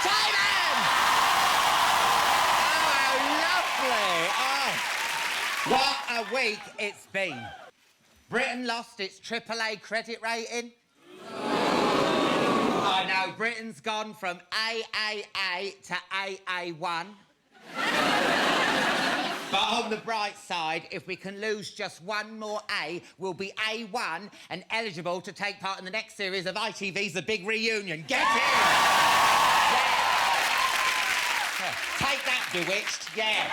Chatty Man! Oh, how lovely! Oh. What a week it's been. Britain lost its AAA credit rating. I know, Britain's gone from AAA to AA1. But on the bright side, if we can lose just one more A, we'll be A1 and eligible to take part in the next series of ITV's The Big Reunion. Get in! Yeah. Take that, Bewitched. Yeah.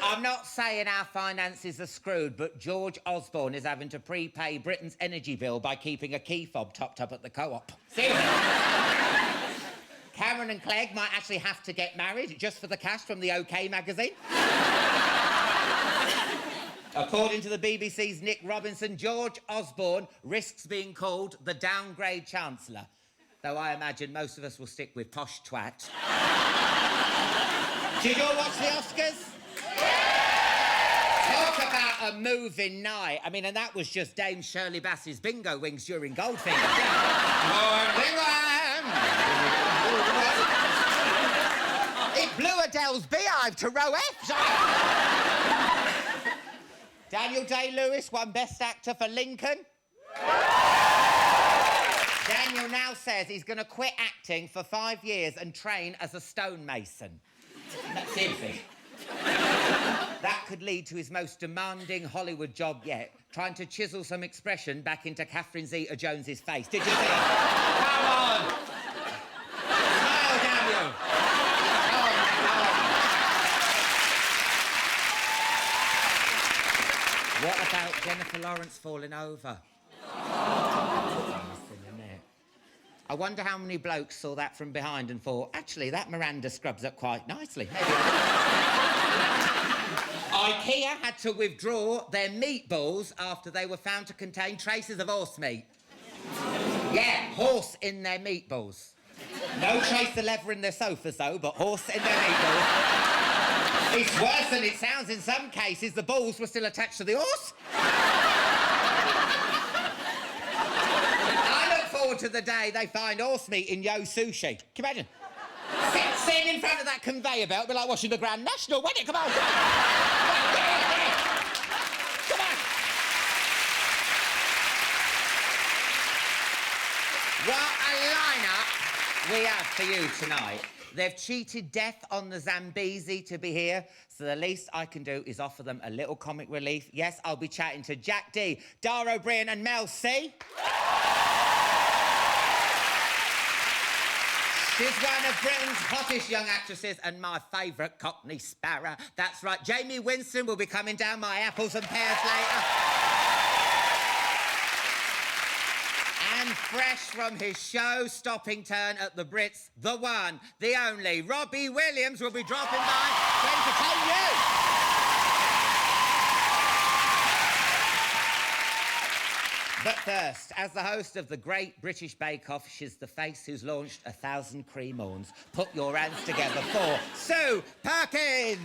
I'm not saying our finances are screwed, but George Osborne is having to prepay Britain's energy bill by keeping a key fob topped up at the co-op. Seriously. Cameron and Clegg might actually have to get married just for the cash from the OK magazine. According to the BBC's Nick Robinson, George Osborne risks being called the downgrade Chancellor. Though I imagine most of us will stick with posh twat. Did you all watch the Oscars? Talk about a moving night. I mean, and that was just Dame Shirley Bassey's bingo wings during Goldfinger. It blew Adele's beehive to row F. Daniel Day-Lewis won Best Actor for Lincoln. Daniel now says he's going to quit acting for 5 years and train as a stonemason. Seriously. That could lead to his most demanding Hollywood job yet, trying to chisel some expression back into Catherine Zeta-Jones's face. Did you see it? Come on! Smile, Daniel! Come on. What about Jennifer Lawrence falling over? I wonder how many blokes saw that from behind and thought, actually, that Miranda scrubs up quite nicely. IKEA had to withdraw their meatballs after they were found to contain traces of horse meat. Yeah, horse in their meatballs. No trace of leather in their sofas, though, but horse in their meatballs. It's worse than it sounds in some cases. The balls were still attached to the horse. To the day they find horse meat in Yo Sushi. Can you imagine? Sitting in front of that conveyor belt, be like watching the Grand National wedding. Come on! Come on! What a lineup we have for you tonight. They've cheated death on the Zambezi to be here, so the least I can do is offer them a little comic relief. Yes, I'll be chatting to Jack D, Dara O'Brien and Mel C. She's one of Britain's hottest young actresses and my favourite Cockney sparrow. That's right, Jamie Winstone will be coming down my apples and pears later. And fresh from his show-stopping turn at the Brits, the one, the only, Robbie Williams will be dropping by to entertain you. But first, as the host of the Great British Bake Off, she's the face who's launched 1,000 cream horns. Put your hands together for Sue Perkins!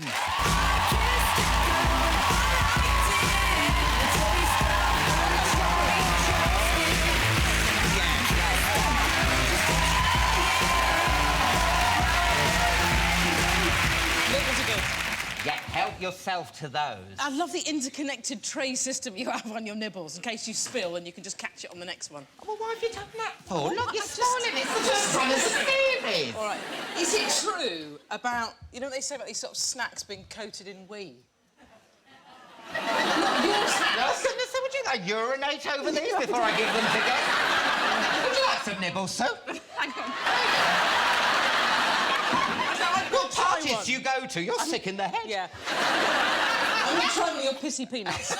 Yeah, help yourself to those. I love the interconnected tray system you have on your nibbles in case you spill and you can just catch it on the next one. Oh, well, why have you done that for? Look, you're spoiling it. It's the first one of the series. All right. Is it true about... You know what they say about these sort of snacks being coated in wee? I was going to say, would you like urinate over these before I give them to go? Would you like some nibbles, Sue? Hang on. What parties do you go to? You're sick in the head. Yeah. I'm not trying with your pissy peanuts.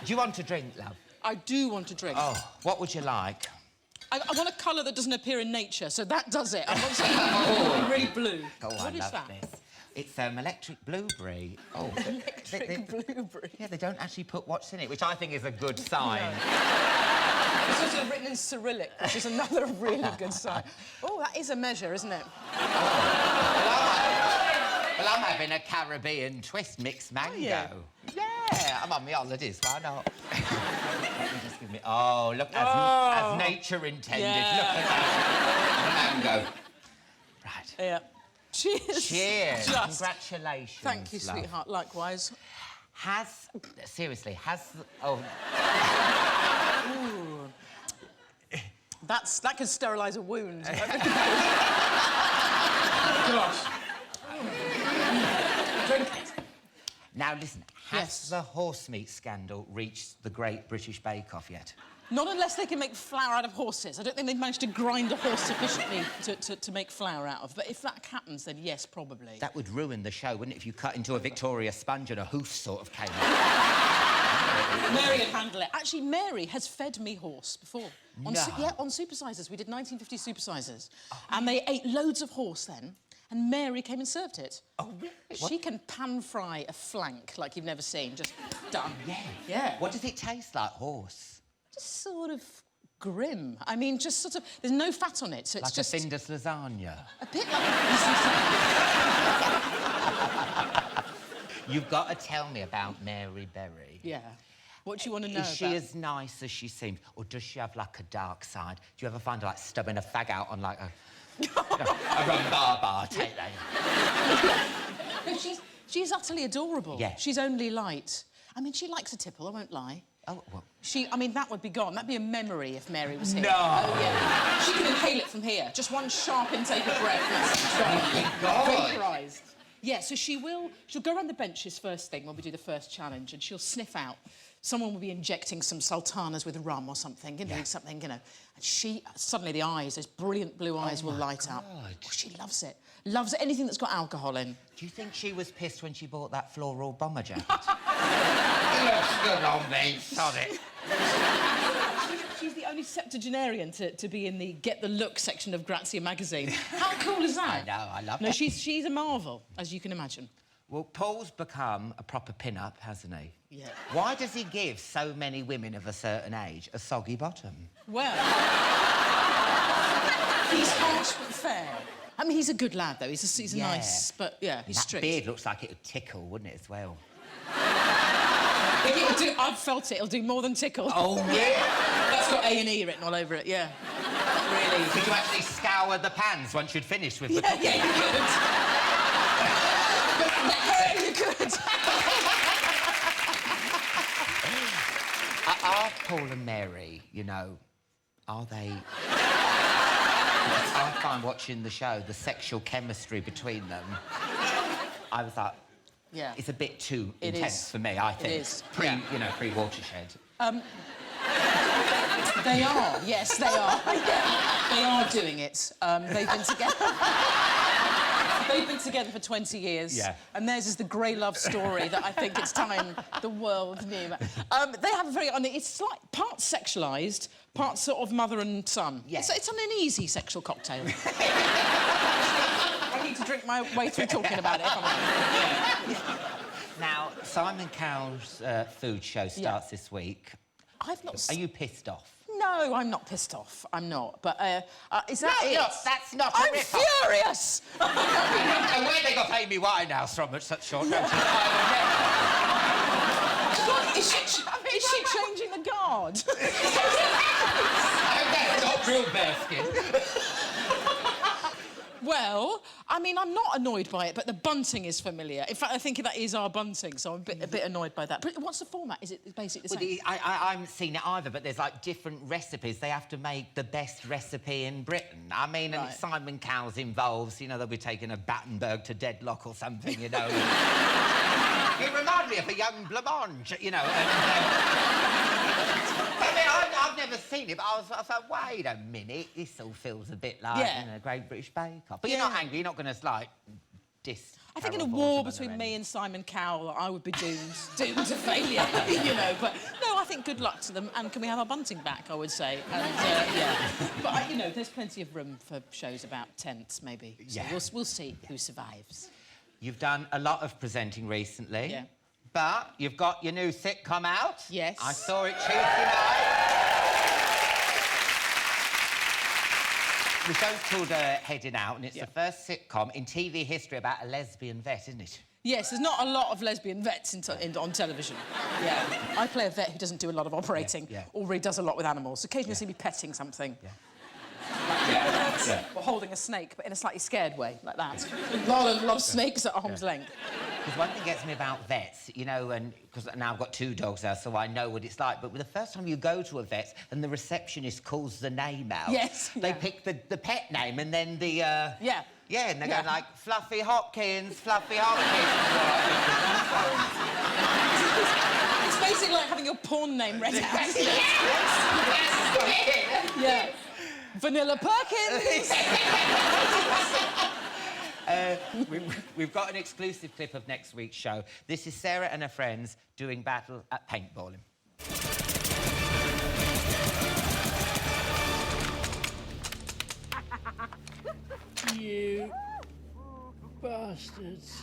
Do you want a drink, love? I do want a drink. Oh, what would you like? I want a colour that doesn't appear in nature, so that does it. I want something really blue. Oh, what I is love that? this. It's electric blueberry. Oh, electric blueberry? Yeah, they don't actually put what's in it, which I think is a good sign. No. It's also written in Cyrillic, which is another really good sign. Oh, that is a measure, isn't it? Well, I'm having a Caribbean twist mixed mango. Yeah, I'm on my holidays, why not? Let me just give me... Oh, look, as nature intended. Yeah. Look at that. know. Right. Yeah. Cheers. Cheers. Congratulations. Thank you, love. sweetheart. Likewise. Seriously, Ooh. That can sterilise a wound. Gosh. Drink it. Now, listen, has the horse meat scandal reached the Great British Bake Off yet? Not unless they can make flour out of horses. I don't think they've managed to grind a horse sufficiently to make flour out of. But if that happens, then yes, probably. That would ruin the show, wouldn't it, if you cut into a Victoria Sponge and a hoof sort of came out? Mary would handle it. Actually, Mary has fed me horse before. No. On Supersizers. We did 1950 Supersizers. Oh. And they ate loads of horse then. And Mary came and served it. Oh, really? She can pan-fry a flank like you've never seen. Just done. Yeah. Yeah. What does it taste like, horse? Just sort of grim. I mean, just sort of... There's no fat on it, so it's like just... Like a Findus lasagna? A bit like... You've got to tell me about Mary Berry. Yeah. What do you want to know Is she as nice as she seems? Or does she have, like, a dark side? Do you ever find her, like, stubbing a fag out on, like, a bar, take that. No, she's utterly adorable. Yeah. She's only light. I mean, she likes a tipple, I won't lie. Oh, well... I mean, that would be gone. That'd be a memory if Mary was here. No! Oh, yeah. She can inhale it from here. Just one sharp intake of breath. Thank God. Vaporised. Yeah, so she'll go around the benches first thing when we do the first challenge, and she'll sniff out. Someone will be injecting some sultanas with rum or something, something, And suddenly the eyes, those brilliant blue eyes will light up. Oh, she loves it. Loves anything that's got alcohol in. Do you think she was pissed when she bought that floral bomber jacket? It looks good on me, sod She's the only septuagenarian to be in the Get the Look section of Grazia magazine. How cool is that? I know, I love it. No, she's a marvel, as you can imagine. Well, Paul's become a proper pin-up, hasn't he? Yeah. Why does he give so many women of a certain age a soggy bottom? Well... he's harsh but fair. I mean, he's a good lad, though. He's a nice... But, yeah, he's strict. That beard looks like it would tickle, wouldn't it, as well? I've felt it. It'll do more than tickle. Oh, yeah? That's got A&E written all over it, yeah. Really. Could you actually scour the pans once you'd finished with the cooking? Yeah, you could. You could. Are Paul and Mary, are they... I find watching the show, the sexual chemistry between them, I was like, it's a bit too intense for me, I think. It is. Pre-Watershed. They are, yes, they are. They are doing it. They've been together... They've been together for 20 years. Yeah. And theirs is the grey love story that I think it's time the world knew about. They have a very... it's like parts sexualised, parts sort of mother and son. Yeah. It's an uneasy sexual cocktail. I need to drink my way through talking about it, if I'm honest. Now, Simon Cowell's food show starts this week. I've not... Are you pissed off? No, I'm not pissed off. I'm not. But is that it? No, that's not a I'm rip-off. furious! And where they got Amy Winehouse from at such short notice? God, is she changing the guard? Not real bearskin. Well, I mean, I'm not annoyed by it, but the bunting is familiar. In fact, I think that is our bunting, so I'm a bit annoyed by that. But what's the format? Is it basically the same? I haven't seen it either, but there's, like, different recipes. They have to make the best recipe in Britain. I mean, and Simon Cowell's involves, they'll be taking a Battenberg to deadlock or something, It reminded me of a young blancmange, I mean, I've never seen it, but I was like, wait a minute, this all feels a bit like Great British Bake Off. But you're not angry, you're not going to, like, diss... I think in a war between me and Simon Cowell, I would be doomed to failure, But, no, I think good luck to them, and can we have our bunting back, I would say. And, But, there's plenty of room for shows about tents, maybe. So we'll see who survives. You've done a lot of presenting recently. Yeah. But you've got your new sitcom out. Yes. I saw it Tuesday night. The show's called Heading Out, and it's the first sitcom in TV history about a lesbian vet, isn't it? Yes, there's not a lot of lesbian vets on television. Yeah. I play a vet who doesn't do a lot of operating, or he does a lot with animals. Occasionally you'll see me petting something. Yeah. Yeah. Or holding a snake, but in a slightly scared way, like that. A lot of snakes at arm's length. Because one thing gets me about vets, you know, and because now I've got 2 dogs now, so I know what it's like. But the first time you go to a vet and the receptionist calls the name out, yes, they pick the pet name and then the yeah, and they go like Fluffy Hopkins, Fluffy Hopkins. It's basically like having your porn name read out. Yeah. Vanilla Perkins. We've got an exclusive clip of next week's show. This is Sarah and her friends doing battle at paintballing. You bastards.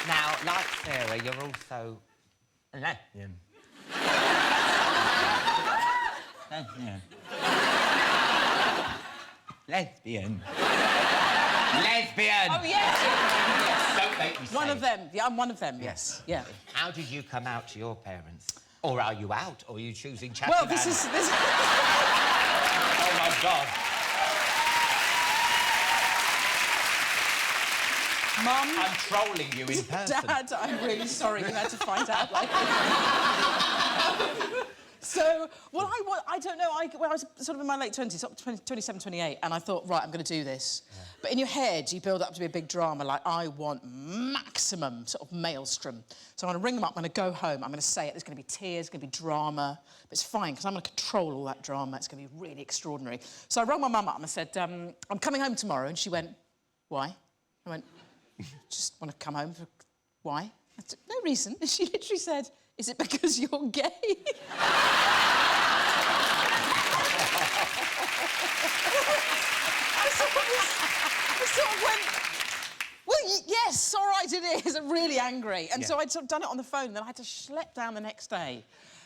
Now, like Sarah, you're also a lesbian. Lesbian. Lesbian! Oh, yes! Don't make me say One of it. them. Yeah, I'm one of them, yes. Yeah. How did you come out to your parents? Or are you out? Or are you choosing Chatty Well, Man? this is... Oh, my God. Mum... I'm trolling you in person. Dad, I'm really sorry you had to find out like that. So, well, I don't know. I was sort of in my late 20s, 27, 28, and I thought, right, I'm going to do this. Yeah. But in your head, you build up to be a big drama, like, I want maximum sort of maelstrom. So I'm going to ring them up, I'm going to go home, I'm going to say it, there's going to be tears, there's going to be drama. But it's fine, because I'm going to control all that drama. It's going to be really extraordinary. So I rang my mum up and I said, I'm coming home tomorrow. And she went, why? I went, just want to come home for... Why? I said, no reason. And she literally said, is it because you're gay? I sort of went, well, yes, all right, it is. I'm really angry. And so I'd sort of done it on the phone, and then I had to schlep down the next day.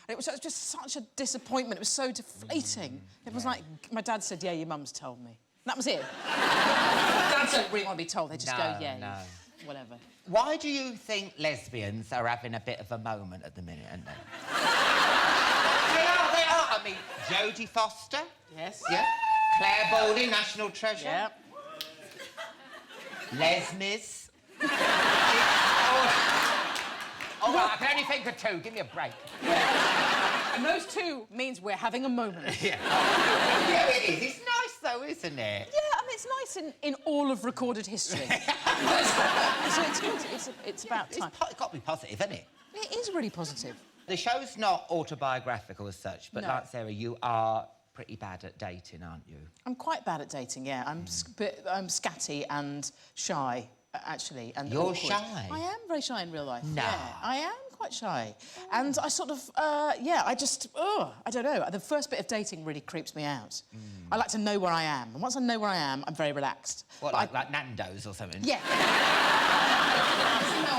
And it was just such a disappointment. It was so deflating. It was like, my dad said, yeah, your mum's told me. And that was it. Dads don't really want to be told. They just go, yeah, whatever. Why do you think lesbians are having a bit of a moment at the minute, aren't they? They are. I mean, Jodie Foster. Yes. Yeah. Claire Balding, National Treasure. Yeah. Les Mis. Oh, I can only think of 2. Give me a break. And those 2 means we're having a moment. Yeah, it is. It's nice, though, isn't it? Yeah, I mean, it's nice in all of recorded history. So it's good. It's about time. It's got to be positive, isn't it? It is really positive. The show's not autobiographical as such, but No. like Sarah, you are pretty bad at dating, aren't you? I'm quite bad at dating, yeah. I'm scatty and shy, actually. And You're awkward. shy? I am very shy in real life. No. Yeah, I am quite shy. And I sort of, I don't know. The first bit of dating really creeps me out. I like to know where I am. And once I know where I am, I'm very relaxed. What, like Nando's or something? Yeah.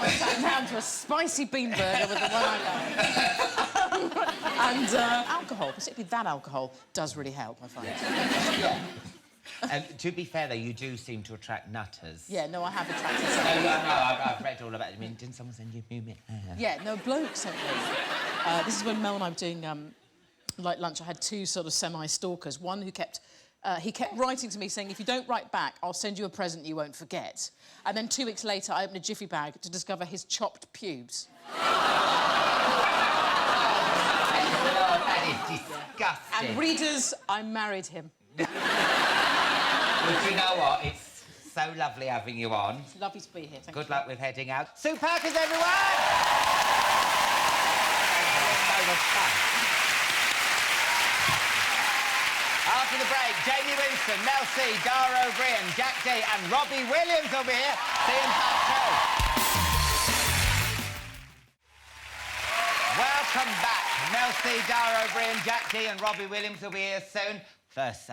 I sat down to a spicy bean burger with the one I love. And alcohol, particularly that alcohol, does really help, I find. Yeah. And to be fair, though, you do seem to attract nutters. Yeah, no, I have attracted No, some. I've read all about it. I mean, didn't someone send you me? Yeah, no, bloke sent me. This is when Mel and I were doing, like, lunch. I had 2 sort of semi-stalkers. One who kept... he kept writing to me saying, if you don't write back, I'll send you a present you won't forget. And then 2 weeks later, I opened a jiffy bag to discover his chopped pubes. That is disgusting. And readers, I married him. Well, do you know what? It's so lovely having you on. It's lovely to be here. Thank you. Good luck with heading out. Sue Perkins, everyone! So much fun. After the break, Jamie Winstone, Mel C, Dara O'Brien, Jack D and Robbie Williams will be here. See you in part 2. Welcome back. Mel C, Dara, Brian, Jack D and Robbie Williams will be here soon. First,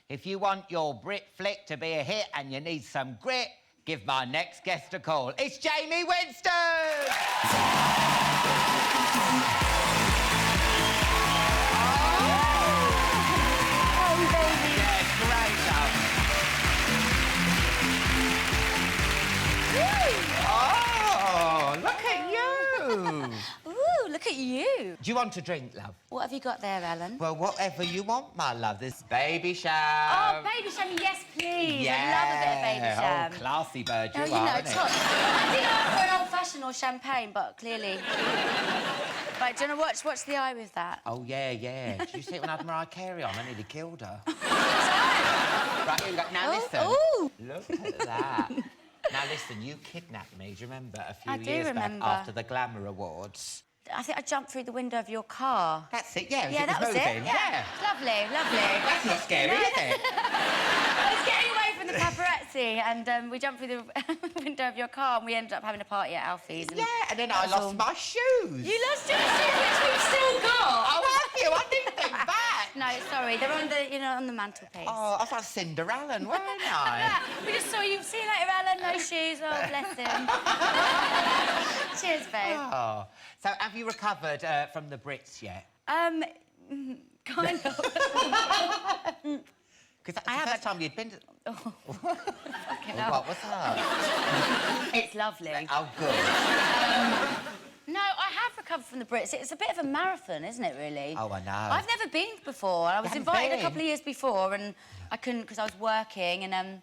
if you want your Brit flick to be a hit and you need some grit, give my next guest a call. It's Jamie Winstone! Oh, baby. Yeah, great, love. Oh, look at you. Ooh, look at you. Do you want a drink, love? What have you got there, Alan? Well, whatever you want, my love. This baby sham. Oh, baby sham, yes, please. I love a bit of baby sham. Oh, classy bird you Oh, are, you know, innit? top. I didn't ask for an old-fashioned or champagne, but clearly... Right, do you want to watch the eye with that? Oh, yeah. Did you see it when I had Mariah Carey on? I nearly killed her. Right, here we go. Now, listen. Ooh. Look at that. Now, listen, you kidnapped me, do you remember? A few I do years remember. back after the Glamour Awards. I think I jumped through the window of your car. That's it, yeah. Yeah, that was moving. it. Yeah. Lovely. That's not scary, is it? I was getting away from the paparazzi and we jumped through the window of your car and we ended up having a party at Alfie's. And yeah, and then I lost my shoes. You lost your shoes, which we've still got. Oh, have you? I didn't think back. No, sorry, they're on the, on the mantelpiece. Oh, I was like Cinderella, weren't I? We just saw you. See you later, Alan. No shoes. Oh, bless him. Cheers, babe. Oh. So, have you recovered from the Brits yet? Kind of. Because that's the first time you'd been to... Oh, What was that? it's lovely. Oh, good. No, I have recovered from the Brits. It's a bit of a marathon, isn't it, really? Oh, I know. I've never been before. I was haven't invited been? a couple of years before and I couldn't because I was working and,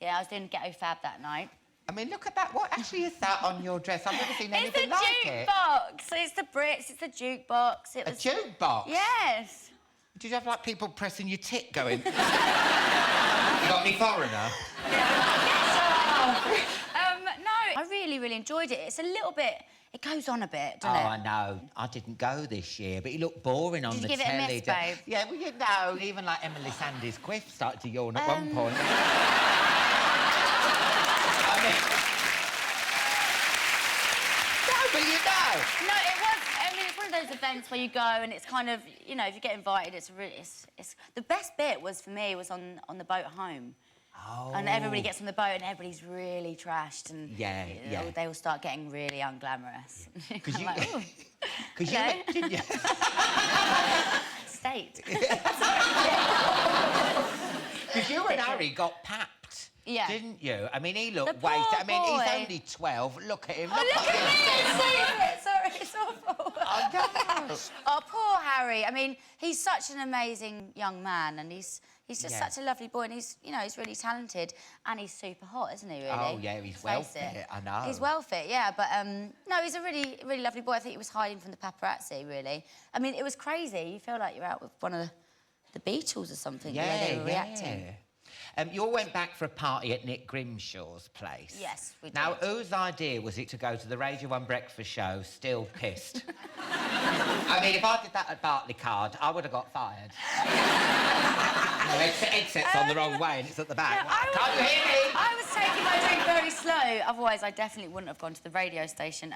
yeah, I was doing Ghetto Fab that night. I mean, look at that. What actually is that on your dress? I've never seen It's the anything like it. jukebox. It's the Brits. It's the jukebox. It A was... jukebox? Yes. Did you have, like, people pressing your tit going... You got any foreigner? No, I really, really enjoyed it. It's a little bit... It goes on a bit, doesn't it? I know. I didn't go this year, but you looked boring on Did you the give it a telly. miss, babe? Yeah, well, you know, even, like, Emily Sandys Quiff started to yawn at one point. I mean... No, but you know. No, it was... I mean, it's one of those events where you go and it's kind of... You know, if you get invited, it's really... It's... The best bit was, for me, was on the boat home. Oh. And everybody gets on the boat and everybody's really trashed and... Yeah, yeah. They all start getting really unglamorous. Because you... Like, ooh. Because Okay. you... Didn't you? State. Because you and Harry got papped, Yeah. didn't you? I mean, he looked The poor wasted. I mean, boy. he's only 12. Look at him. Oh, look at me! Sorry, it's awful. Oh, no. Oh, poor Harry. I mean, he's such an amazing young man and he's just Yeah. such a lovely boy and he's really talented and he's super hot, isn't he, really? Oh, yeah, he's Let's well face it. fit, I know. He's well fit, yeah, but, no, he's a really, really lovely boy. I think he was hiding from the paparazzi, really. I mean, it was crazy. You feel like you're out with one of the Beatles or something, the way they were reacting. You all went back for a party at Nick Grimshaw's place. Yes, we did. Now, whose idea was it to go to the Radio 1 breakfast show still pissed? I mean, if I did that at Barclaycard, I would have got fired. No, headset's on the wrong way and it's at the back. No, Can't you hear me? I was taking my drink very slow. Otherwise, I definitely wouldn't have gone to the radio station.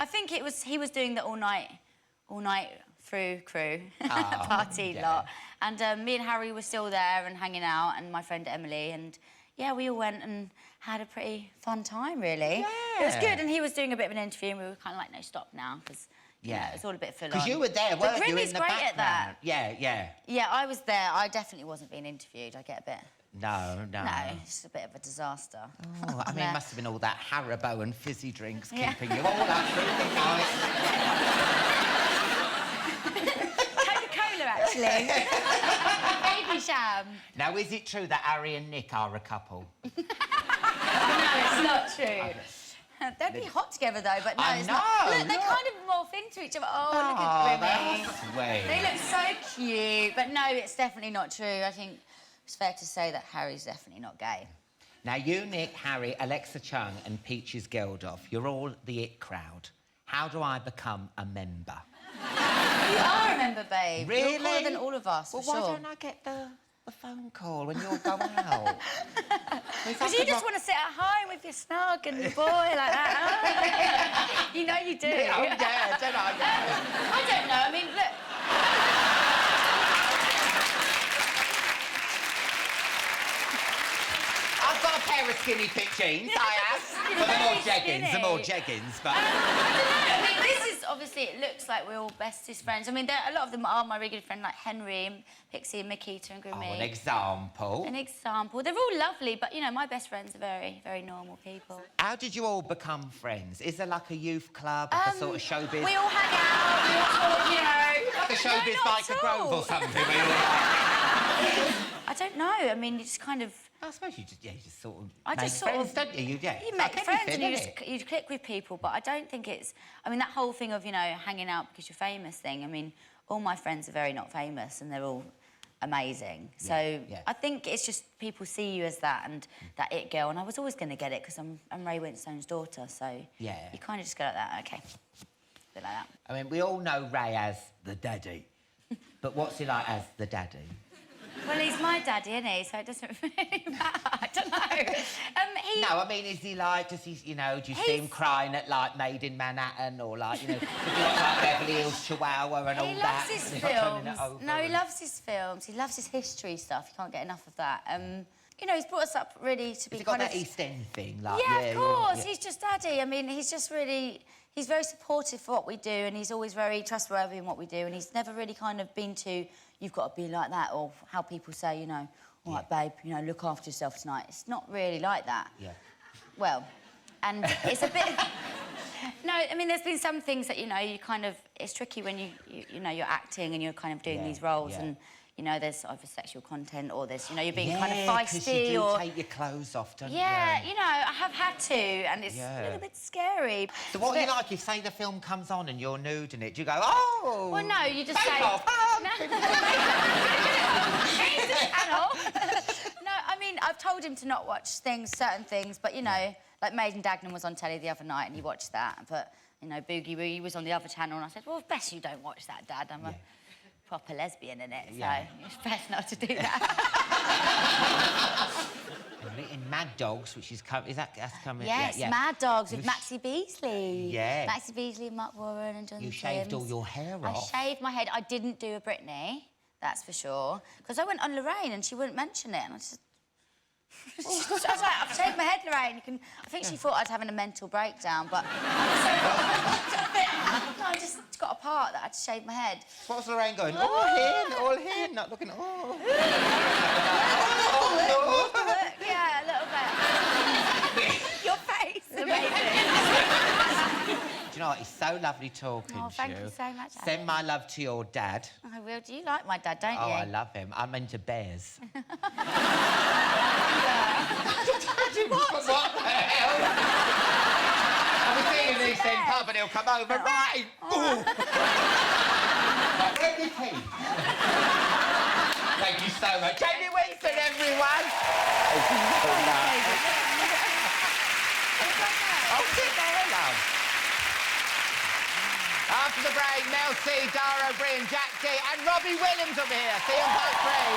I think he was doing the all night through crew party yeah. lot, and me and Harry were still there and hanging out, and my friend Emily, and yeah, we all went and had a pretty fun time. Really, it was good. And he was doing a bit of an interview, and we were kind of like, no, stop now, because. Yeah, it's all a bit full on. Because you were there, weren't you, Grimmy's in the great background? at that. Yeah. Yeah, I was there. I definitely wasn't being interviewed. I get a bit... No. No, it's a bit of a disaster. Oh, I mean, it must have been all that Haribo and fizzy drinks Yeah. keeping you all up through the night. Coca-Cola, actually. Baby sham. Now, is it true that Harry and Nick are a couple? No, it's not true. They'd be hot together, though, but no, I it's know, not. Look, they look. kind of morph into each other. Oh, look at Grimmy. that's sweet. They look so cute. But no, it's definitely not true. I think it's fair to say that Harry's definitely not gay. Now, you, Nick, Harry, Alexa Chung and Peaches Geldof, you're all the it crowd. How do I become a member? You are a member, babe. Really? You're cooler than all of us, Well, for sure. why don't I get the the phone call when you all go out? Because you just want to sit at home with your snug and your boy like that. You know you do. Yeah, yeah, don't I? Yeah. I don't know. I mean, look. I've got a pair of skinny fit jeans, I have. But they're more jeggings, but... I don't know. I mean, this is obviously, it looks like we're all bestest friends. I mean, a lot of them are my really good friends, like Henry and Pixie and Makita and Grimmy. Oh, an example. An example. They're all lovely, but, you know, my best friends are very, very normal people. How did you all become friends? Is there like a youth club, like a sort of showbiz? We all hang out, we all talk, you know. Like a showbiz Biker Grove or something? Where you're like... I don't know. I mean, you just kind of... I suppose you just sort of I make just sort friends, of, don't you? You make friends and you click with people, but I don't think it's... I mean, that whole thing of, you know, hanging out because you're famous thing, I mean, all my friends are very not famous and they're all amazing. So I think it's just people see you as that and that it girl, and I was always going to get it because I'm Ray Winstone's daughter, so you kind of just go like that, OK. A bit like that. I mean, we all know Ray as the daddy, but what's he like as the daddy? Well, he's my daddy, isn't he? So it doesn't really matter. I don't know. No, I mean, is he like, does he, you know, do you see him crying at, like, Made in Manhattan or, like, you know, like Beverly Hills Chihuahua and all that? He loves his films. No, he loves his films. He loves his history stuff. You can't get enough of that. You know, he's brought us up really to be kind of... Has he got that East End thing? Like, yeah, of course. He's just daddy. I mean, he's just really... He's very supportive for what we do and he's always very trustworthy in what we do and he's never really kind of been to, you've got to be like that, or how people say, you know, all right, babe, you know, look after yourself tonight. It's not really like that. Yeah. Well, and it's a bit... No, I mean, there's been some things that, you know, you kind of... It's tricky when you know, you're acting and you're kind of doing these roles and... You know, there's either sexual content or there's, you know, you're being kind of feisty you or... take your clothes off, don't you? Yeah, you know, I have had to, and it's a little bit scary. So what do you like if, say, the film comes on and you're nude in it? Do you go, oh... Well, no, you just say... Off. No. Change the channel. No, I mean, I've told him to not watch certain things, but, you know, like Made in Dagenham was on telly the other night and he watched that, but, you know, Boogie Woogie was on the other channel and I said, well, best you don't watch that, Dad. I'm a proper lesbian in it, so it's best not to do that. In Mad Dogs, which is coming... That's coming... Yes, Mad Dogs with Maxie Beasley. Yeah. Maxie Beasley, Mark Warren and John You shaved all your hair off. I shaved my head. I didn't do a Britney, that's for sure. Because I went on Lorraine and she wouldn't mention it, and I just... I was like, I've shaved my head, Lorraine. I think she thought I was having a mental breakdown, but... No, I just got a part that I had to shave my head. What was Lorraine going? All here, not looking... Oh. Yeah, a little bit. Your face, amazing. Do you know what? It's so lovely talking to you. Thank you so much, Alex. Send my love to your dad. I will. Do you like my dad, don't you? Oh, I love him. I'm into bears. What the hell? I'll be seeing in East End pub and he'll come over. Right! Let me tea. Thank you so much. Jamie Winstone, everyone! Thank you so much. Oh, sit there, love. After the break, Mel C, Dara, Brian, Jack D and Robbie Williams will be here. See you both three.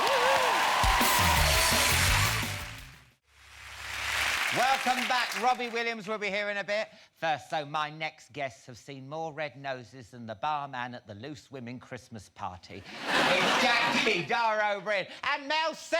Welcome back. Robbie Williams will be here in a bit. First, so my next guests have seen more red noses than the barman at the Loose Women Christmas party. It's Jack D, Dara O'Brien and Mel C.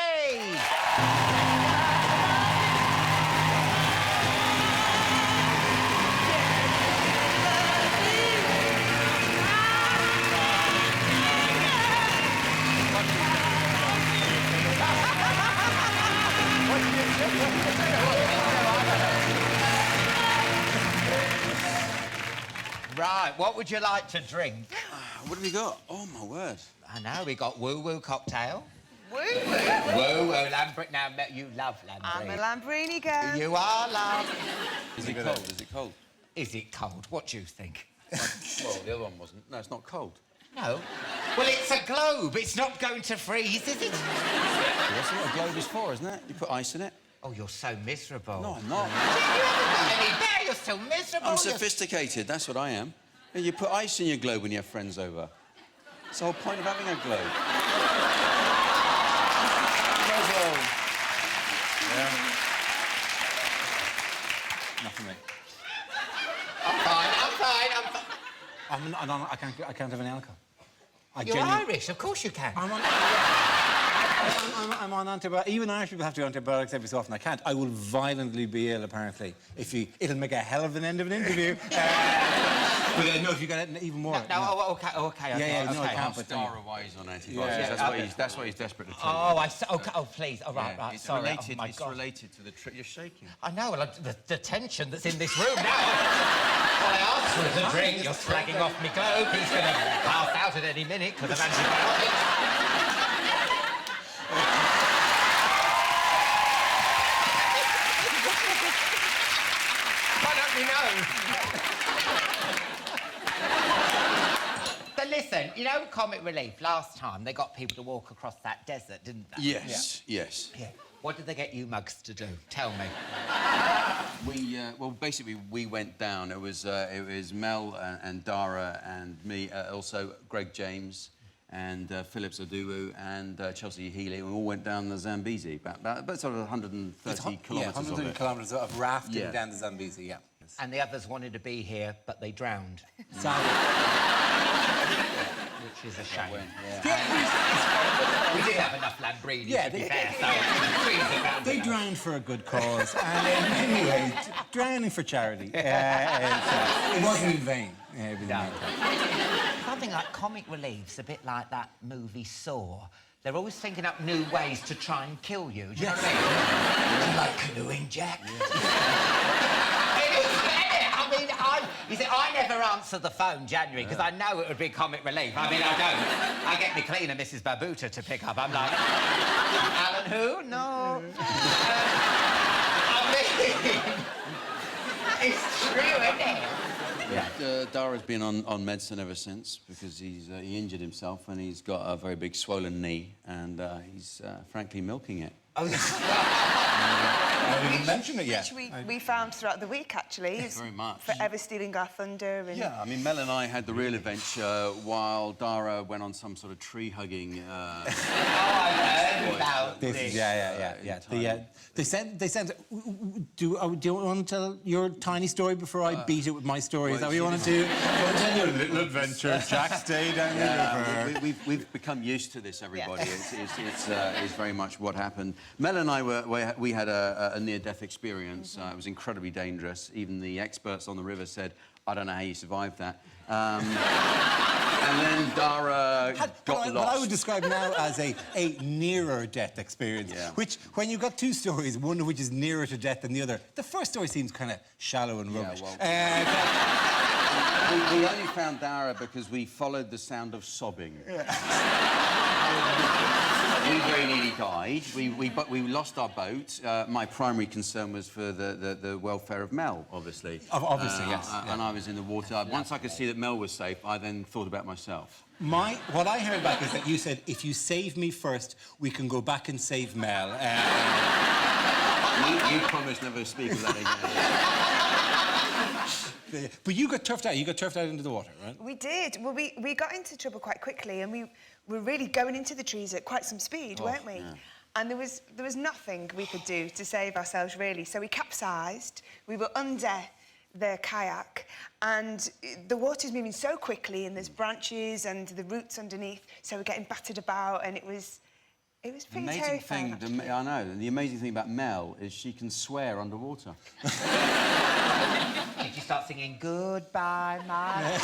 Right, what would you like to drink? What have we got? Oh, my word. I know, we got woo-woo cocktail. Woo-woo? Woo-woo, Lambert. Now, you love I'm Lambert. a Lambrini girl. You are, love. Is it cold? Is it cold? Is it cold? What do you think? Well, the other one wasn't. No, it's not cold. No. Well, it's a globe. It's not going to freeze, is it? That's what a globe is for, isn't it? You put ice in it. Oh, you're so miserable. No, I'm not. You haven't got any there. You're so miserable. I'm sophisticated, that's what I am. And you put ice in your globe when you have friends over. It's the whole point of having a globe. I can't have any alcohol. You're Irish, of course you can. I'm on antibiotics. Even Irish people have to do antibiotics every so often. I can't. I will violently be ill, apparently. It'll make a hell of an end of an interview. But no, if you got it even more. Okay. No, I can't. But Dara wise on antibiotics. That's why he's desperate to tell you. Oh, please. Oh, right. It's Sorry. related. Oh, my it's God. related to the trip. You're shaking. I know. Well, the tension that's in this room now. I asked for the drink. You're slagging off me globe. He's going to pass out at any minute because of antibiotics. Why don't we know? But listen, you know Comic Relief, last time they got people to walk across that desert, didn't they? Yes. Yeah. What did they get you mugs to do? Tell me. Well, basically, we went down. It was Mel and Dara and me, also Greg James and Philip Zaduwu and Chelsea Healy. We all went down the Zambezi, about sort of 130 kilometres 130 kilometres of rafting down the Zambezi, yeah. And the others wanted to be here, but they drowned. Which is a shame. We did have enough Lambrini, to be fair, so they drowned for a good cause. And anyway, drowning for charity. It wasn't in vain. Something like Comic Relief's a bit like that movie Saw. They're always thinking up new ways to try and kill you. Do you know what I mean? Do you like canoeing, Jack? You see, I never answer the phone, January, because I know it would be Comic Relief. I mean, I don't. I get me cleaner, Mrs. Babuta, to pick up. I'm like, Alan who? No. I mean, it's true, isn't it? Yeah. Dara's been on medicine ever since because he injured himself and he's got a very big swollen knee and he's frankly milking it. I didn't mention it yet. Which we found throughout the week, actually. Yes, very much. Forever stealing our thunder. And... Yeah, I mean, Mel and I had the real adventure while Dara went on some sort of tree-hugging... I heard about this. They sent... Do you want to tell your tiny story before I beat it with my story? Is that what you want to do? You want to tell your little adventure? Jack stayed down the river. We've become used to this, everybody. It's very much what happened. Mel and I we had a near-death experience. It was incredibly dangerous. Even the experts on the river said, I don't know how you survived that. And then Dara got lost. What I would describe now as a nearer-death experience, which, when you've got two stories, one of which is nearer to death than the other, the first story seems kind of shallow and rubbish. We only found Dara because we followed the sound of sobbing. We very nearly died. But we lost our boat. My primary concern was for the welfare of Mel, obviously. Obviously, yes. And I was in the water. Once I could see that Mel was safe, I then thought about myself. What I heard back is that you said, if you save me first, we can go back and save Mel. You promised never to speak of that again. But you got turfed out. You got turfed out into the water, right? We did. Well, we got into trouble quite quickly, and we were really going into the trees at quite some speed, weren't we? Yeah. And there was nothing we could do to save ourselves, really. So we capsized. We were under the kayak, and the water's moving so quickly, and there's branches and the roots underneath, so we're getting battered about, and it was pretty terrifying. I know. The amazing thing about Mel is she can swear underwater. Did you start singing Goodbye, my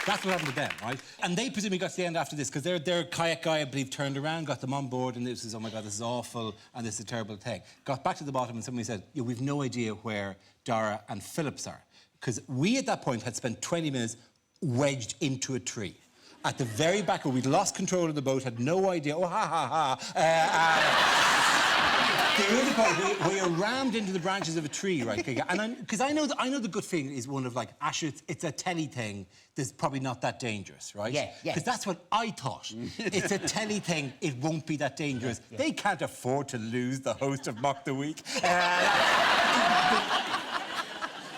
That's what happened to them, right? And they presumably got to the end after this, because their kayak guy, I believe, turned around, got them on board, and this is, oh my God, this is awful, and this is a terrible thing. Got back to the bottom, and somebody said, we've no idea where Dara and Phillips are. Because we, at that point, had spent 20 minutes wedged into a tree. At the very back where we'd lost control of the boat, had no idea, oh, ha, ha, ha. We are rammed into the branches of a tree, right? Because I know the good thing is one of, like, Asher, it's a telly thing that's probably not that dangerous, right? Yeah. Because that's what I thought. It's a telly thing, it won't be that dangerous. Yeah. They can't afford to lose the host of Mock the Week.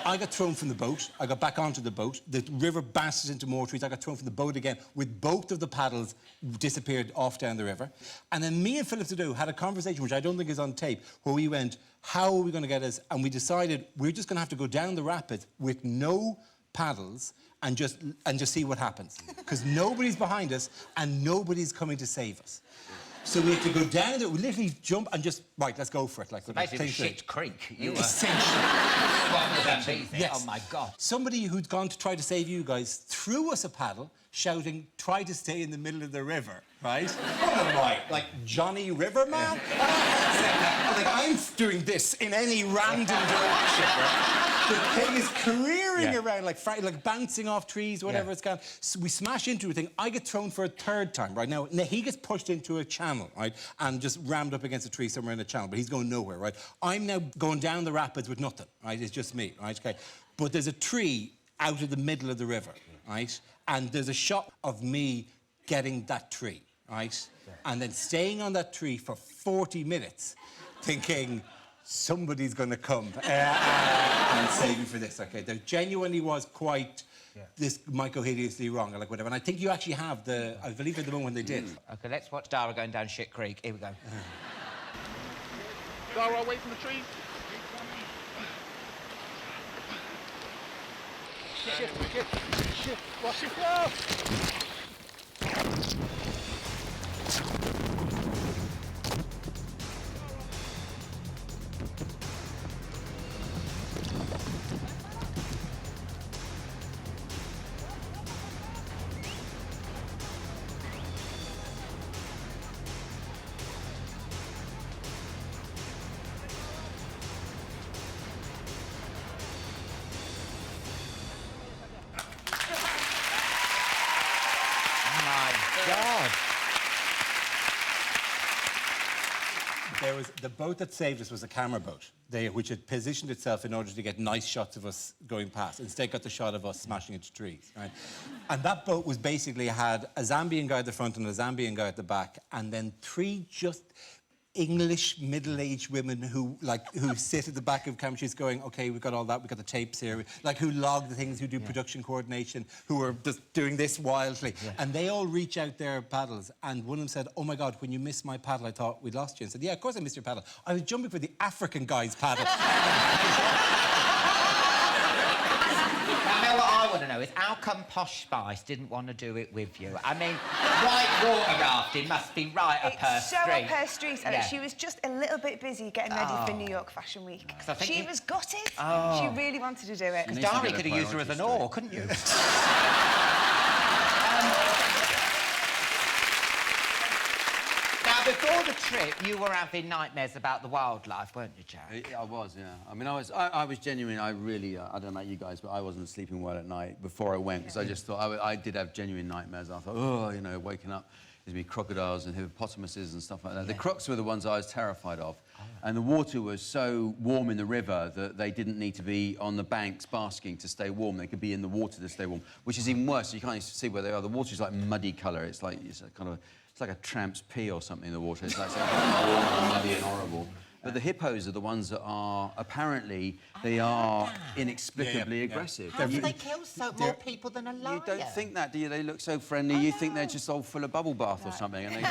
I got thrown from the boat. I got back onto the boat. The river burst into more trees. I got thrown from the boat again with both of the paddles disappeared off down the river. And then me and Philip Sado had a conversation, which I don't think is on tape, where we went, how are we going to get us? And we decided we're just going to have to go down the rapids with no paddles and just see what happens. Because nobody's behind us and nobody's coming to save us. So we had to go down there, we literally jump and just, right, let's go for it. Like, so basically, shit creek. You were... Essentially. Yes. Oh, my God. Somebody who'd gone to try to save you guys threw us a paddle, shouting, try to stay in the middle of the river, right? What am I, like Johnny Riverman? I'm doing this in any random direction, right? The thing is careering around, like bouncing off trees, whatever it's got. So we smash into a thing. I get thrown for a third time, right? Now, he gets pushed into a channel, right? And just rammed up against a tree somewhere in the channel, but he's going nowhere, right? I'm now going down the rapids with nothing, right? It's just me, right? Okay. But there's a tree out of the middle of the river, right? And there's a shot of me getting that tree, right? And then staying on that tree for 40 minutes, thinking, somebody's going to come and save me for this. Okay, there genuinely was quite... This might go hideously wrong, or like whatever. And I think you actually have the... I believe at the moment they did. OK, let's watch Dara going down Shit Creek. Here we go. Dara, away from the trees. Shift. Watch it now. God. There was the boat that saved us was a camera boat, which had positioned itself in order to get nice shots of us going past. Instead, got the shot of us smashing into trees, right? And that boat was basically had a Zambian guy at the front and a Zambian guy at the back, and then three just English middle-aged women who sit at the back of camera sheets going, OK, we've got all that, we've got the tapes here, like who log the things, who do production coordination, who are just doing this wildly. And they all reach out their paddles, and one of them said, oh, my God, when you missed my paddle, I thought we'd lost you. And I said, yeah, of course I missed your paddle. I was jumping for the African guy's paddle. Now, what I want to know is how come Posh Spice didn't want to do it with you? I mean, white water rafting must be right up her street. It's so up her street, and she was just a little bit busy getting ready for New York Fashion Week. She was gutted. She really wanted to do it. Because Dari could have used her as an oar, couldn't you? Now, before the trip, you were having nightmares about the wildlife, weren't you, Jack? I was, yeah. I mean, I was genuine. I really, I don't know about you guys, but I wasn't sleeping well at night before I went, because I just thought, I did have genuine nightmares. I thought, oh, you know, waking up, there's going to be crocodiles and hippopotamuses and stuff like that. The crocs were the ones I was terrified of. And the water was so warm in the river that they didn't need to be on the banks basking to stay warm. They could be in the water to stay warm, which is even worse. You can't even see where they are. The water's like muddy colour. It's like it's like a tramp's pee or something in the water. It's like warm and muddy and horrible. But the hippos are the ones that are, apparently, they are inexplicably aggressive. How do they kill more people than a lion? You don't think that, do you? They look so friendly. You think they're just all full of bubble bath or something. And they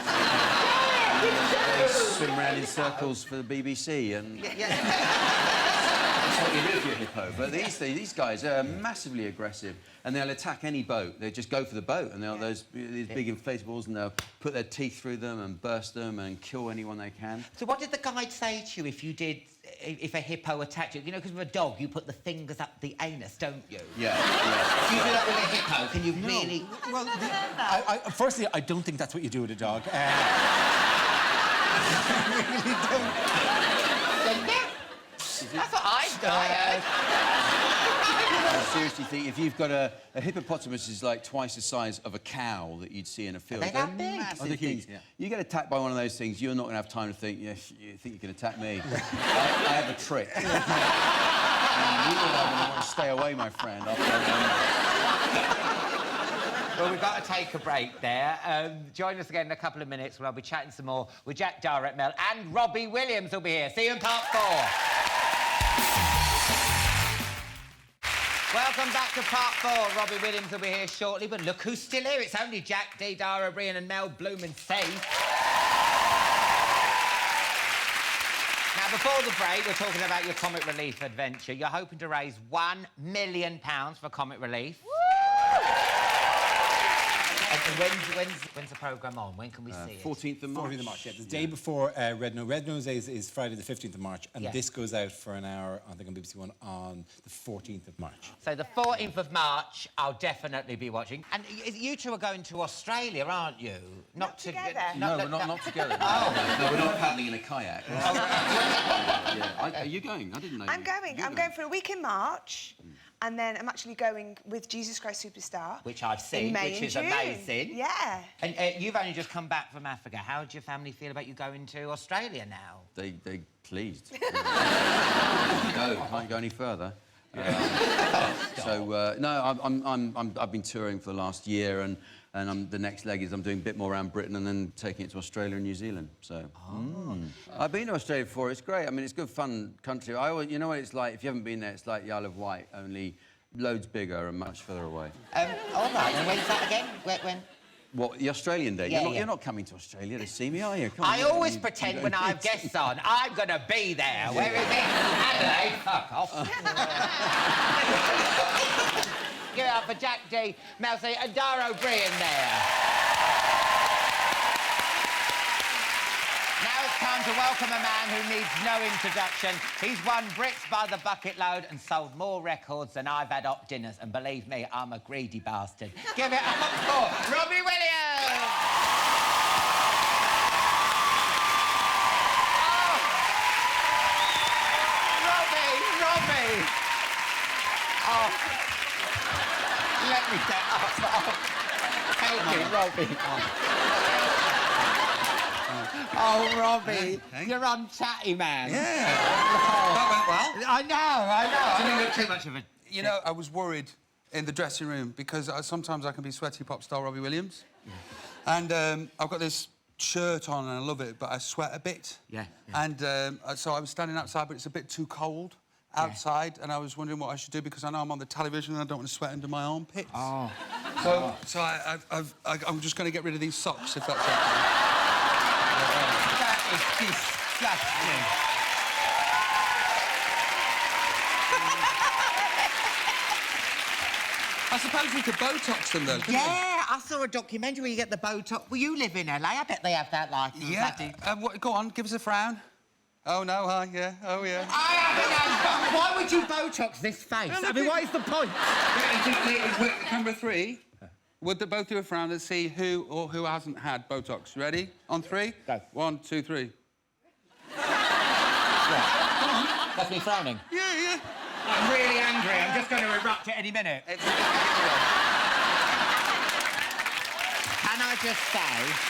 swim around in circles for the BBC and... That's what you do if you're a hippo. But these guys are massively aggressive, and they'll attack any boat. They just go for the boat, and they'll these big inflatables, and they'll put their teeth through them and burst them and kill anyone they can. So what did the guide say to you if a hippo attacked you? You know, because with a dog, you put the fingers up the anus, don't you? Yeah. If you do that with a hippo, can you really... Well, firstly, I don't think that's what you do with a dog. I really don't. That's what I seriously think if you've got a hippopotamus is like twice the size of a cow that you'd see in a field. Are they that big? Massive things. Yeah. You get attacked by one of those things, you're not going to have time to think, yes, you think you can attack me. I have a trick. You want to stay away, my friend. Well, we've got to take a break there. Join us again in a couple of minutes when I'll be chatting some more with Jack, Dara, Mel, and Robbie Williams will be here. See you in part 4. Welcome back to part 4. Robbie Williams will be here shortly, but look who's still here. It's only Jack D, Dara, Brian and Mel, Bloomin' C. Now, before the break, we're talking about your comic relief adventure. You're hoping to raise £1 million for comic relief. And when's the programme on? When can we see it? 14th of March. 14th of March, yeah. The day before Red Nose. Red Nose is Friday the 15th of March, and this goes out for an hour, I think, on BBC One on the 14th of March. So the 14th of March, I'll definitely be watching. And you two are going to Australia, aren't you? Not together. No, we're not together. Oh. No, we're not paddling in a kayak. Are you going? I didn't know. I'm going. I'm going for a week in March. And then I'm actually going with Jesus Christ Superstar. Which I've seen, in May which and is June. amazing. Yeah. And you've only just come back from Africa. How do your family feel about you going to Australia now? They pleased. Can't go any further. I've been touring for the last year, and the next leg is I'm doing a bit more around Britain and then taking it to Australia and New Zealand. So, I've been to Australia before. It's great. I mean, it's good, fun country. You know what it's like? If you haven't been there, it's like the Isle of Wight, only loads bigger and much further away. All right. And when's that again? When? What, the Australian day? Yeah, you're not coming to Australia to see me, are you? Come on, I always pretend when I have guests on, I'm going to be there. Where is it? Adelaide? Fuck off. Give it up for Jack D, Mel C and Dara O'Brien there. Now it's time to welcome a man who needs no introduction. He's won bricks by the bucket load and sold more records than I've had hot dinners. And believe me, I'm a greedy bastard. Give it up for Robbie Williams! Oh! Robbie! Oh. Let me get up. Thank you, Robbie. Oh, Robbie, you're on Chatty Man. Yeah. That went well. I know. I didn't look too much of a... You know, I was worried in the dressing room because sometimes I can be sweaty pop star Robbie Williams. And I've got this shirt on and I love it, but I sweat a bit. Yeah. And so I was standing outside, but it's a bit too cold outside, and I was wondering what I should do because I know I'm on the television and I don't want to sweat under my armpits. Oh. So I'm just going to get rid of these socks, if that's okay. That is disgusting. I suppose we could Botox them, though, couldn't we? Yeah, I saw a documentary where you get the Botox. Well, you live in LA. I bet they have that license. Yeah. Go on, give us a frown. Oh, no, hi, yeah, oh, yeah. I haven't. Why would you Botox this face? I mean, what is the point? Camera 3, would they both do a frown and see who or who hasn't had Botox? Ready? On 3? Go. 1, 2, 3. That's me frowning. Yeah. I'm really angry. I'm just going to erupt at any minute. Can I just say...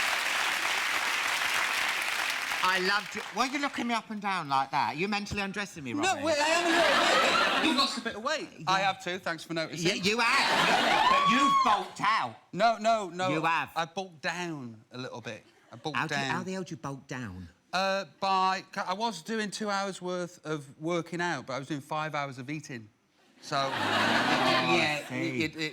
I loved you. Why are you looking me up and down like that? Are you mentally undressing me, Robbie? No, wait, I am a little bit. You've lost a bit of weight. Yeah. I have too, thanks for noticing. Yeah, you have. But you've bulked out. No. You have. I bulked down a little bit. I bulked down. How the hell do you bulk down? I was doing 2 hours worth of working out, but I was doing 5 hours of eating. So,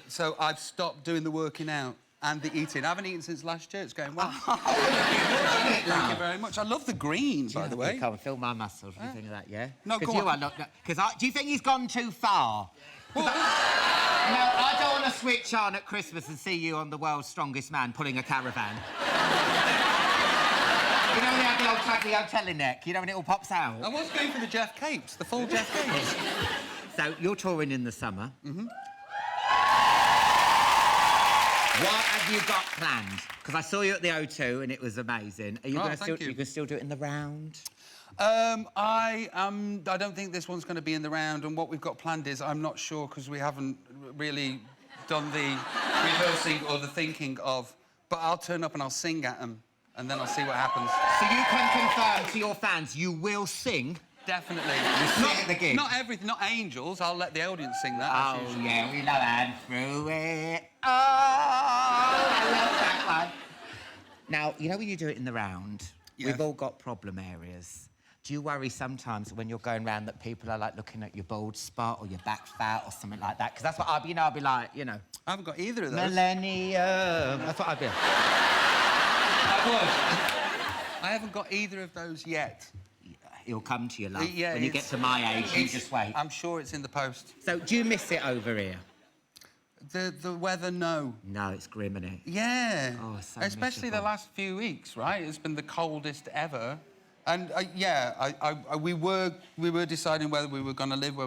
so I've stopped doing the working out and the eating. I haven't eaten since last year. It's going well. Thank you very much. I love the green, by the way. Come and feel my muscles. You think of that, yeah? No, go on. on. Do you think he's gone too far? No, I don't want to switch on at Christmas and see you on the world's strongest man pulling a caravan. You know when they have the old taglio teleneck, you know when it all pops out? I was going for the Jeff Capes, the full Jeff Capes. So, you're touring in the summer. Mm-hmm. What have you got planned? Because I saw you at the O2 and it was amazing. Are you going to you can still do it in the round? I don't think this one's going to be in the round, and what we've got planned is I'm not sure because we haven't really done the rehearsing or the thinking of. But I'll turn up and I'll sing at them, and then I'll see what happens. So you can confirm to your fans you will sing? Definitely. You sing at the gig? Not everything, not Angels. I'll let the audience sing that. Oh, yeah, we know and through it. Oh, I love that one. Now, you know when you do it in the round, we've all got problem areas. Do you worry sometimes when you're going around that people are, like, looking at your bald spot or your back fat or something like that? Because that's what I'd be, I'd be like, you know... I haven't got either of those. Millennium. That's what I'd be like. I would. I haven't got either of those yet. He'll come to you, love. Yeah, when you get to my age, you just wait. I'm sure it's in the post. So, do you miss it over here? The weather, no. No, it's grim, isn't it? Yeah. Oh, it's so especially miserable. the last few weeks, right? It's been the coldest ever. And we were deciding whether we were going to live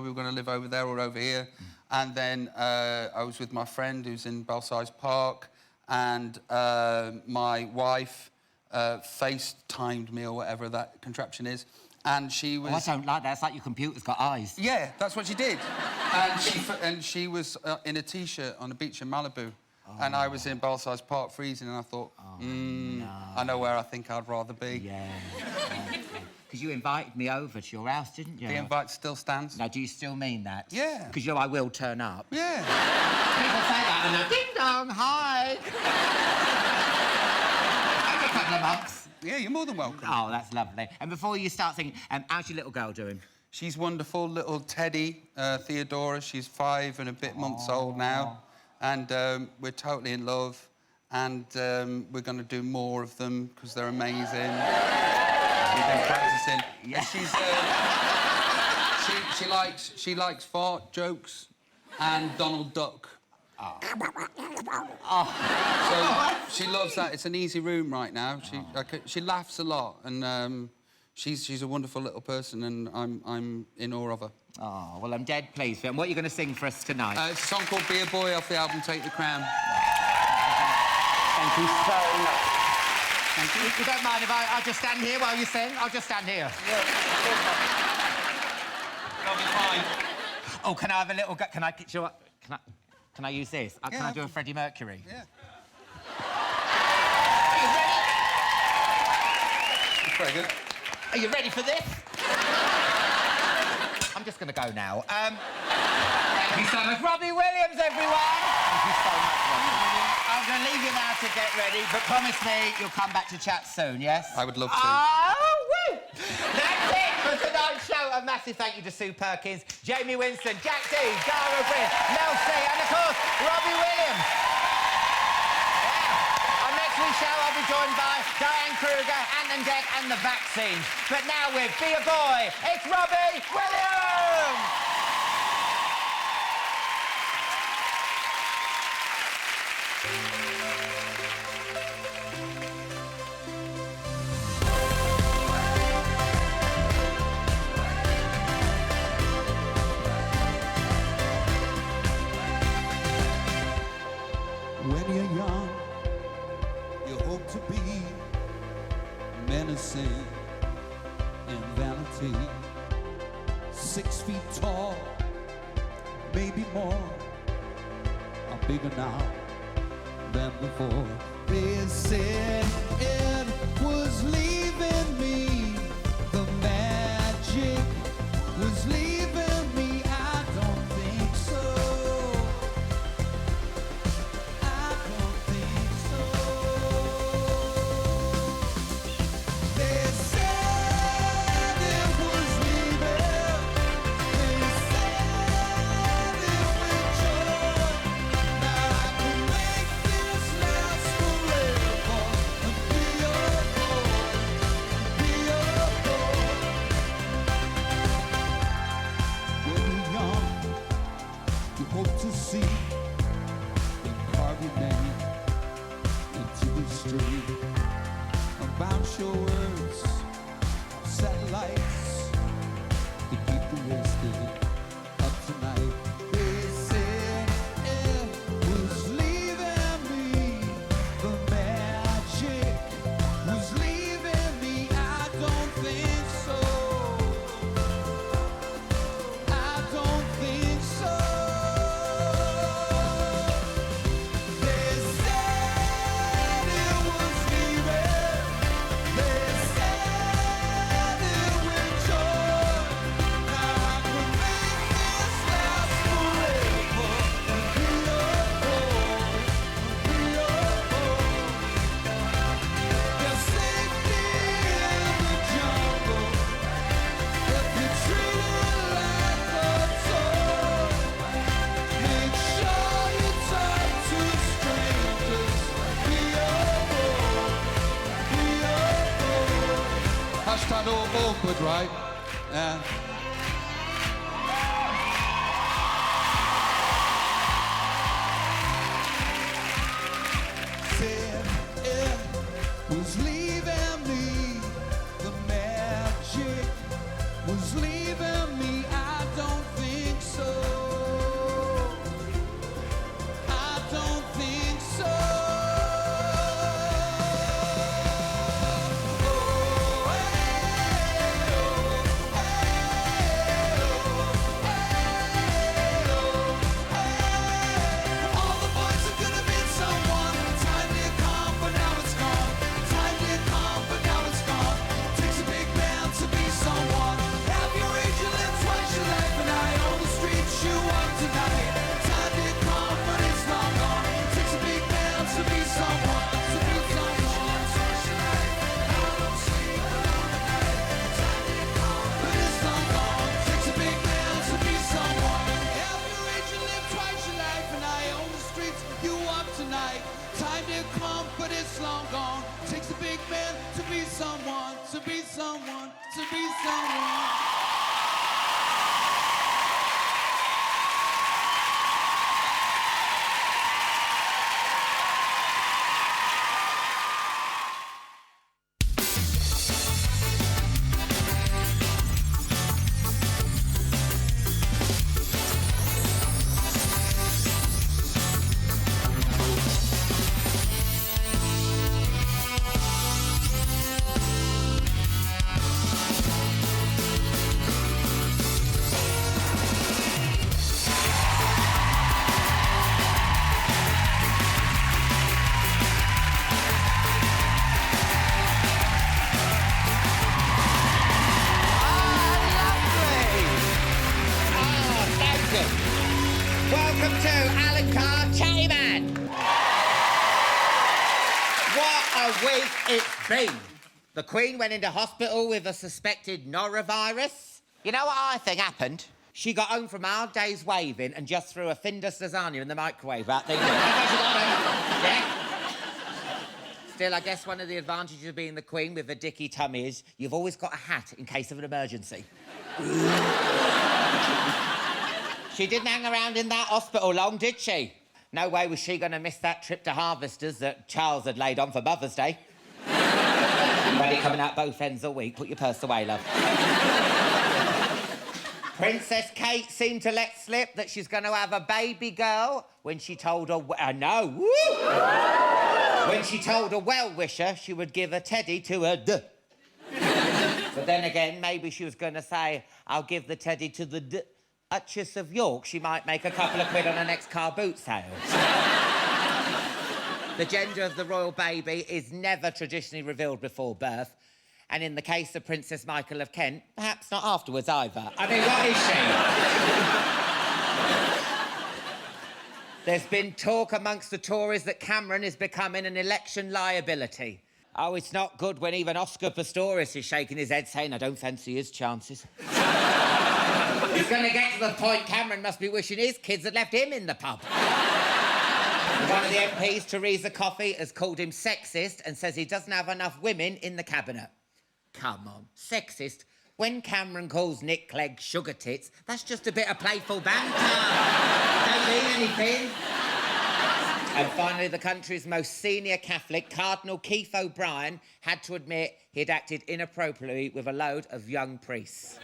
over there or over here. And then I was with my friend who's in Belsize Park, and my wife FaceTimed me or whatever that contraption is. And she was... Oh, I don't like that. It's like your computer's got eyes. Yeah, that's what she did. and she was in a T-shirt on the beach in Malibu. Oh. And I was in Belsize Park freezing, and I thought, no. I know where I think I'd rather be. Yeah. Because you invited me over to your house, didn't you? The invite still stands. Now, do you still mean that? Yeah. Because you know I will turn up. Yeah. People say that, and they're ding-dong, hi. Every couple of months. Yeah, you're more than welcome. Oh, that's lovely. And before you start singing, how's your little girl doing? She's wonderful, little Teddy, Theodora. She's 5 and a bit months old now. And we're totally in love. And we're going to do more of them because they're amazing. We've been practising. Yeah. She likes fart jokes and Donald Duck. Oh. So she loves that. It's an easy room right now. She laughs a lot, and she's a wonderful little person, and I'm in awe of her. Oh, well, I'm dead pleased. And what are you going to sing for us tonight? It's a song called Be a Boy off the album Take the Crown. Thank you so much. Thank you. You don't mind if I'll just stand here while you sing? I'll just stand here. Yeah. That'll be fine. Oh, can I have a little... Can I use this? Can I do a Freddie Mercury? Yeah. Are you ready? Very good. Are you ready for this? I'm just going to go now. Thank you so much. Robbie Williams, everyone! Thank you so much, Robbie. I'm going to leave you now to get ready, but promise me you'll come back to chat soon, yes? I would love to. Oh, woo! That's it for tonight's show. A massive thank you to Sue Perkins, Jamie Winstone, Jack D, Dara Bryn, Mel C, and of course, Robbie Williams. On next week's show, I'll be joined by Diane Kruger, Ant and Dec, and the vaccine. But now with Be a Boy, it's Robbie Williams! When you're young, you hope to be menacing in vanity. 6 feet tall, maybe more, or bigger now than before. They said it was leaving me, the magic was leaving me. I don't think so. Bounce your words, satellites, to keep the wasted up tonight. They said it was leaving me, the magic was leaving me. I don't think so. I don't think so. They said it was leaving. They Hashtag awkward, right? Yeah. Said it was leaving me, the magic was leaving me. I don't think so. I don't think so. To be someone. Welcome to Alan Carr, Chatty Man. What a week it's been. The Queen went into hospital with a suspected norovirus. You know what I think happened? She got home from a hard day's waving and just threw a Findus lasagna in the microwave out there. Yeah. Still, I guess one of the advantages of being the Queen with a dicky tummy is you've always got a hat in case of an emergency. She didn't hang around in that hospital long, did she? No way was she going to miss that trip to Harvesters that Charles had laid on for Mother's Day. Money coming out both ends all week. Put your purse away, love. Princess Kate seemed to let slip that she's going to have a baby girl when she told her... When she told a well-wisher she would give a teddy to her But then again, maybe she was going to say, I'll give the teddy to the Duchess of York. She might make a couple of quid on her next car boot sale. The gender of the royal baby is never traditionally revealed before birth. And in the case of Princess Michael of Kent, perhaps not afterwards either. I mean, what is she? There's been talk amongst the Tories that Cameron is becoming an election liability. Oh, it's not good when even Oscar Pistorius is shaking his head saying, I don't fancy his chances. He's going to get to the point Cameron must be wishing his kids had left him in the pub. One of the MPs, Theresa Coffey, has called him sexist and says he doesn't have enough women in the cabinet. Come on, sexist? When Cameron calls Nick Clegg sugar tits, that's just a bit of playful banter. Don't mean anything. And finally, the country's most senior Catholic, Cardinal Keith O'Brien, had to admit he'd acted inappropriately with a load of young priests.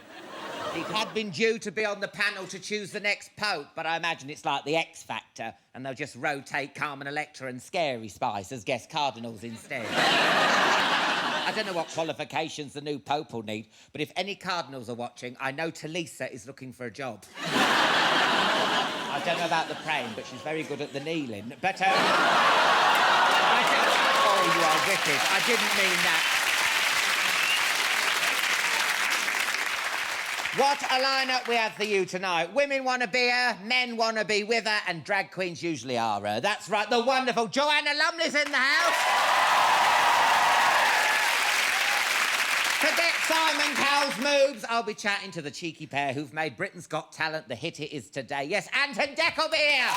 He had been due to be on the panel to choose the next pope, but I imagine it's like the X Factor, and they'll just rotate Carmen Electra and Scary Spice as guest cardinals instead. I don't know what qualifications the new pope will need, but if any cardinals are watching, I know Talisa is looking for a job. I don't know about the praying, but she's very good at the kneeling. But, oh, you are wicked. I didn't mean that. What a lineup we have for you tonight. Women want to be her, men want to be with her, and drag queens usually are her. That's right, the wonderful Joanna Lumley's in the house. Forget Simon Cowell's moves. I'll be chatting to the cheeky pair who've made Britain's Got Talent the hit it is today. Yes, Ant and Dec will be here.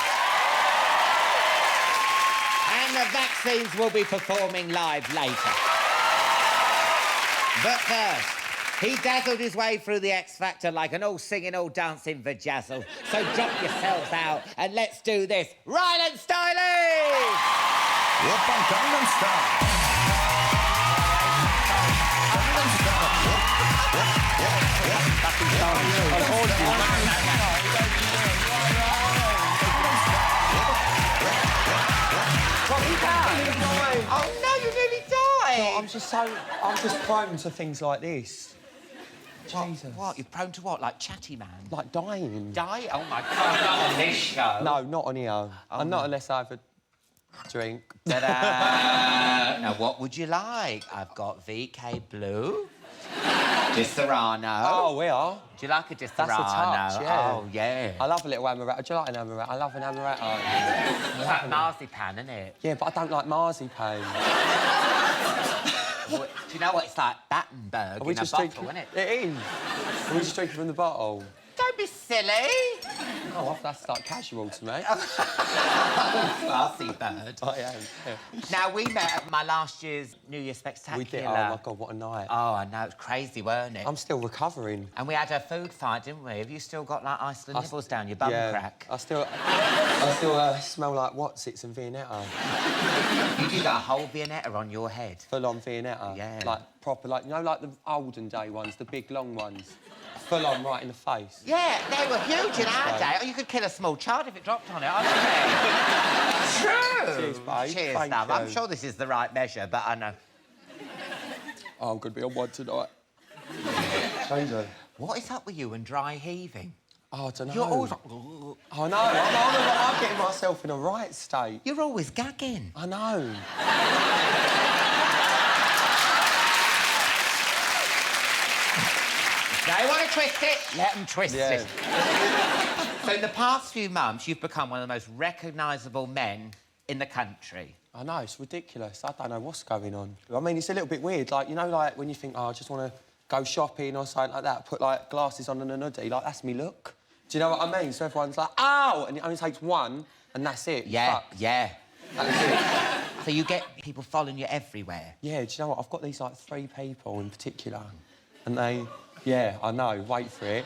And the vaccines will be performing live later. But first, he dazzled his way through the X Factor like an all singing, all dancing vajazzle. So drop yourselves out and let's do this. Rylan Styling! Opa, Gangnam Style. Oh no, you nearly died! I'm just prone to things like this. Jesus. What? You're prone to what? Like Chatty Man? Like dying. Die? Oh my God, not on this show. No, not on here. And not unless I have a drink. Ta-da! Now, what would you like? I've got VK Blue, Disaronno. Oh, we are. Do you like a Disaronno? That's a touch, yeah. Oh, yeah. I love a little amaretto. Do you like an amaretto? I love an amaretto. It's like marzipan, isn't it? Yeah, but I don't like marzipan. Well, do you know what? It's like Battenberg in a bottle, isn't it? It is. Are we just drinking from the bottle? Don't be silly. Oh, that's like casual to me. Classy bird. I am, yeah. Now, we met at my last year's New Year Spectacular. We did. Oh, my God, what a night. Oh, I know. It was crazy, weren't it? I'm still recovering. And we had a food fight, didn't we? Have you still got, like, Iceland nibbles down your bum crack? I still smell like Wotsits and Viennetta. You got a whole Viennetta on your head. Full-on Viennetta. Yeah. Like, proper, like, you know, like the olden day ones, the big, long ones. Full-on right in the face. Yeah, they were huge in our day. Oh, you could kill a small child if it dropped on it, honestly. True. Cheers, babe. Cheers, Thank love. you. I'm sure this is the right measure, but I know. Oh, I'm going to be on one tonight. What is up with you and dry heaving? Oh, I don't know. You're always... Oh, no. I'm getting myself in a right state. You're always gagging. I know. They want to twist it, let them twist Yeah. it. So in the past few months, you've become one of the most recognisable men in the country. I know, it's ridiculous. I don't know what's going on. I mean, it's a little bit weird. Like, you know, like, when you think, oh, I just want to go shopping or something like that, put, like, glasses on and a hoodie, like, that's me look. Do you know what I mean? So everyone's like, ow! And it only takes one, and that's it. Yeah, Fuck. yeah. That's it. So you get people following you everywhere. Yeah, do you know what? I've got these, like, 3 people in particular, and they... Yeah, I know. Wait for it.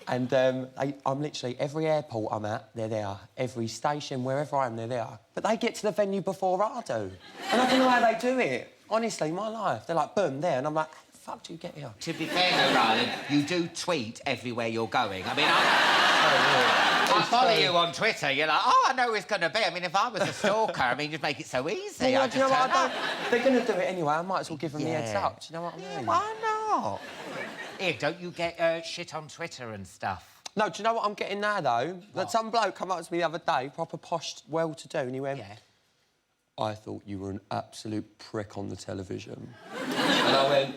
And I'm literally... Every airport I'm at, they're there. Every station, wherever I am, they're there. But they get to the venue before I do. And I don't know how they do it. Honestly, my life. They're like, boom, there. And I'm like, how the fuck do you get here? To be fair, though, Rylan, you do tweet everywhere you're going. I mean, I follow you on Twitter. You're like, oh, I know who it's going to be. I mean, if I was a stalker, I mean, you'd make it so easy. Well, I do you know just what? turn up. They're going to do it anyway. I might as well give them the heads Yeah. up. Do you know what I mean? Why not? Here, don't you get shit on Twitter and stuff? No, do you know what I'm getting now, though? That some bloke come up to me the other day, proper posh, well-to-do, and he went... Yeah. I thought you were an absolute prick on the television. And I went,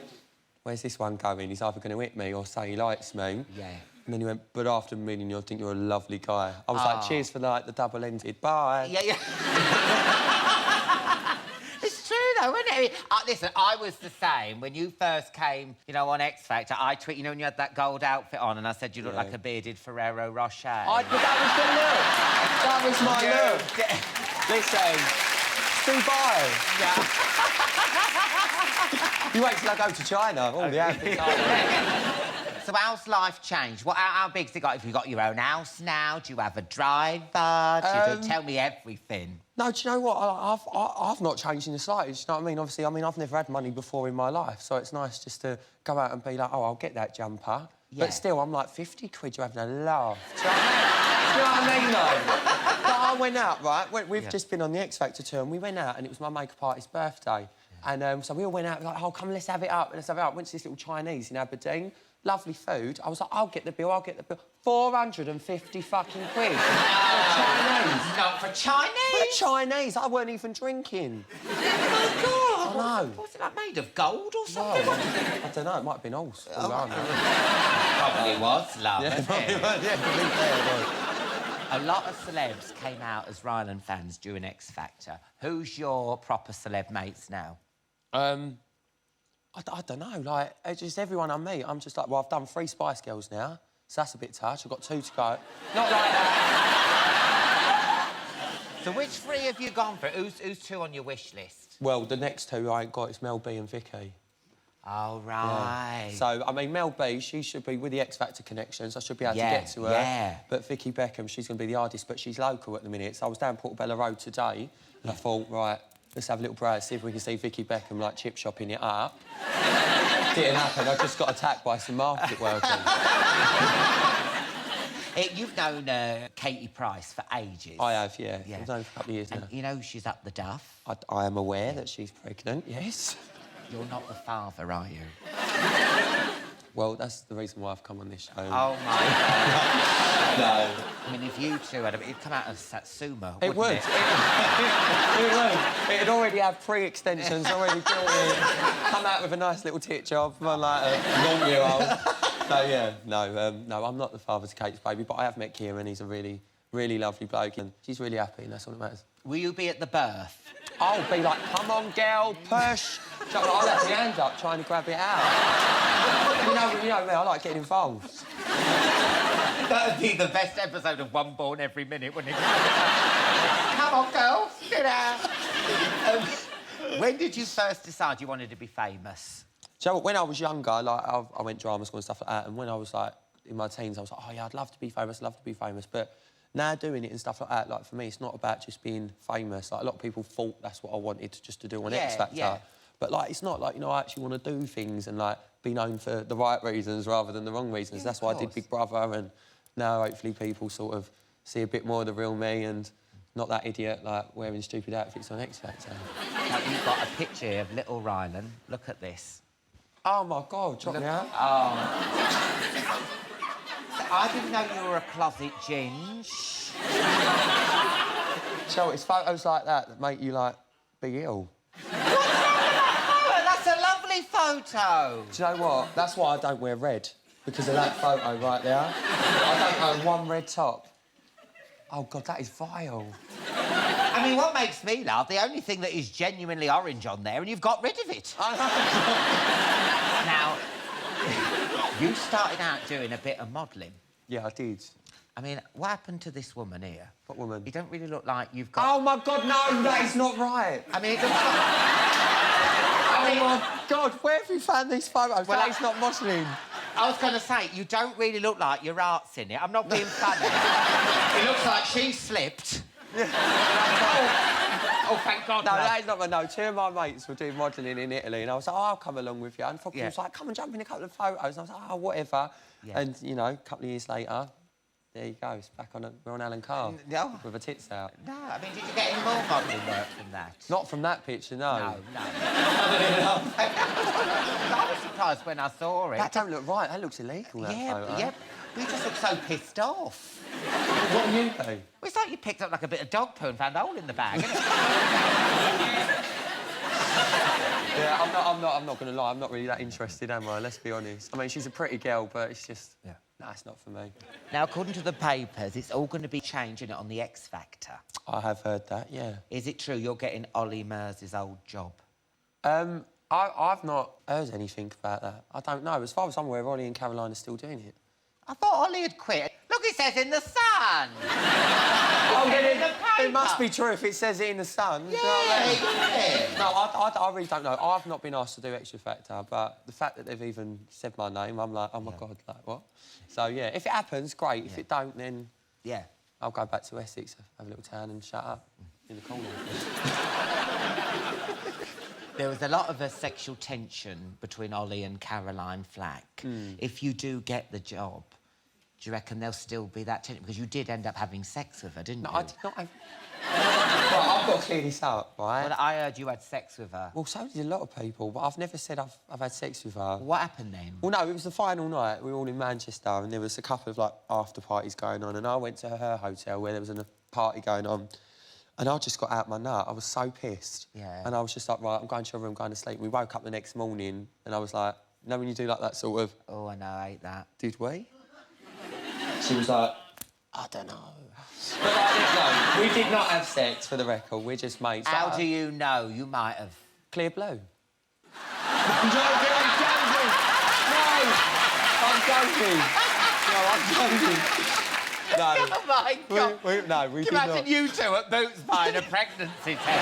where's this one going? He's either going to hit me or say he likes me. Yeah. And then he went, but after meeting you, I think you're a lovely guy. I was like, cheers for, like, the double-ended. Bye. Yeah, yeah. It's true, though, isn't it? Listen, I was the same. When you first came, you know, on X Factor, I tweeted, you know, when you had that gold outfit on, and I said you look like a bearded Ferrero Rocher. But that was the look. That was my look. Listen, Dubai. Yeah. You wait till I go to China. All the outfits are... So how's life changed? How big's it got? Have you got your own house now? Do you have a driver? Tell me everything. No, do you know what? I've not changed in the slightest, you know what I mean? Obviously, I've never had money before in my life, so it's nice just to go out and be like, oh, I'll get that jumper. Yeah. But still, I'm like, 50 quid, you're having a laugh. Do you know what I mean, though? But I went out, right? We've just been on the X Factor tour, and we went out, and it was my makeup artist's birthday. And so we all went out, like, oh, come, let's have it up, let's have it up. Went to this little Chinese in Aberdeen. Lovely food. I was like, I'll get the bill, 450 fucking quid. For Chinese. Not for Chinese? For Chinese. I weren't even drinking. Oh, my God. I know. What's it, like, made of gold or something? Well, I don't know, it might have been horse. Probably was, love, Yeah, isn't it? yeah, A lot of celebs came out as Rylan fans during X Factor. Who's your proper celeb mates now? I don't know, like, it's just everyone I meet, I'm just like, well, I've done 3 Spice Girls now, so that's a bit touch. I've got 2 to go. Not like that. So which 3 have you gone for? Who's 2 on your wish list? Well, the next 2 I ain't got is Mel B and Vicky. Oh, right. Yeah. So, I mean, Mel B, she should be with the X Factor connections. I should be able to get to her. Yeah. But Vicky Beckham, she's going to be the artist, but she's local at the minute. So I was down Portobello Road today, and I thought, right, let's have a little browse, see if we can see Vicky Beckham, like, chip shopping it up. Didn't happen. I just got attacked by some market workers. You've known Katie Price for ages. I have, yeah. I've known her for a couple of years now. And you know she's up the duff. I am aware that she's pregnant, yes. You're not the father, are you? Well, that's the reason why I've come on this show. Oh, my God. No. I mean, if you two had it'd come out as Satsuma, It would. It? It would. It'd already have pre-extensions already built in. Come out with a nice little tit job on, like, a 1-year-old. So, yeah, no, I'm not the father to Kate's baby, but I have met Kieran. He's a really, really lovely bloke, and she's really happy, and that's all that matters. Will you be at the birth? I'll be like, come on, girl, push. I'll have my hand up trying to grab it out. you know me, I like getting involved. That would be the best episode of One Born Every Minute, wouldn't it? Come on, girl, sit down. When did you first decide you wanted to be famous? Do you know what, when I was younger, like, I went drama school and stuff like that, and when I was, like, in my teens, I was like, oh, yeah, I'd love to be famous, but now doing it and stuff like that, like, for me, it's not about just being famous. Like, a lot of people thought that's what I wanted just to do on X Factor. Yeah. But, like, it's not like, you know, I actually want to do things and, like, be known for the right reasons rather than the wrong reasons. That's why I did Big Brother, and now, hopefully, people sort of see a bit more of the real me and not that idiot, like, wearing stupid outfits on X Factor. Now, you've got a picture of little Rylan. Look at this. Oh, my God, drop me out. Oh. I didn't know you were a closet ginge. So it's photos like that make you, like, be ill. What's wrong with that photo? That's a lovely photo. Do you know what? That's why I don't wear red, because of that photo right there. I don't own one red top. Oh, God, that is vile. I mean, what makes me laugh, the only thing that is genuinely orange on there, and you've got rid of it. Now, you started out doing a bit of modelling. Yeah, I did. I mean, what happened to this woman here? What woman? You don't really look like you've got... Oh, my God, no, that is not right. I mean, it doesn't... Oh, my God, where have you found these photos? Well, that is not modelling. I was going to say, you don't really look like your art's in it. I'm not being funny. It looks like she slipped. Oh, thank God. No, that is not my... No, two of my mates were doing modelling in Italy, and I was like, oh, I'll come along with you. And Foggy was like, come and jump in a couple of photos. And I was like, oh, whatever. Yeah. And, you know, a couple of years later, there you go. It's back on... We're on Alan Carr. No. With her tits out. No, I mean, did you get any more modelling work from that? Not from that picture, no. No. I was surprised when I saw it. That don't look right. That looks illegal, that photo. Yeah, you just look so pissed off. What do you do? Well, it's like you picked up, like, a bit of dog poo and found a hole in the bag, isn't it? Yeah, I'm not going to lie. I'm not really that interested, am I? Let's be honest. I mean, she's a pretty girl, but it's just... Yeah. No, it's not for me. Now, according to the papers, it's all going to be changing it on the X Factor. I have heard that, yeah. Is it true you're getting Ollie Murs' old job? I've not heard anything about that. I don't know. As far as I'm aware, Ollie and Caroline are still doing it. I thought Ollie had quit. Look, it says in the Sun. Oh, then it must be true if it says it in the Sun. Yeah, yeah. No, I really don't know. I've not been asked to do X Factor, but the fact that they've even said my name, I'm like, oh, my God, like, what? So, yeah, if it happens, great. If it don't, then... Yeah. I'll go back to Essex, have a little tan and shut up in the corner. There was a lot of sexual tension between Ollie and Caroline Flack. If you do get the job, do you reckon there'll still be that tension? Because you did end up having sex with her, didn't you? No, I did not have... Well, I've got to clear this up, right? Well, I heard you had sex with her. Well, so did a lot of people, but I've never said I've had sex with her. What happened then? Well, no, it was the final night. We were all in Manchester, and there was a couple of, like, after-parties going on, and I went to her hotel where there was a party going on, and I just got out my nut. I was so pissed. Yeah. And I was just like, right, I'm going to your room, going to sleep. We woke up the next morning, and I was like, you know when you do, like, that sort of... Oh, I know, I hate that. Did we? She was like, I don't know. But like, we did not have sex, for the record. We're just mates. How do you know? You might have. Clear blue. I'm joking, I'm joking! No! I'm joking! No, I'm joking. No. Oh, my God. We did not. Can you imagine you two at Boots buying a pregnancy test?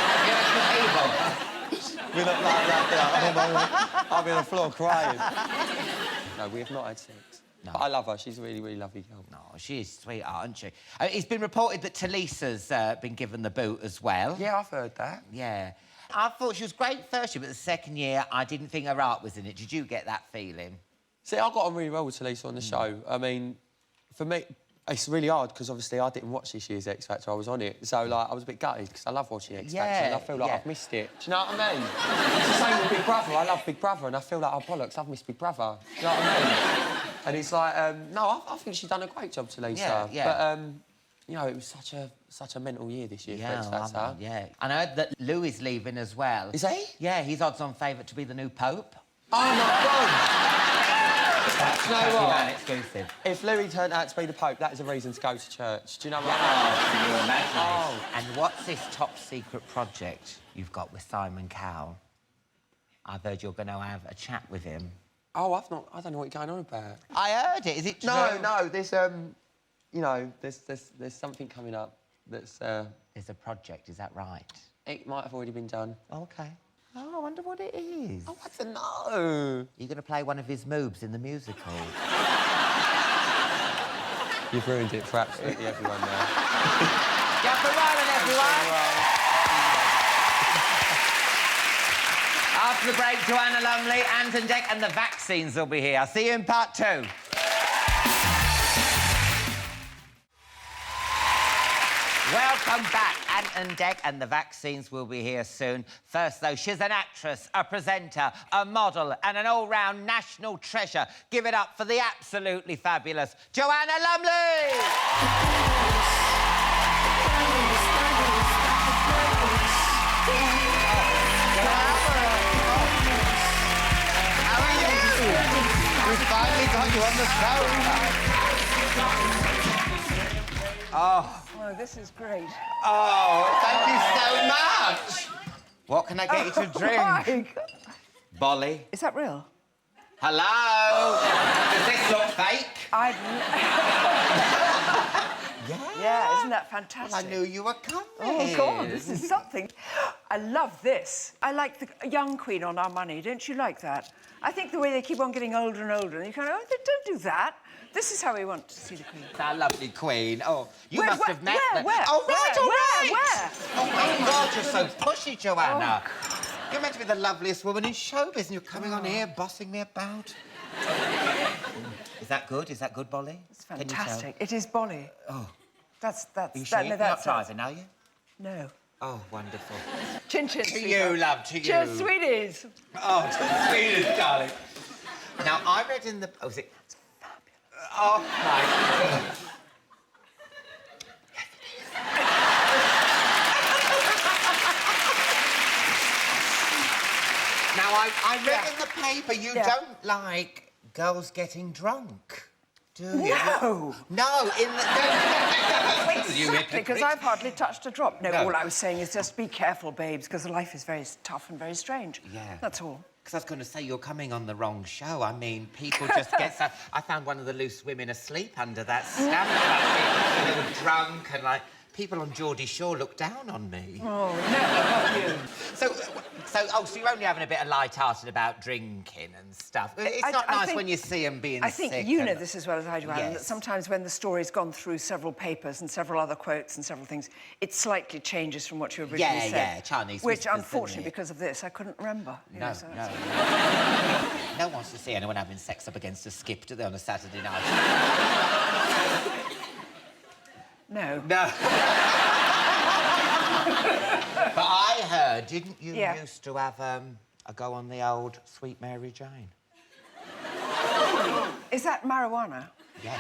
We look like that. I'm on the floor crying. No, we have not had sex. No. But I love her. She's a really, really lovely girl. No, she is sweetheart, isn't she? It's been reported that Talisa's been given the boot as well. Yeah, I've heard that. Yeah. I thought she was great first year, but the second year, I didn't think her art was in it. Did you get that feeling? See, I got on really well with Talisa on the show. I mean, for me, it's really hard because obviously I didn't watch this year's X Factor. I was on it, so like I was a bit gutted because I love watching X Factor and I feel like I've missed it. Do you know what I mean? It's the same with Big Brother. I love Big Brother and I feel like, oh bollocks, I've missed Big Brother. Do you know what I mean? And it's like, no, I think she's done a great job, Talisa. Yeah, yeah. But you know, it was such a mental year this year for X Factor. Yeah. And I heard that Louis is leaving as well. Is he? Yeah, he's odds-on favourite to be the new Pope. Oh my God! Do you know what? Man exclusive. If Louis turned out to be the Pope, that is a reason to go to church. Do you know what Can you imagine? Oh. And what's this top-secret project you've got with Simon Cowell? I've heard you're going to have a chat with him. Oh, I don't know what you're going on about. I heard it. Is it true? No, there's, you know, there's something coming up that's... There's a project, is that right? It might have already been done. OK. Oh, I wonder what it is. Oh, I don't know. You're going to play one of his moves in the musical. You've ruined it for absolutely everyone now. Yeah, for Rylan, everyone. After the break, Joanna Lumley, Ant and Dec and the vaccines will be here. I'll see you in part 2. Welcome back. Ant and Dec and the vaccines will be here soon. First, though, she's an actress, a presenter, a model and an all-round national treasure. Give it up for the absolutely fabulous Joanna Lumley! We finally got you on the phone. Oh, this is great. oh, thank you so much. What can I get you to drink? Bolly. Is that real? Hello. Does this look fake? Yeah, isn't that fantastic? Well, I knew you were coming. Oh, God, this is something. I love this. I like the young queen on Our Money. Don't you like that? I think the way they keep on getting older and older, and you kind of, oh, don't do that. This is how we want to see the queen. Our lovely queen. Oh, you must have met where, them. where, Oh, right, all right. Where? Oh, my God, you're so pushy, Joanna. You're meant to be the loveliest woman in showbiz, and you're coming on here bossing me about. Is that good? Is that good, Bolly? It's fantastic. It is Bolly. Oh. That's... Are you sure you're not driving, are you? No. Oh, wonderful. Chin chin, To you, love, to you. Cheers, sweeties. Oh, to the sweetest, darling. Now, I read in the... Oh, is it... It's fabulous. Oh, my God. Now, I read in the paper you don't like girls getting drunk, do you? No. No, in the... Exactly, because I've hardly touched a drop. No, all I was saying is just be careful, babes, because life is very tough and very strange. Yeah. That's all. Because I was going to say, you're coming on the wrong show. I mean, people just get so... I found one of the loose women asleep under that stamp. They were drunk and, like... People on Geordie Shore look down on me. Oh, no, not you. So you're only having a bit of light-hearted about drinking and stuff. It's not nice when you see them being sick. I think you know this as well as I do, Alan, Yes. that sometimes when the story's gone through several papers and several other quotes and several things, it slightly changes from what you originally said. Yeah, Chinese Which, whispers, unfortunately, didn't it? because of this, I couldn't remember. You know, so No. No one wants to see anyone having sex up against a skip, do they, on a Saturday night? No. No. But I heard, didn't you used to have a go on the old Sweet Mary Jane? Is that marijuana? Yes.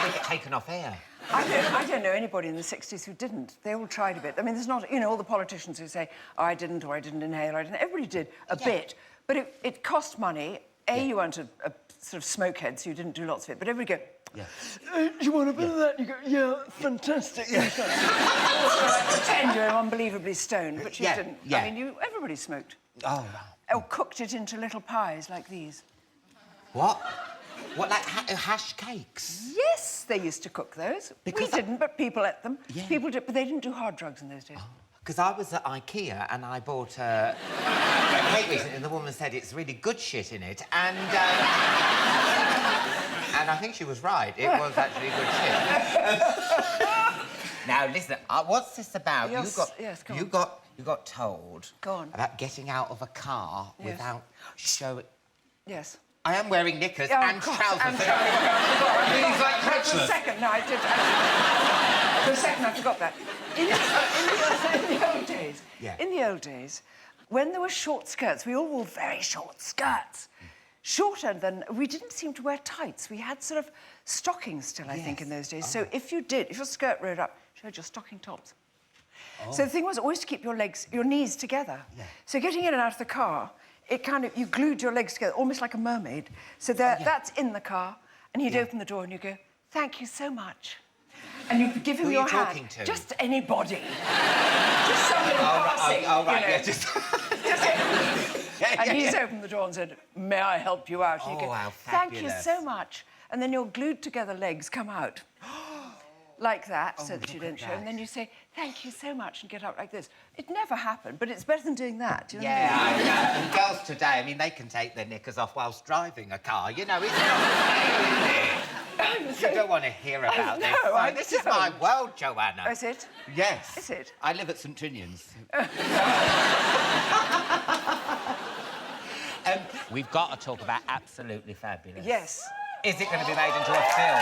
They get taken off air. I don't know anybody in the 60s who didn't. They all tried a bit. I mean, there's not, you know, all the politicians who say, oh, I didn't, or I didn't inhale, or I didn't. Everybody did a bit. But it cost money. You weren't a sort of smokehead, so you didn't do lots of it. But everybody go, do you want a bit of that? You go, yeah, fantastic. Pretend you're unbelievably stoned, but you didn't. I mean, everybody smoked. Oh. Or cooked it into little pies like these. What? What, like hash cakes? Yes, they used to cook those. We didn't, but people ate them. Yeah. People did, but they didn't do hard drugs in those days. Because I was at IKEA and I bought a cake recently and the woman said it's really good shit in it and I think she was right. It was actually good shit. Now, listen, what's this about? Yes, go on. You got told Go on. about getting out of a car without showing... Yes. I am wearing knickers Oh, and God, trousers. and trousers. He's like For a Crutchless. second, no, I did. For a second, I forgot that. In the old days, in the old days, when there were short skirts, we all wore very short skirts. Shorter than... We didn't seem to wear tights. We had sort of stockings still, I think, in those days. So if your skirt rode up, you had your stocking tops. So the thing was always to keep your knees together. So getting in and out of the car, it kind of... You glued your legs together, almost like a mermaid. So that's in the car, and he'd open the door and you go, "Thank you so much." And you could give him Who are your you hand. talking to? Just anybody. Just somebody passing. Oh, right, you know. yeah, just... And he's opened the door and said, "May I help you out?" And you go, how "Thank you fabulous. so much." And then your glued together legs come out like that, so that you don't show. And then you say, "Thank you so much," and get up like this. It never happened, but it's better than doing that. Do you know what I mean? Yeah, and girls today, I mean, they can take their knickers off whilst driving a car. You know, it's not fair, is it? You don't want to hear about this. know, I This is my world, Joanna. Oh, is it? Yes. Is it? I live at St Trinian's. We've got to talk about Absolutely Fabulous. Yes. Is it going to be made into a film?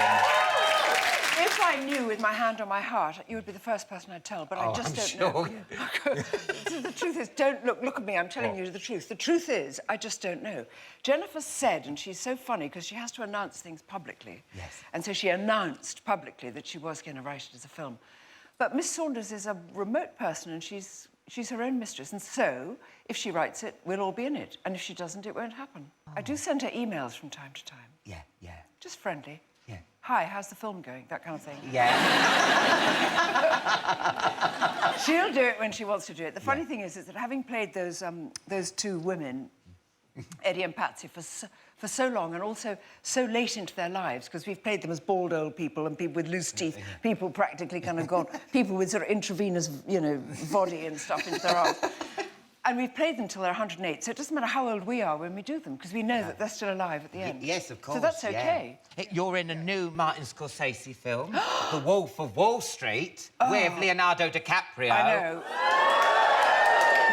If I knew with my hand on my heart, you would be the first person I'd tell, but I just don't know. The truth is, don't look at me, I'm telling you the truth. The truth is, I just don't know. Jennifer said, and she's so funny because she has to announce things publicly. Yes. And so she announced publicly that she was going to write it as a film. But Miss Saunders is a remote person and she's her own mistress. And so, if she writes it, we'll all be in it. And if she doesn't, it won't happen. I do send her emails from time to time. Yeah. Just friendly. Yeah. Hi, how's the film going? That kind of thing. Yeah. She'll do it when she wants to do it. The funny thing is that having played those two women, Eddie and Patsy, for so long and also so late into their lives, because we've played them as bald old people and people with loose teeth, people practically kind of gone, people with sort of intravenous, you know, body and stuff into their arms. And we've played them till they're 108, so it doesn't matter how old we are when we do them, because we know that they're still alive at the end. Yes, of course. So that's okay. Yeah. You're in a new Martin Scorsese film, The Wolf of Wall Street, with Leonardo DiCaprio. I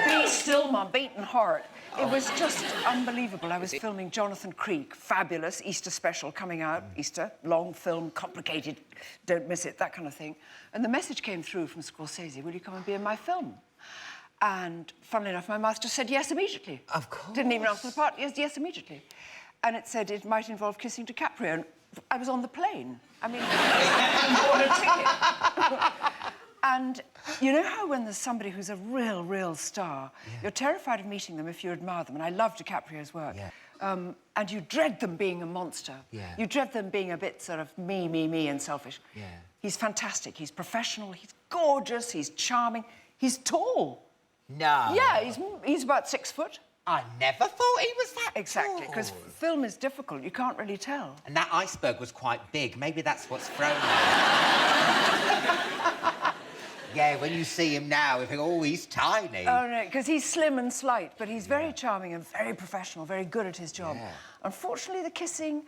know. Be still, my beating heart. It was just unbelievable. I was filming Jonathan Creek, fabulous Easter special coming out. Easter, long film, complicated, don't miss it, that kind of thing. And the message came through from Scorsese, "Will you come and be in my film?" And funnily enough, my mouth just said yes immediately. Of course. Didn't even answer the part. Yes immediately. And it said it might involve kissing DiCaprio. And I was on the plane. I mean, I bought a ticket. And you know how when there's somebody who's a real star, you're terrified of meeting them if you admire them. And I love DiCaprio's work. Yeah. And you dread them being a monster. Yeah. You dread them being a bit sort of me, and selfish. Yeah. He's fantastic. He's professional. He's gorgeous. He's charming. He's tall. No. Yeah, he's about 6 foot. I never thought he was that Exactly, because tall. film is difficult. You can't really tell. And that iceberg was quite big. Maybe that's what's thrown me. Yeah, when you see him now, you think, oh, he's tiny. Oh, no, because he's slim and slight, but he's very charming and very professional, very good at his job. Yeah. Unfortunately, the kissing,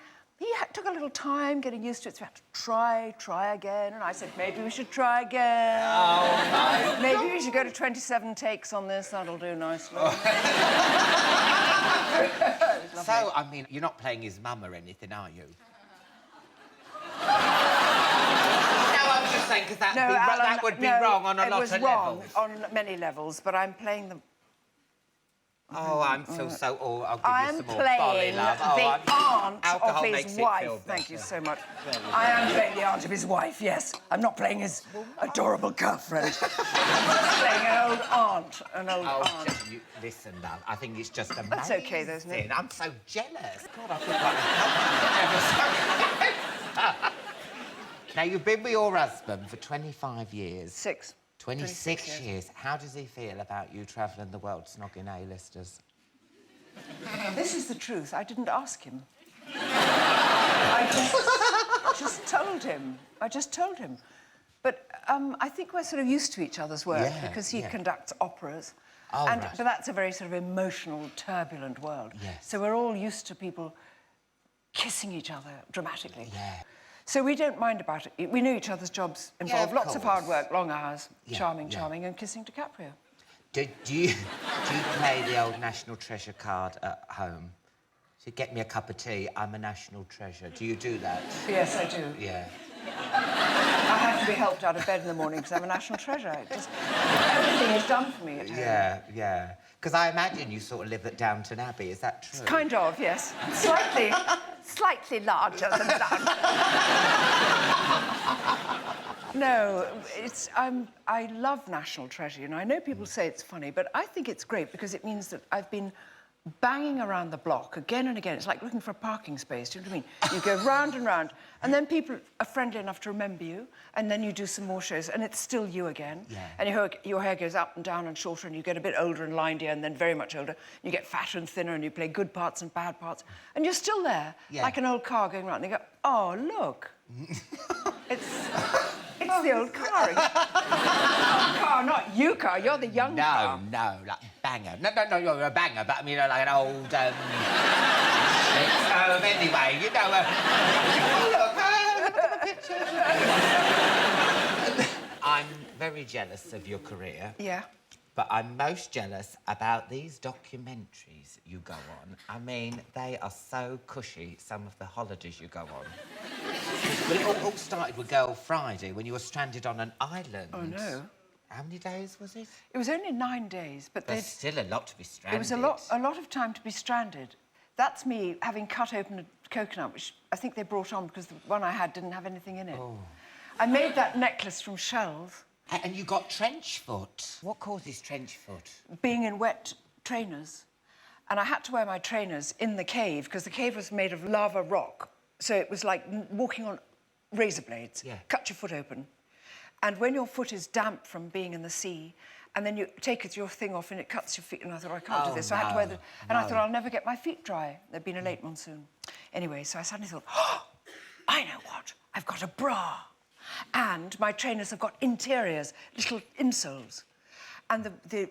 took a little time getting used to it, so we had to try again. And I said, maybe we should try again. Oh, no. Maybe we should go to 27 takes on this. That'll do nicely. So, I mean, you're not playing his mum or anything, are you? No, I'm just saying, because that would be wrong on a lot of levels. It was wrong on many levels, but I'm playing the... Oh, I feel so... Oh, I'll give I'm you some more Bolly playing love. the aunt alcohol of makes his it wife. feel Thank you better. so much. I am playing the aunt of his wife, yes. I'm not playing his adorable girlfriend. I'm playing an old aunt, Just, listen, love, I think it's just amazing. That's okay, though, isn't it? I'm so jealous. God, I feel quite uncomfortable. Now, you've been with your husband for 25 years. 26 years. How does he feel about you travelling the world snogging A-listers? This is the truth. I didn't ask him. I just told him. But I think we're sort of used to each other's work because he conducts operas. But that's a very sort of emotional, turbulent world. Yes. So we're all used to people kissing each other dramatically. Yeah. So we don't mind about it. We know each other's jobs involve lots of hard course. work, long hours, Yeah, charming, and kissing DiCaprio. Do you play the old National Treasure card at home? So get me a cup of tea, I'm a national treasure. Do you do that? Yes, I do. Yeah. I have to be helped out of bed in the morning because I'm a national treasure. Everything is done for me at home. Yeah. Because I imagine you sort of live at Downton Abbey, is that true? Kind of, yes. Slightly larger than Downton. No, I love National Treasure. You know, I know people say it's funny, but I think it's great because it means that I've been banging around the block again and again. It's like looking for a parking space, do you know what I mean? You go round and round, and then people are friendly enough to remember you, and then you do some more shows, and it's still you again. Yeah. And your hair goes up and down and shorter, and you get a bit older and linedier, and then very much older. You get fatter and thinner, and you play good parts and bad parts, and you're still there, like an old car going round, and you go, oh, look. It's the old car. Car, not you, Car. You're the young car. No, like banger. No, you're a banger, but I mean, like an old. Anyway, you know. Look at the picture. I'm very jealous of your career. Yeah. But I'm most jealous about these documentaries you go on. I mean, they are so cushy, some of the holidays you go on. Well, it all started with Girl Friday, when you were stranded on an island. Oh, no. How many days was it? It was only 9 days, but there's still a lot to be stranded. It was a lot of time to be stranded. That's me having cut open a coconut, which I think they brought on because the one I had didn't have anything in it. Oh. I made that necklace from shells. And you got trench foot. What causes trench foot? Being in wet trainers. And I had to wear my trainers in the cave because the cave was made of lava rock. So it was like walking on razor blades. Yeah. Cut your foot open. And when your foot is damp from being in the sea, and then you take your thing off and it cuts your feet, and I thought, I can't do this. So I had to wear the... And I thought, I'll never get my feet dry. There'd been a late monsoon. Anyway, so I suddenly thought, oh, I know what. I've got a bra. And my trainers have got interiors, little insoles. And the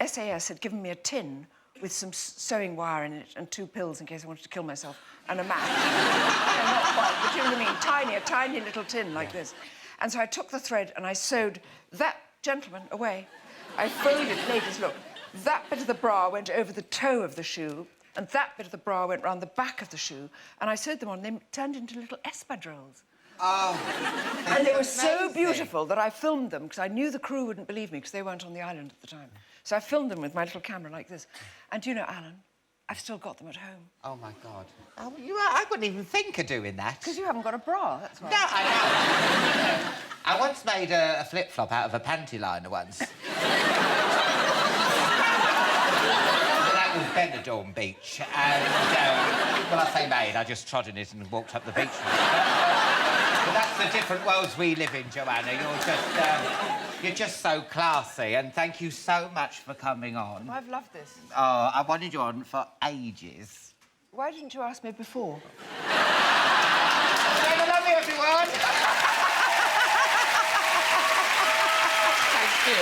SAS had given me a tin with some sewing wire in it and 2 pills in case I wanted to kill myself, and a match. No, not quite, but you know what I mean? A tiny little tin like this. And so I took the thread and I sewed that gentleman away. I folded, ladies, look, that bit of the bra went over the toe of the shoe, and that bit of the bra went round the back of the shoe, and I sewed them on, and they turned into little espadrilles. Oh. And they were so beautiful that I filmed them because I knew the crew wouldn't believe me because they weren't on the island at the time. So I filmed them with my little camera like this. And do you know, Alan, I've still got them at home. Oh, my God. Oh, I wouldn't even think of doing that. Because you haven't got a bra, that's why. No, I know. I once made a flip-flop out of a panty liner once. That was Benidorm Beach. And, well, I say made, I just trod in it and walked up the beach. But that's the different worlds we live in, Joanna. You're just so classy, and thank you so much for coming on. Oh, I've loved this. Oh, I wanted you on for ages. Why didn't you ask me before? I love you, everyone. Thank you.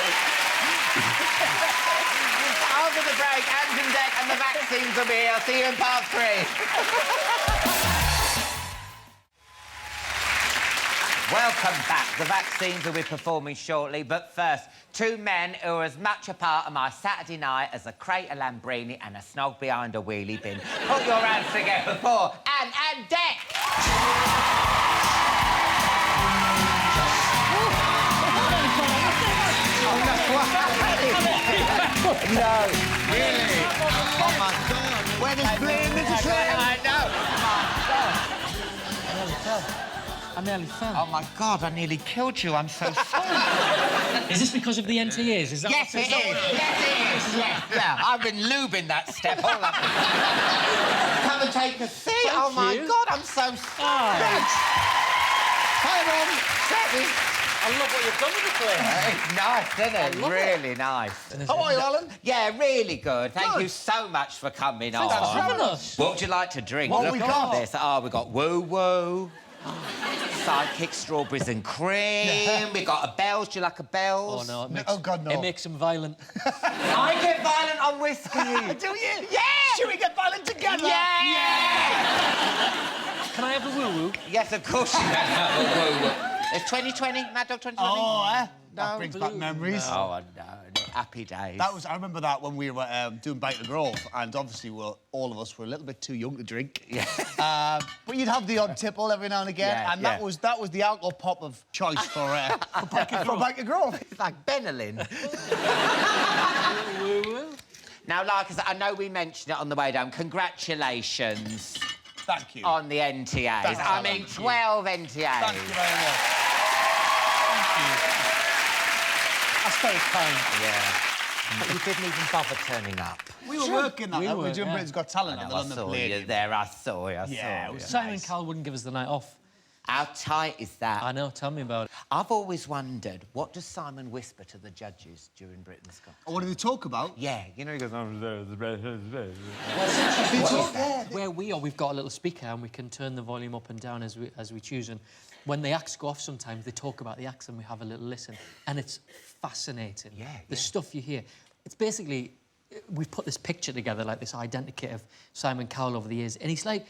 After the break, Ant and Dec and the vaccines will be here. I'll see you in part 3. Welcome back. The vaccines will be performing shortly, but first, 2 men who are as much a part of my Saturday night as a crate of Lambrini and a snog behind a wheelie bin. Put your hands together for Ant and Dec! No, really? Oh, my God. When is playing Mr. Slam? I know. I nearly fell. Oh, my God, I nearly killed you. I'm so sorry. Is this because of the NTAs? Is that yes, it is. Yes, it is. Yeah, I've been lubing that step all up. Come and take a seat. Thank my you. God, I'm so sorry. Hi, Ron. Chatty. I love what you've done with the clay. It's nice, isn't it? Really nice. How are you, Alan? Yeah, really good. Thank you so much for coming on. Thanks for having us. What would you like to drink? What Look we at got? this. Oh, we got woo-woo. Sidekick, strawberries and cream. We got a bells. Do you like a bells? Oh, no, it makes... Oh, God, no. It makes him violent. I get violent on whiskey. Do you? Yeah! Should we get violent together? Can I have a woo-woo? Yes, of course you can have a woo. It's 2020, Mad Dog 2020. Oh, eh? That No. brings back memories. Oh, no. Happy days. I remember that when we were doing Bite the Grove, and obviously all of us were a little bit too young to drink. Yeah. But you'd have the odd tipple every now and again, Yeah, and yeah. that was the alcohol pop of choice for Bite the Grove. It's like Benylin. Now, like I said, I know we mentioned it on the way down. Congratulations. Thank you. On the NTAs. Thanks, I Alan. mean, 12 NTAs. Thank you very much. Thank you. That's very kind. Yeah. But you didn't even bother turning up. We were working that. We were doing yeah. Britain's Got Talent on the I London saw Palladium. you there. I saw you. Yeah, it was Simon nice. Cowell wouldn't give us the night off. How tight is that? I know, tell me about it. I've always wondered, what does Simon whisper to the judges during Britain's Got Talent? What do they talk about? Yeah, you know, he goes... Where we are, we've got a little speaker and we can turn the volume up and down as we choose. And when the acts go off sometimes, they talk about the acts and we have a little listen. And it's fascinating. Yeah, The yeah. stuff you hear. It's basically... We've put this picture together, like this identikit of Simon Cowell over the years. And he's like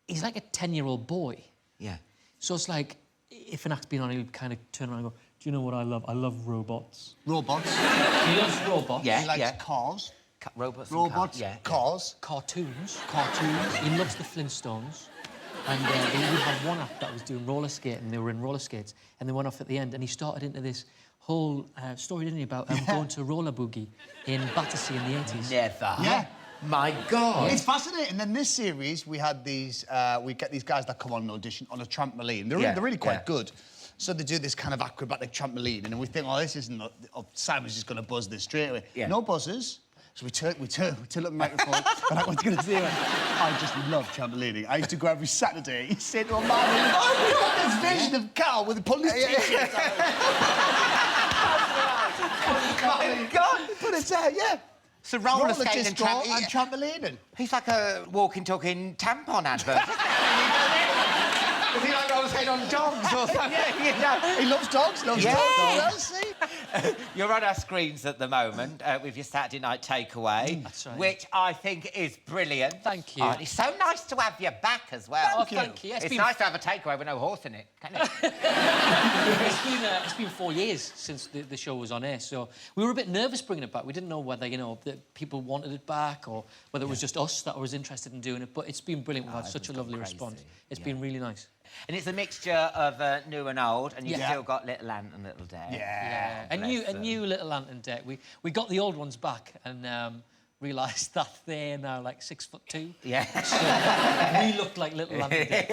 a 10-year-old boy. Yeah. So it's like, if an act's been on, he'll kind of turn around and go, do you know what I love? I love robots. Robots. He loves robots. Yeah, He likes yeah. cars. Robots and Robots. cars. Yeah. Cars. Cartoons. Cartoons. He loves the Flintstones. And we had one act that was doing roller skating. They were in roller skates, and they went off at the end. And he started into this whole story, didn't he, about going to roller boogie in Battersea in the 80s. Never. Yeah. My God. It's fascinating. And then this series, we had these. We get these guys that come on an audition on a trampoline. They're really quite good. So they do this kind of acrobatic trampoline, and then we think, oh, this isn't. Simon's just going to buzz this straight away. Yeah. No buzzers. So we turn up the microphone, and I was going to say, I just love trampolining. I used to go every Saturday. He'd say to a man, I've got this vision of Carl with the pulling his t-shirt out. My God. But it's yeah. So roller skating and disco and trampolining. He's like a walking, talking tampon advert. Is he like roller skating on dogs or something? You know? He loves dogs, Yeah. dogs. Well, see? You're on our screens at the moment with your Saturday night takeaway, That's right. which I think is brilliant. Thank you. Oh, and it's so nice to have you back as well. Thank you. It's nice to have a takeaway with no horse in it, can it? It's been 4 years since the show was on air, so we were a bit nervous bringing it back. We didn't know whether, you know, that people wanted it back or whether it was just us that was interested in doing it, but it's been brilliant. We've had such a lovely response. It's been really nice. And it's a mixture of new and old, and you've still got Little Ant and Little Dec. Yeah. Oh, A new Little Ant and Dec. We got the old ones back and realised that they're now like 6'2". Yeah. So we look like Little Ant and Dec.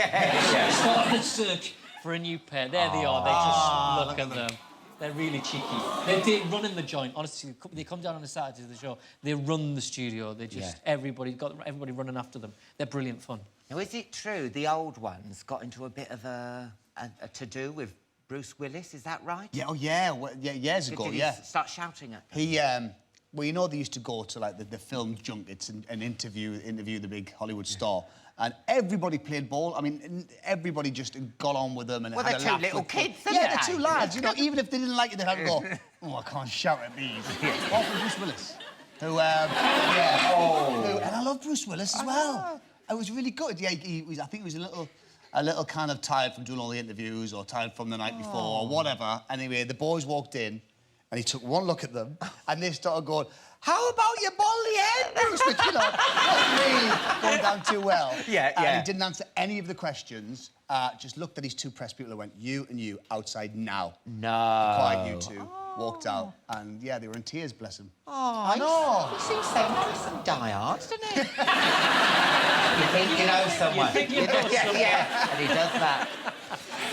We started a search for a new pair. There they are. They just look at them. They're really cheeky. They run the joint. Honestly, they come down on the Saturday of the show. They run the studio. They just everybody running after them. They're brilliant fun. Now, is it true the old ones got into a bit of a to-do with Bruce Willis? Is that right? Yeah, years ago, Did he start shouting at them? He, well, you know, they used to go to, like, the film junkets and interview the big Hollywood star, and everybody played ball. I mean, everybody just got on with them and Well, had they're a two laugh little with kids, them. aren't Yeah, they're they? two lads, you know, even if they didn't like it, they'd have to go, oh, I can't shout at these. Or from Bruce Willis, who, and I love Bruce Willis as well. It was really good. Yeah, he was, I think he was a little kind of tired from doing all the interviews or tired from the night before or whatever. Anyway, the boys walked in and he took one look at them and they started going, how about your bally head, Bruce? Which, you know, wasn't really going down too well. Yeah. And he didn't answer any of the questions, just looked at his two press people and went, you and you, outside now. No. Quiet, you two. Walked out, and yeah, they were in tears, bless him. Oh, I know. He seems so nice and die-hard, doesn't he? You think you know someone. You think you know someone. Yeah, and he does that.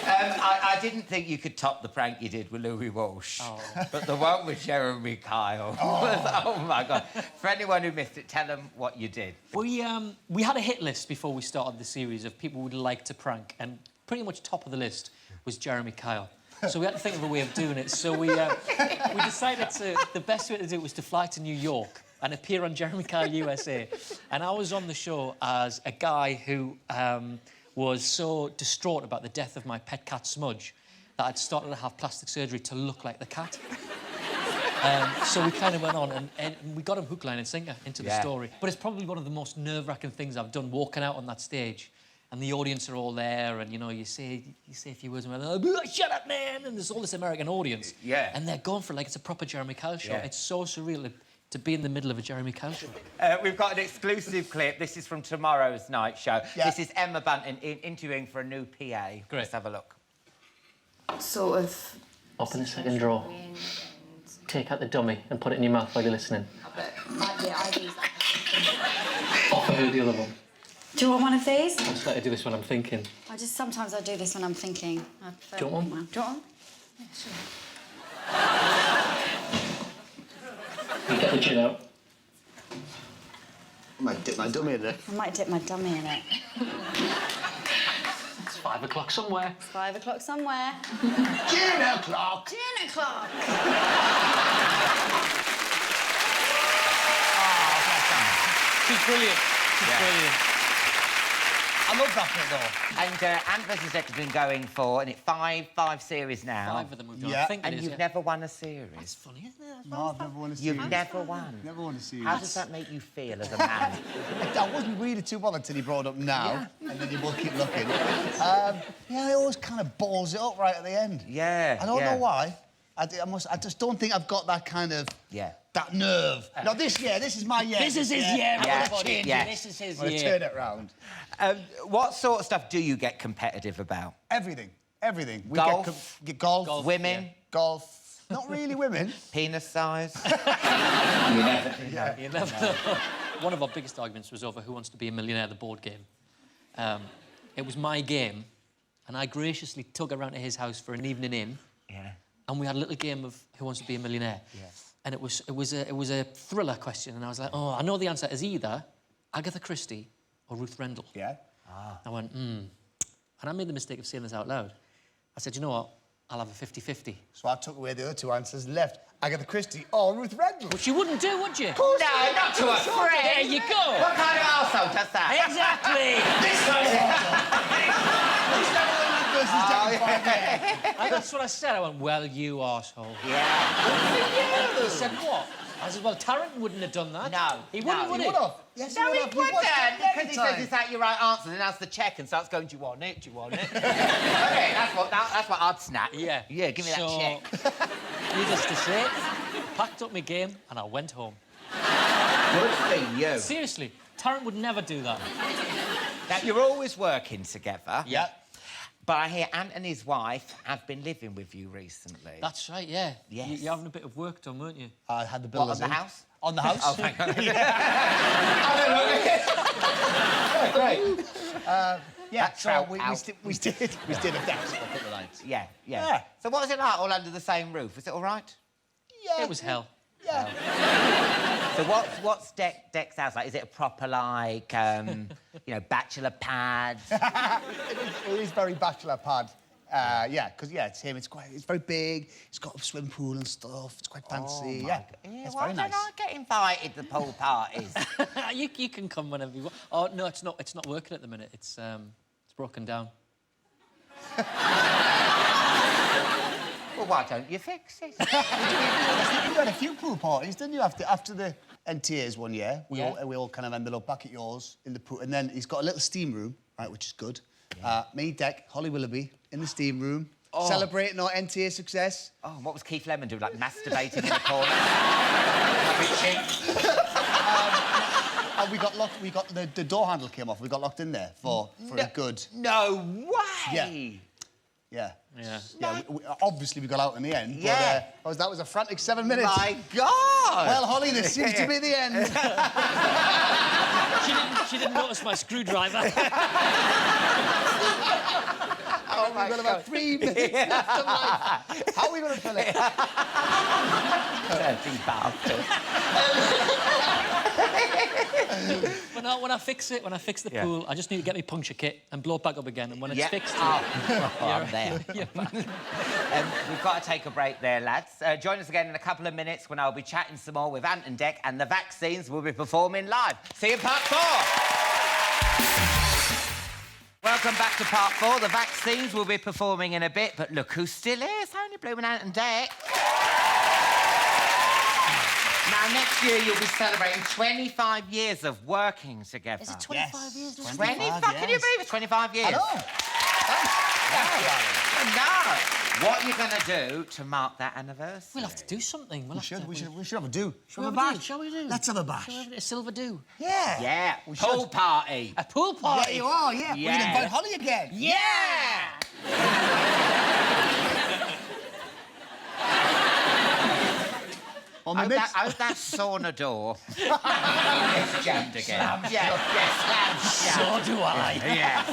I didn't think you could top the prank you did with Louis Walsh. Oh. But the one with Jeremy Kyle was, oh, my God. For anyone who missed it, tell them what you did. We had a hit list before we started the series of people we'd like to prank, and pretty much top of the list was Jeremy Kyle. So we had to think of a way of doing it. So we decided the best way to do it was to fly to New York and appear on Jeremy Kyle USA. And I was on the show as a guy who was so distraught about the death of my pet cat Smudge that I'd started to have plastic surgery to look like the cat. So we kind of went on and we got him hook, line and sinker into the story. But it's probably one of the most nerve-wracking things I've done, walking out on that stage and the audience are all there and, you know, you say a few words and they're like, oh, shut up, man! And there's all this American audience. Yeah. And they're going for it like it's a proper Jeremy Kyle show. Yeah. It's so surreal to be in the middle of a Jeremy Kyle show. We've got an exclusive clip. This is from tomorrow's night show. Yeah. This is Emma Bunton interviewing for a new PA. Great. Let's have a look. Sort of. Open the second drawer. Take out the dummy and put it in your mouth while you're listening. Offer her the other one. Do you want one of these? I just like to do this when I'm thinking. Sometimes I do this when I'm thinking. Do you want one? Do you want one? Yeah, sure. You get the gin out. I might dip my dummy in it. I might dip my dummy in it. It's 5 o'clock somewhere. It's 5 o'clock somewhere. Gin o'clock! Gin o'clock! She's brilliant. She's brilliant. I love that bit, though. And Ant vs Dec has been going for, and it's five series now. 5 of them we've done. Yeah. I think it And is, you've yeah. never won a series. That's funny, isn't it? No, I've never won a series. You've never won. Never won a series. How does that make you feel as a man? I wasn't really too bothered till he brought it up now, and then you will keep looking. Yeah, it always kind of balls it up right at the end. Yeah. I don't know why. I just don't think I've got that kind of... Yeah. That nerve. No, this is my year. This is his year, I'm yeah. gonna change Yeah. it. This is his I'm gonna year. turn it round. What sort of stuff do you get competitive about? Everything. Everything. We Golf? Get golf. Women? Yeah. Golf. Not really women. Penis size? You never do know. You never know. One of our biggest arguments was over Who Wants to Be a Millionaire, the board game. It was my game, and I graciously took her around to his house for an evening in. Yeah. And we had a little game of Who Wants to Be a Millionaire. Yes. And it was a thriller question, and I was like, oh, I know the answer is either Agatha Christie or Ruth Rendell. Yeah. I went, And I made the mistake of saying this out loud. I said, you know what? I'll have a 50-50. So I took away the other two answers and left Agatha Christie or Ruth Rendell. Which you wouldn't do, would you? No, not to a friend. There you go. What kind of arsehole does that? Exactly. And that's what I said. I went, well, you arsehole. Yeah. He said, what? I said, well, Tarrant wouldn't have done that. No. He wouldn't, would he? Yes, No, he would've. wouldn't, watched it because every he says, time. is that your right answer? Then has the check and starts going, do you want it? Do you want it? Okay, that's what I'd snap. Yeah. Yeah, give me that check. Needless to say, packed up my game and I went home. Good for you. Seriously, Tarrant would never do that. Now, you're always working together. Yeah. But I hear Ant and his wife have been living with you recently. That's right, yeah. Yes. You're having a bit of work done, weren't you? I had the What, builders on the in. house? On the house. Oh, thank God. Great. Yeah, That so trout we out. did a desk for a couple of nights. Yeah. Yeah. So what was it like all under the same roof? Was it all right? Yeah. It was hell. Yeah. So what's Dec's house like? Is it a proper, like, bachelor pad? It is very bachelor pad. Yeah, because it's him. It's very big. It's got a swimming pool and stuff. It's quite fancy. Yeah, It's why very don't nice. I get invited to pool parties? You can come whenever you want. Oh, no, it's not working at the minute. It's broken down. Well, why don't you fix it? You had a few pool parties, didn't you? After the NTAs one year, we all kind of ended up back at yours in the pool, and then he's got a little steam room, right, which is good. Me, Dec, Holly Willoughby in the steam room, celebrating our NTA success. Oh, and what was Keith Lemon doing? Like masturbating in the corner? And we got locked. We got the door handle came off. We got locked in there for a good. No way! Yeah. Yeah. Yeah. Obviously, we got out in the end. Yeah. But, that was a frantic 7 minutes. My God! Well, Holly, this seems to be the end. She didn't notice my screwdriver. We've got about 3 minutes left of life. How are we going to fill it? Dirty bastard. When I fix it, when I fix the pool, I just need to get my puncture kit and blow it back up again. And when it's fixed, I'm there. We've got to take a break there, lads. Join us again in a couple of minutes when I'll be chatting some more with Ant and Dec, and the vaccines will be performing live. See you in part 4. Well, welcome back to part 4. The vaccines will be performing in a bit, but look who's still here. It's only blooming Ant and Dec. Now, next year, you'll be celebrating 25 years of working together. Is it 25 years? 25? Can you believe it? 25 years. I know. Thanks. No. What are you going to do to mark that anniversary? We'll have to do something. We should have a do. Shall we have a bash? Shall we do? Let's have a bash. Shall we have a silver do? Yeah. Yeah, We pool should. party. A pool party? Yeah, you are, yeah. We can invite Holly again. Yeah! On my mix. How's that sauna door? It's jammed again. Yes, So do I. Yes.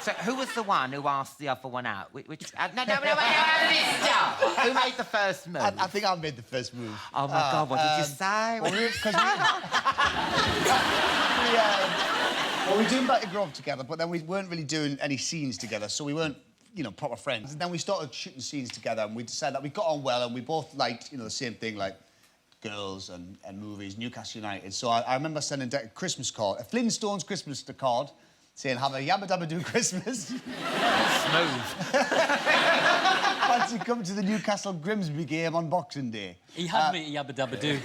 So who was the one who asked the other one out? Which no, how did it start? Who made the first move? I think I made the first move. Oh, my God, what did you say? Well, we were doing Better Grow Up together, but then we weren't really doing any scenes together, so we weren't, you know, proper friends. And then we started shooting scenes together, and we decided that we got on well, and we both liked, you know, the same thing, like girls and movies, Newcastle United. So I remember sending Dec a Christmas card, a Flintstones Christmas card, saying, have a yabba dabba do Christmas. Smooth. Fancy coming to the Newcastle Grimsby game on Boxing Day. He had me at Yabba Dabba Doo.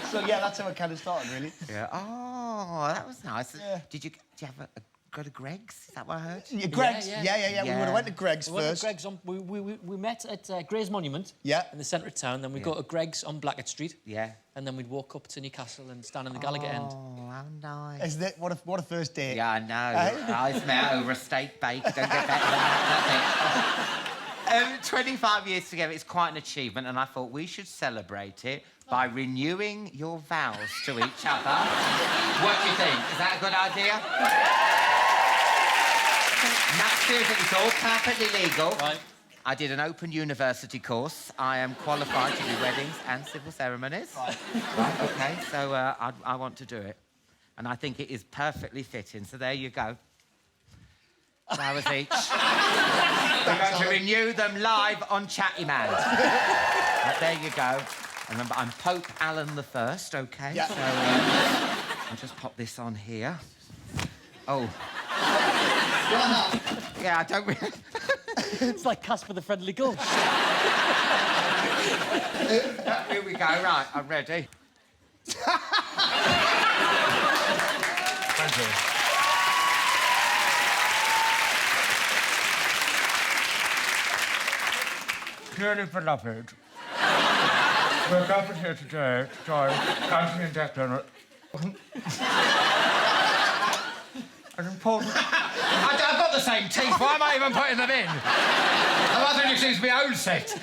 So, yeah, that's how it kind of started, really. Yeah. Oh, that was nice. Yeah. Did you have go to Greg's? Is that what I heard? Yeah, Greg's. Yeah. Yeah. We would have went to Greg's We went first. to Greg's on, we met at Gray's Monument Yeah. in the centre of town. Then we'd go to Greg's on Blackett Street. Yeah. And then we'd walk up to Newcastle and stand in the Gallagher end. Oh, how nice. Isn't it? What a first date. Yeah, I know. Eyes met over a steak bake. Don't get better than that. 25 years together, it's quite an achievement, and I thought we should celebrate it by renewing your vows to each other. What do you think? Is that a good idea? Now, seriously, it's all perfectly legal. Right. I did an open university course. I am qualified to do weddings and civil ceremonies. Right, OK, so I want to do it. And I think it is perfectly fitting, so there you go. Flowers each. We're going to renew them live on Chatty Man. Right, there you go. Remember, I'm Pope Alan I, OK? Yeah. So I'll just pop this on here. Oh. Yeah, I don't really... It's like Casper the Friendly Ghost. Here we go. Right, I'm ready. Thank you. Dearly beloved, we're gathered here today to join Anthony and Dec. An important... I've got the same teeth. Why am I even putting them in? I think it seems my own set.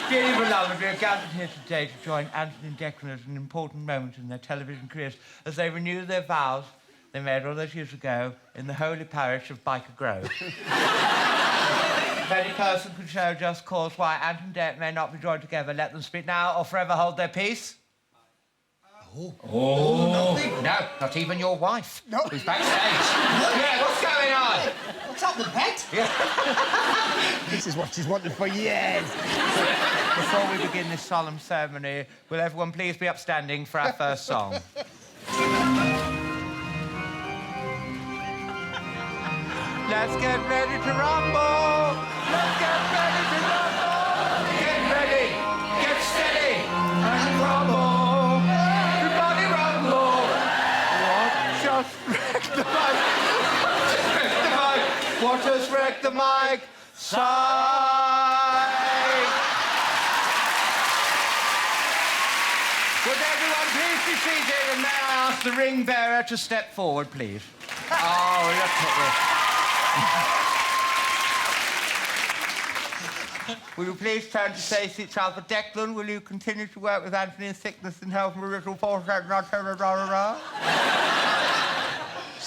Dearly beloved, we are gathered here today to join Anthony and Dec at an important moment in their television careers as they renew their vows they made all those years ago in the holy parish of Biker Grove. If any person can show just cause why Ant and Dec may not be joined together, let them speak now or forever hold their peace. Nothing. No, not even your wife. No. Who's backstage. Yeah, what's going on? What's up, the pet? Yeah. This is what she's wanted for years. Before we begin this solemn ceremony, will everyone please be upstanding for our first song? Let's get ready to rumble! Let's get ready to rumble! Get ready! Get steady! And rumble! Everybody rumble! What just wrecked the mic? What just wrecked the mic? Psych! Would everyone please be seated, and may I ask the ring bearer to step forward, please? Oh, look at this. Will you please turn to face each other? Declan, will you continue to work with Anthony in sickness and health?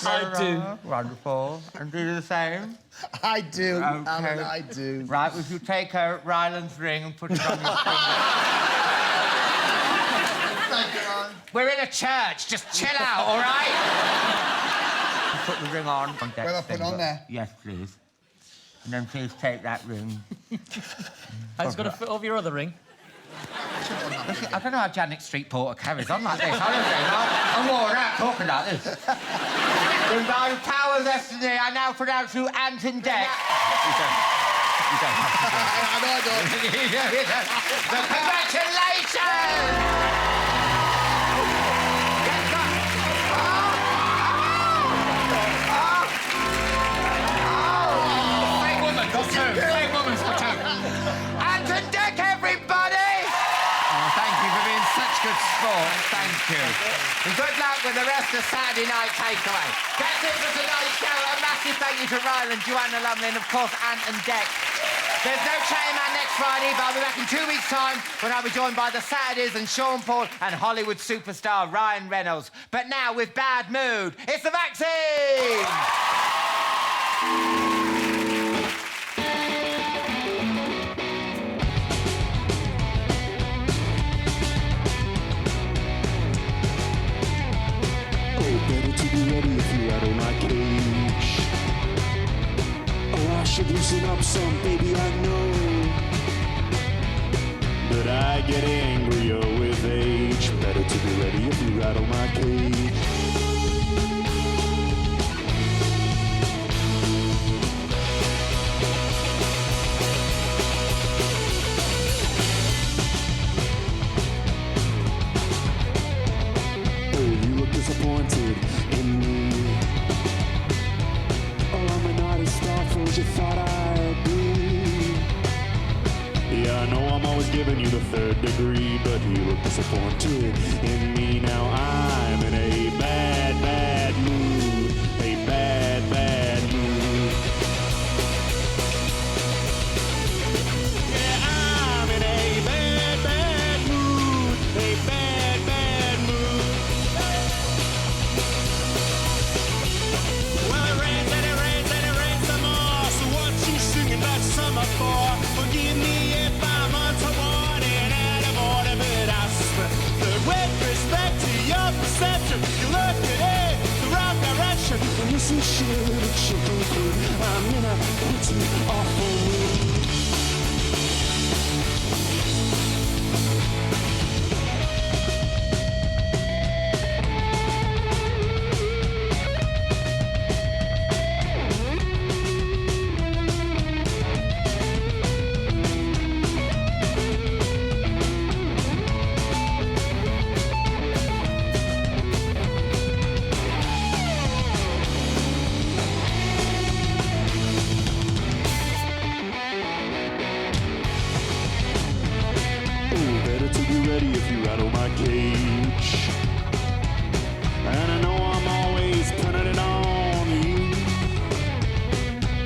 I do. Wonderful. And do the same? I do. Okay. Alan, I do. Right, if you take Rylan's ring and put it on your finger. Thank you, Alan. We're in a church. Just chill out, all right? Put the ring on. Will I put it on there? Yes, please. And then please take that ring. I was going to fit over your other ring. I don't know how Janet Street Porter carries on like this, honestly. I'm worn out talking like this. The powers destiny, I now pronounce you Ant and Dec. You don't have to do it. I don't. Congratulations! Same woman's for two. Ant and Dec, everybody! Oh, thank you for being such good sport. Thank you. And good luck with the rest of Saturday Night Takeaway. That's it for tonight's show. A massive thank you to Rylan, Joanna Lumley, and of course Ant and Dec. There's no Chatty Man next Friday, but I'll be back in 2 weeks' time when I'll be joined by the Saturdays and Sean Paul and Hollywood superstar Ryan Reynolds. But now, with bad mood, it's the vaccine! Better to be ready if you rattle my cage. Oh, I should loosen up some, baby, I know. But I get angrier with age. Better to be ready if you rattle my cage. Disappointed in me. Oh, I'm not as thoughtful as you thought I'd be. Yeah, I know I'm always giving you the third degree, but you look disappointed in me. Now I'm in a bad, bad mood. A bad, bad mood. Yeah, I'm in a bad, bad mood. A bad, bad mood. Summer for. Forgive me if I'm untoward and out of order, but I suspect that with respect to your perception, you're looking in the wrong direction. And this is shit that you can prove. I'm in a pretty awful mood. If you rattle my cage, and I know I'm always putting it on you,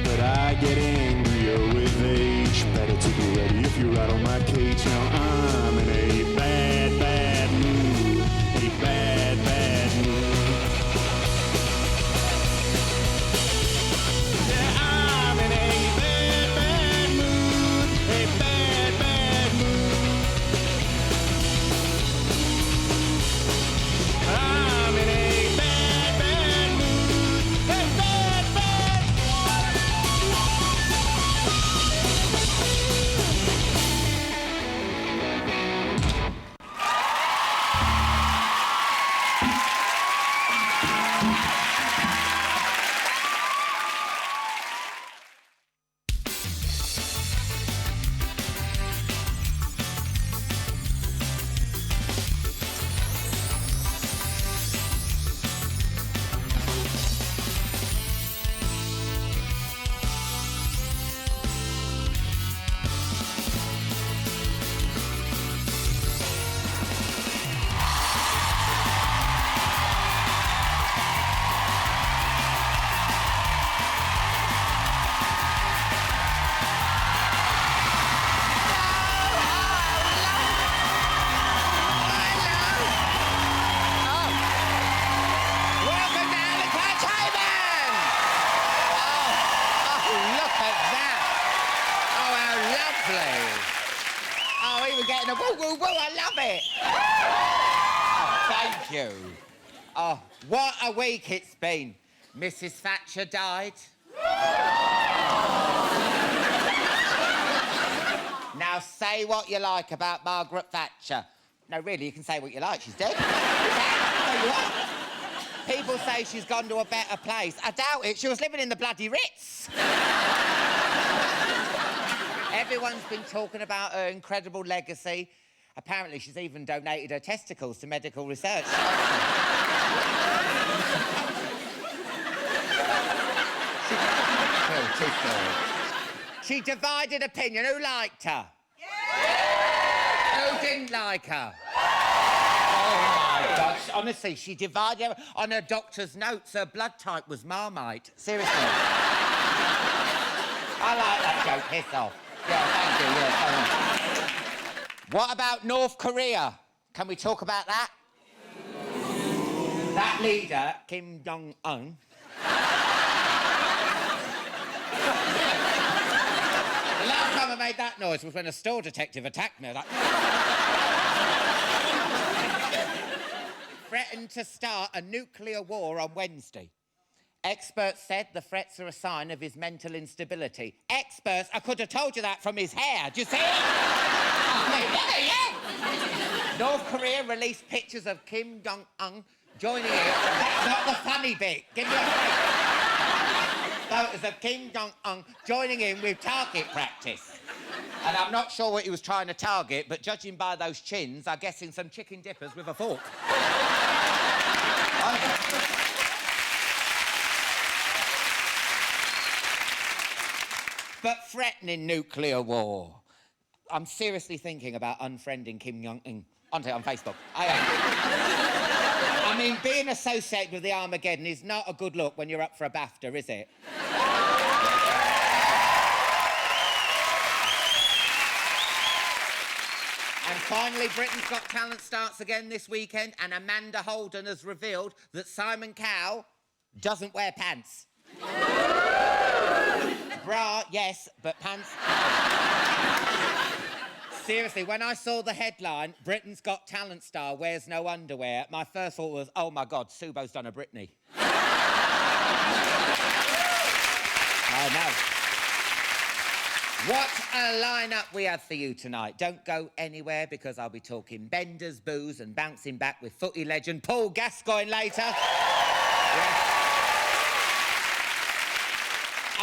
but I get angrier with age. Better to be ready if you rattle my cage. Now I'm in a bad, bad mood, a bad, bad mood. Yeah, I'm in a bad, bad mood, a bad, bad mood. I'm in a bad, bad mood. A bad, bad. Getting a woo woo woo, I love it. Oh, thank you. Oh, what a week it's been. Mrs. Thatcher died. Now Now, say what you like about Margaret Thatcher. No, really, you can say what you like. She's dead. No, you are. People say she's gone to a better place. I doubt it. She was living in the bloody Ritz. Everyone's been talking about her incredible legacy. Apparently, she's even donated her testicles to medical research. She divided opinion. Who liked her? Who didn't like her? Oh, my God. Honestly, she divided... On her doctor's notes, her blood type was Marmite. Seriously. I like that joke. Piss off. Yeah, thank you. Yeah, what about North Korea? Can we talk about that? That leader, Kim Jong-un... The last time I made that noise was when a store detective attacked me. Like... Threatened to start a nuclear war on Wednesday. Experts said the threats are a sign of his mental instability. Experts? I could have told you that from his hair. Do you see it? Yeah. North Korea released pictures of Kim Jong-un joining in. That's not the funny bit. Give me a break. Photos of Kim Jong-un joining in with target practice. And I'm not sure what he was trying to target, but judging by those chins, I'm guessing some chicken dippers with a fork. But threatening nuclear war. I'm seriously thinking about unfriending Kim Jong-un on Facebook. I mean, being associated with the Armageddon is not a good look when you're up for a BAFTA, is it? And finally, Britain's Got Talent starts again this weekend, and Amanda Holden has revealed that Simon Cowell doesn't wear pants. Bra, yes, but pants... Seriously, when I saw the headline, Britain's Got Talent star wears no underwear, my first thought was, oh, my God, Subo's done a Britney. I know. What a lineup we have for you tonight. Don't go anywhere because I'll be talking benders, booze and bouncing back with footy legend Paul Gascoigne later. Yes.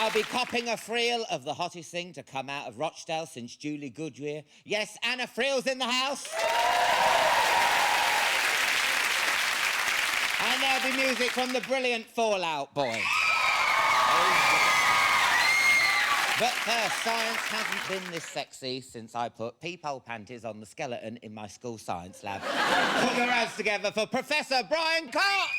I'll be copping a Friel of the hottest thing to come out of Rochdale since Julie Goodyear. Yes, Anna Friel's in the house. And there'll be music from the brilliant Fallout Boy. But first, science hasn't been this sexy since I put peephole panties on the skeleton in my school science lab. Put your hands together for Professor Brian Cox!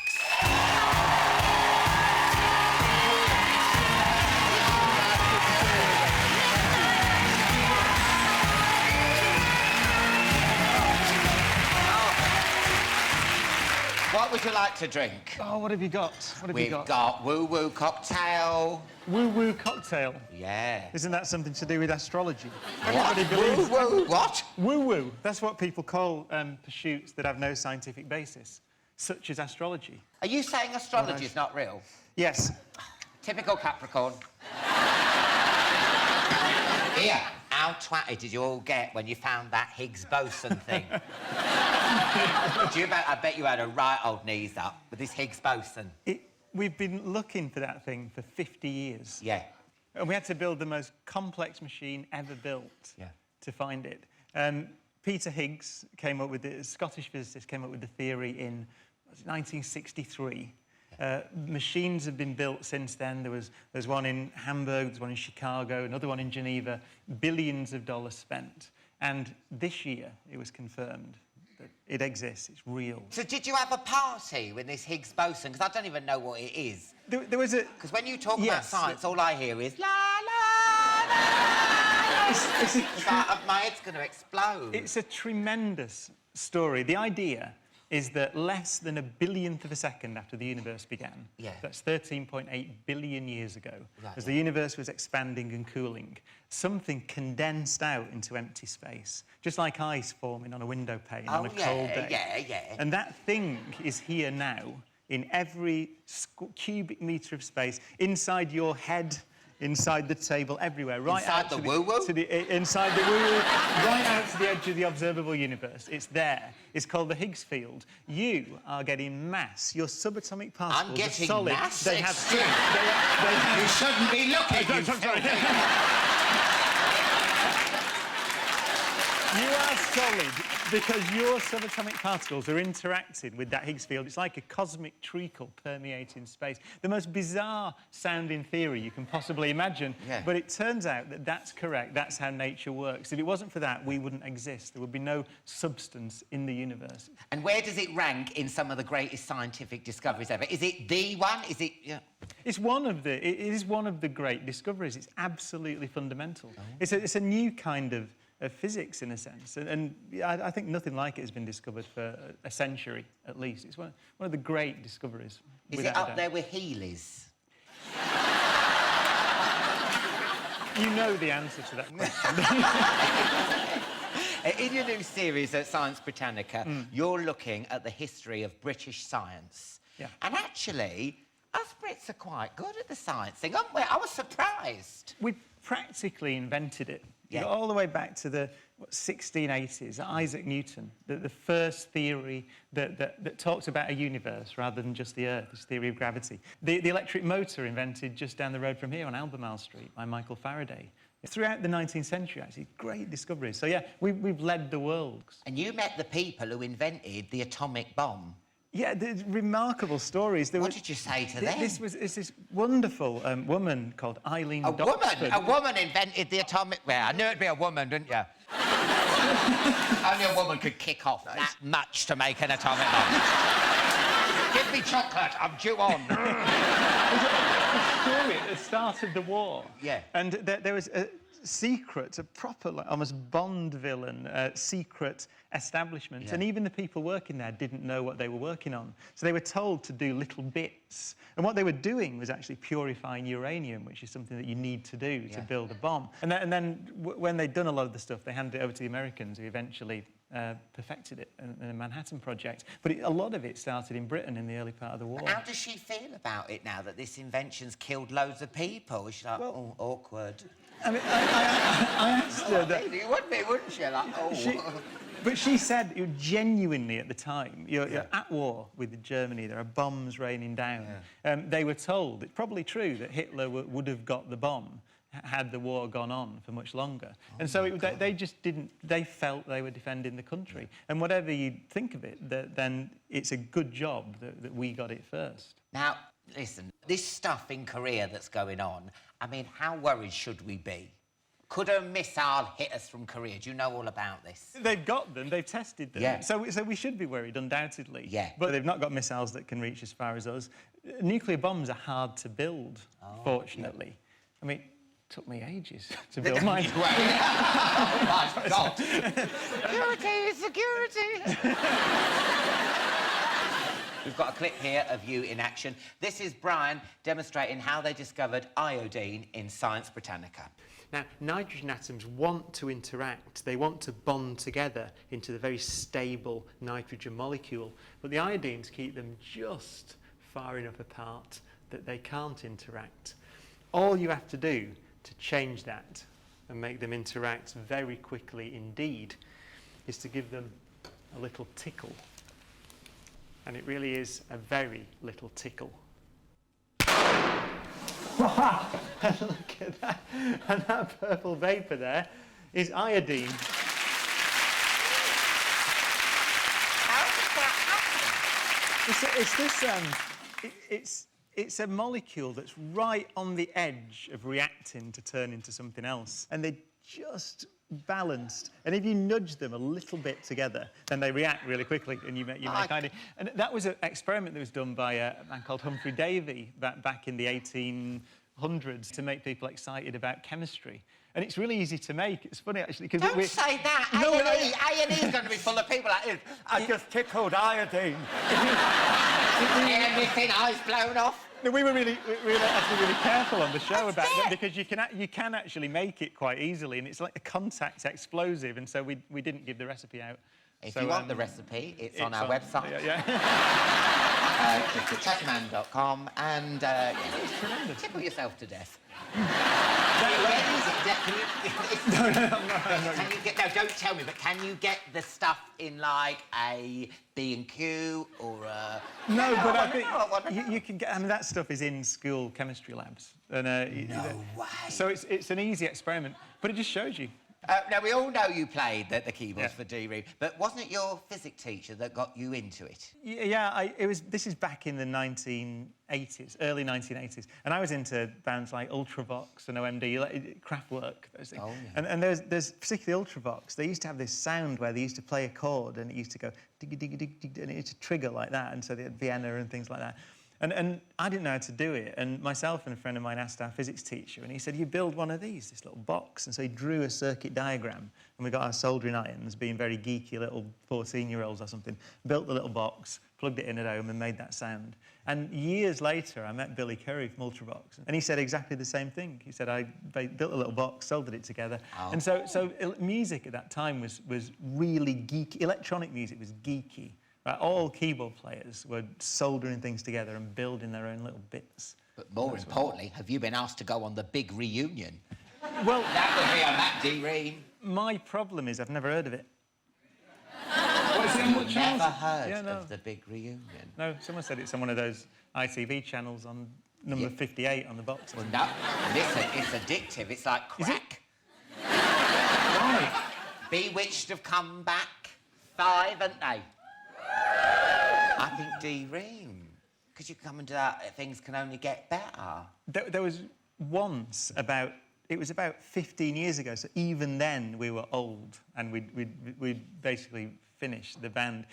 What would you like to drink? Oh, what have you got? What have We've you got? got woo-woo cocktail. Woo-woo cocktail? Yeah. Isn't that something to do with astrology? What? Everybody believes... Woo-woo what? Woo-woo. That's what people call pursuits that have no scientific basis, such as astrology. Are you saying astrology is not real? Yes. Typical Capricorn. Here, how twatty did you all get when you found that Higgs boson thing? I bet you had a right old knees up with this Higgs boson. We've been looking for that thing for 50 years. Yeah. And we had to build the most complex machine ever built to find it. Peter Higgs came up with it, a Scottish physicist came up with the theory in 1963. Machines have been built since then. There's one in Hamburg, there's one in Chicago, another one in Geneva, billions of dollars spent. And this year, it was confirmed that it exists, it's real. So did you have a party with this Higgs boson? Because I don't even know what it is. There was a... Because when you talk about science, all I hear is la, la, la. My head's going to explode. It's a tremendous story. The idea is that less than a billionth of a second after the universe began, that's 13.8 billion years ago, as the universe was expanding and cooling, something condensed out into empty space, just like ice forming on a window pane on a cold day. And that thing is here now, in every cubic metre of space, inside your head, inside the table, everywhere, right Inside out the to woo-woo? inside the woo-woo, right out to the edge of the observable universe. It's there. It's called the Higgs field. You are getting mass. Your subatomic particles I'm getting are solid. mass? They have Excuse- they have You shouldn't be looking. I'm sorry. You are solid because your subatomic particles are interacting with that Higgs field. It's like a cosmic treacle permeating space. The most bizarre sounding theory you can possibly imagine. Yeah. But it turns out that that's correct. That's how nature works. If it wasn't for that, we wouldn't exist. There would be no substance in the universe. And where does it rank in some of the greatest scientific discoveries ever? Is it the one? Is it... Yeah. It is one of the great discoveries. It's absolutely fundamental. It's a new kind of physics, in a sense. And I think nothing like it has been discovered for a century, at least. It's one of the great discoveries. Is it up there with Healy's? You know the answer to that question. In your new series at Science Britannica, you're looking at the history of British science. Yeah. And actually, us Brits are quite good at the science thing, aren't we? I was surprised. We practically invented it. Yeah. You go all the way back to the 1680s, Isaac Newton, the first theory that talks about a universe rather than just the Earth, this theory of gravity. The electric motor invented just down the road from here on Albemarle Street by Michael Faraday. Throughout the 19th century, actually, great discoveries. So, yeah, we've led the world. And you met the people who invented the atomic bomb. Yeah, the remarkable stories. What did you say to them? It's this wonderful woman called Eileen A Doxford. woman? A woman invented the atomic... Well, I knew it'd be a woman, didn't you? Only a woman could kick off that much to make an atomic bomb. Give me chocolate, I'm due on. A story at the start of the war. Yeah. And there was a secret, a proper, like, almost Bond villain, secret establishment. Yeah. And even the people working there didn't know what they were working on. So they were told to do little bits. And what they were doing was actually purifying uranium, which is something that you need to do to build a bomb. And then when they'd done a lot of the stuff, they handed it over to the Americans, who eventually perfected it in the Manhattan Project. But a lot of it started in Britain in the early part of the war. But how does she feel about it now that this invention's killed loads of people? She's like, oh, awkward. I mean, I asked her that... You would be, wouldn't you? Like, oh... But she said, genuinely at the time, you're at war with Germany, there are bombs raining down. They were told, it's probably true, that Hitler would have got the bomb had the war gone on for much longer. And so they just didn't... They felt they were defending the country. And whatever you think of it, then it's a good job that we got it first. Now, listen, this stuff in Korea that's going on, I mean, how worried should we be? Could a missile hit us from Korea? Do you know all about this? They've got them, they've tested them. Yeah. So we should be worried, undoubtedly. Yeah. But they've not got missiles that can reach as far as us. Nuclear bombs are hard to build, fortunately. Yeah. I mean, it took me ages to build mine. Oh, my God. Security, security. We've got a clip here of you in action. This is Brian demonstrating how they discovered iodine in Science Britannica. Now, nitrogen atoms want to interact. They want to bond together into the very stable nitrogen molecule. But the iodines keep them just far enough apart that they can't interact. All you have to do to change that and make them interact very quickly indeed is to give them a little tickle. And it really is a very little tickle. Look at that. And that purple vapour there is iodine. How does that happen? It's a molecule that's right on the edge of reacting to turn into something else. And they just balanced. And if you nudge them a little bit together, then they react really quickly and you make iodine. And that was an experiment that was done by a man called Humphrey Davy back in the 1800s to make people excited about chemistry. And it's really easy to make. It's funny, actually, because... Don't say that. No, A&E is going to be full of people like this. I just tickled iodine. Everything, eyes blown off. No, we were really careful on the show about them because you can actually make it quite easily, and it's like a contact explosive, and so we didn't give the recipe out If you want the recipe, it's on our website. Yeah. It's at chattyman.com and tickle yourself to death. Don't tell me, but can you get the stuff in like a B&Q or a... No, but I think you can get... I mean, that stuff is in school chemistry labs. And, no way. So it's an easy experiment, but it just shows you. Now, we all know you played the keyboards for D-Ream, but wasn't it your physics teacher that got you into it? Yeah, this is back in the 1980s, early 1980s, and I was into bands like Ultravox and OMD, like Kraftwerk, those things. Oh, yeah. And there's particularly Ultravox, they used to have this sound where they used to play a chord and it used to go dig-a-dig-a-dig-dig, and it used to trigger like that, and so they had Vienna and things like that. And I didn't know how to do it, and myself and a friend of mine asked our physics teacher, and he said, you build one of these, this little box. And so he drew a circuit diagram, and we got our soldering irons, being very geeky little 14-year-olds or something, built the little box, plugged it in at home and made that sound. And years later, I met Billy Curry from Ultravox, and he said exactly the same thing. He said, I built a little box, soldered it together. Oh. And so music at that time was really geeky. Electronic music was geeky. Right, all keyboard players were soldering things together and building their own little bits. But more importantly, have you been asked to go on the big reunion? Well... That would be on that D-Ream. My problem is I've never heard of it. I've never heard of the big reunion. No, someone said it's on one of those ITV channels on number 58 on the box. Well, no, listen, it's addictive. It's like crack. Is it? Right. Bewitched have come back 5, haven't they? I think D-Ream. Because you come and do that, things can only get better. There was once it was about 15 years ago, so even then we were old and we'd basically finished the band.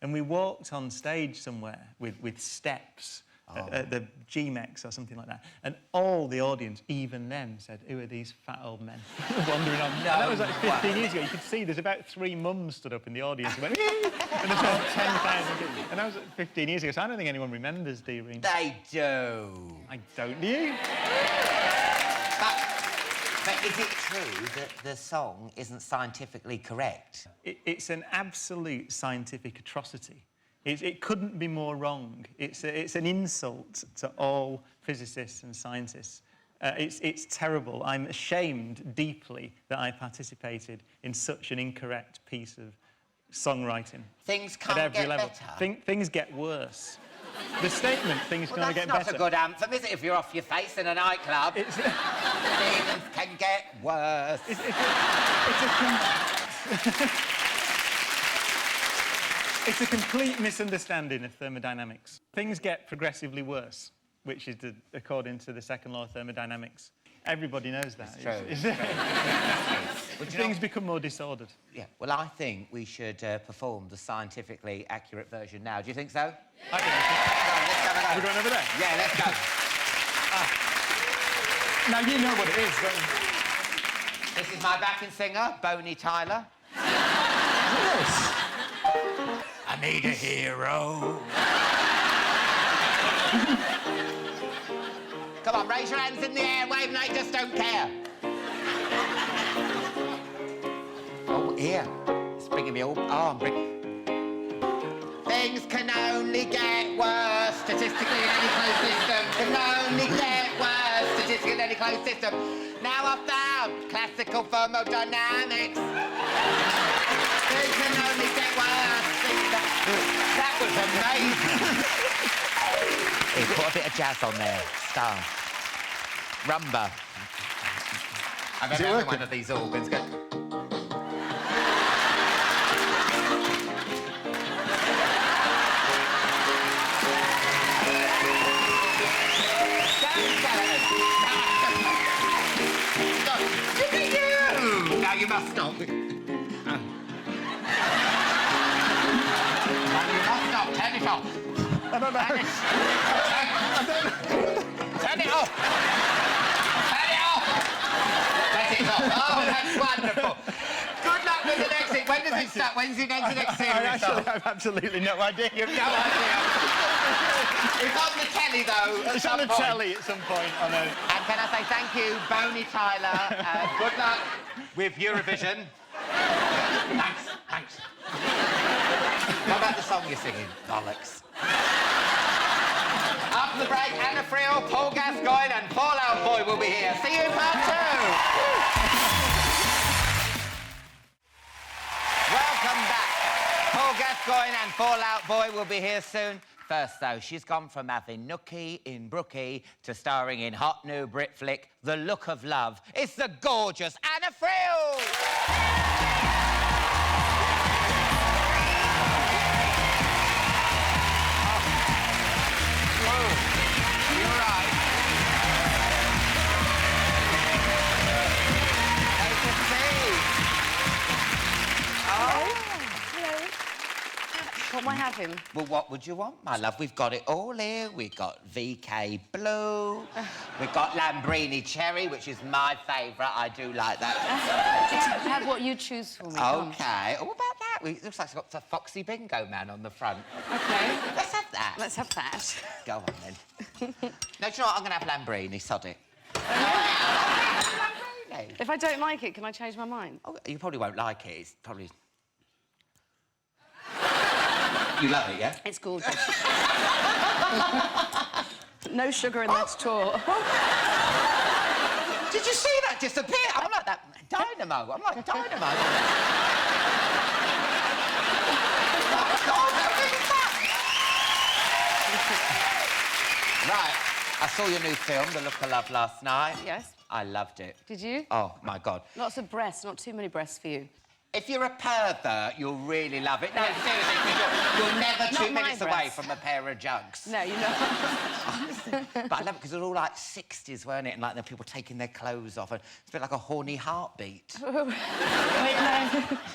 And we walked on stage somewhere with steps at the GMEX or something like that. And all the audience, even then, said, who are these fat old men wandering on? No, that was like 15 years ago. You could see there's about 3 mums stood up in the audience and went, and there's about 10,000 people. And that was 15 years ago, so I don't think anyone remembers D-Ream. They do. I don't, do you? But is it true that the song isn't scientifically correct? It's an absolute scientific atrocity. It couldn't be more wrong. It's an insult to all physicists and scientists. It's terrible. I'm ashamed deeply that I participated in such an incorrect piece of songwriting. Things can't at every get level. better. Things get worse. The statement, things can only get better. That's not a good anthem, is it, if you're off your face in a nightclub? Things can get worse. It's a complete misunderstanding of thermodynamics. Things get progressively worse, which is according to the second law of thermodynamics. Everybody knows that. It's true. Things become more disordered. Yeah, well, I think we should perform the scientifically accurate version now. Do you think so? I think so. Are we going over there? Yeah, let's go. Now, you know what it is, don't you? This is my backing singer, Boney Tyler. Yes. I need a hero. Come on, raise your hands in the air, wave like you just don't care. Oh, here. It's bringing me all... Oh, Things can only get worse statistically in any closed system. Can only get worse statistically in any closed system. Now I've found classical thermodynamics. Things can only get worse. That was amazing. Hey, put a bit of jazz on there. Star. Rumba. I've ever one of these organs. Go. Now you must stop. Stop, turn it off. I don't know. Turn it off. Turn it off. Let it off. Oh, that's wonderful. Good luck with the next thing. When does it start? When's the next series? I have absolutely no idea. You've no idea. It's on the telly, though. It's on the telly at some point. I know. And can I say thank you, Boney Tyler. Good luck with Eurovision. Thanks. What about the song you're singing? Bollocks. After the break, Anna Friel, Paul Gascoigne and Paul Outboy will be here. See you in part 2. Welcome back. Paul Gascoigne and Paul Outboy will be here soon. First, though, she's gone from having Nookie in Brookie to starring in hot new Brit flick, The Look of Love. It's the gorgeous Anna Friel! You're right. Nice to see. What am I having? Well, what would you want, my love? We've got it all here. We've got VK Blue. We've got Lambrini Cherry, which is my favourite. I do like that. Have what you choose for me. OK. What about that? It looks like it's got a Foxy Bingo Man on the front. OK. Let's have that. Let's have that. Go on, then. No, do you know what? I'm going to have Lambrini. Sod it. If I don't like it, can I change my mind? Oh, you probably won't like it. It's probably... You love it, yeah? It's gorgeous. No sugar in that straw. Did you see that disappear? I'm like that dynamo. I'm like dynamo. Right. I saw your new film, The Look of Love, last night. Yes. I loved it. Did you? Oh, my God. Lots of breasts, not too many breasts for you. If you're a pervert, you'll really love it. No, seriously, you're never 2 minutes away from a pair of jugs. No, you're not. But I love it because it was all like 60s, weren't it? And like the people taking their clothes off. And it's a bit like a horny heartbeat. Wait, no.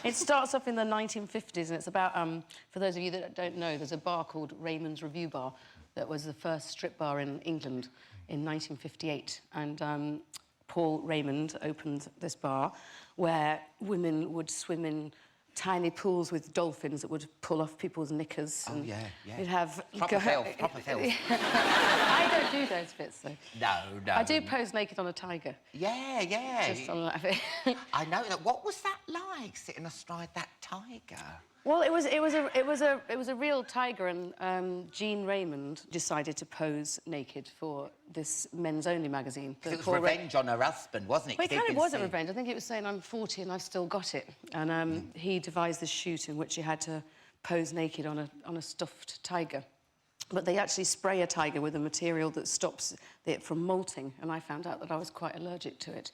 It starts off in the 1950s and it's about, for those of you that don't know, there's a bar called Raymond's Review Bar that was the first strip bar in England in 1958. And Paul Raymond opened this bar where women would swim in tiny pools with dolphins that would pull off people's knickers. Oh, and yeah, yeah. You'd have... Proper filth, proper filth. I don't do those bits, though. No, no. I do pose naked on a tiger. Yeah, yeah. Just on that bit. I know that. What was that like, sitting astride that tiger? Well, it was a real tiger, and Jean Raymond decided to pose naked for this men's only magazine. It was revenge on her husband, wasn't it? Well, it kind of wasn't revenge. I think it was saying I'm 40 and I've still got it. And he devised this shoot in which he had to pose naked on a stuffed tiger. But they actually spray a tiger with a material that stops it from molting, and I found out that I was quite allergic to it.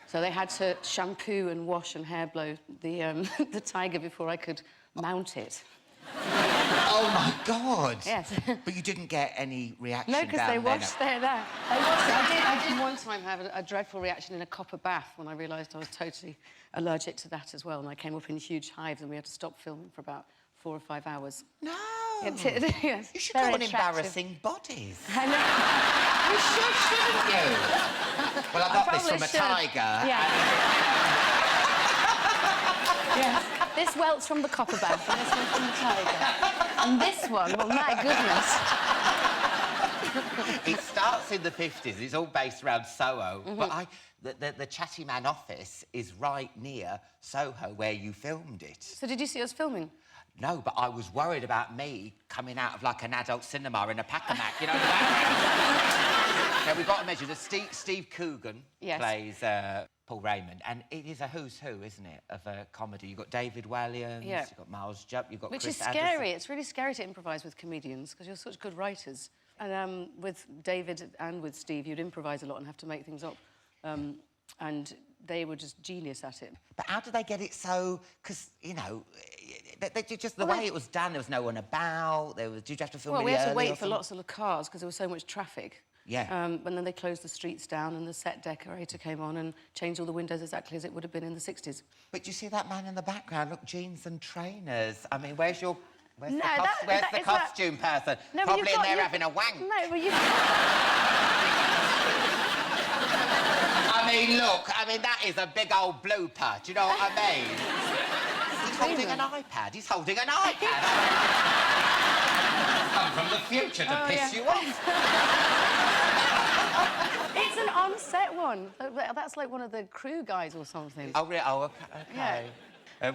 So they had to shampoo and wash and hair blow the the tiger before I could mount it. Oh, my God. Yes. But you didn't get any reaction No, because they washed there. They washed it. I did one time have a dreadful reaction in a copper bath when I realised I was totally allergic to that as well, and I came up in huge hives and we had to stop filming for about 4 or 5 hours. No. Yes. You should Very go on attractive. embarrassing bodies. I know. You should, shouldn't you? Well, I got this from a tiger. Yeah. Yes. This welts from the copper bath and this one from the tiger. And this one, well, my goodness. It starts in the 50s. It's all based around Soho. But the Chatty Man office is right near Soho, where you filmed it. So did you see us filming? No, but I was worried about me coming out of, like, an adult cinema in a pack-a-mac, you know, Now, we've got to measure. Steve Coogan plays Paul Raymond, and it is a who's who, isn't it, of a comedy. You've got David Walliams, you've got Miles Jupp, you've got Which Chris is scary. Anderson. It's really scary to improvise with comedians because you're such good writers. And with David and with Steve, you'd improvise a lot and have to make things up. And they were just genius at it. But how did they get it so... Because, you know, just the way it was done, there was no one about, did you have to film Well, we really had to early wait or for lots of the cars because there was so much traffic. Yeah. And then they closed the streets down and the set decorator came on and changed all the windows exactly as it would have been in the 60s. But do you see that man in the background? Look, jeans and trainers. I mean, where's the costume person? No, Probably in there having a wank. No, but you... I mean, look, that is a big old blooper. Do you know what I mean? He's holding an iPad. He's holding an iPad. Come from the future to piss you off. It's an on-set one. That's like one of the crew guys or something. Oh, really? Oh, OK. Yeah.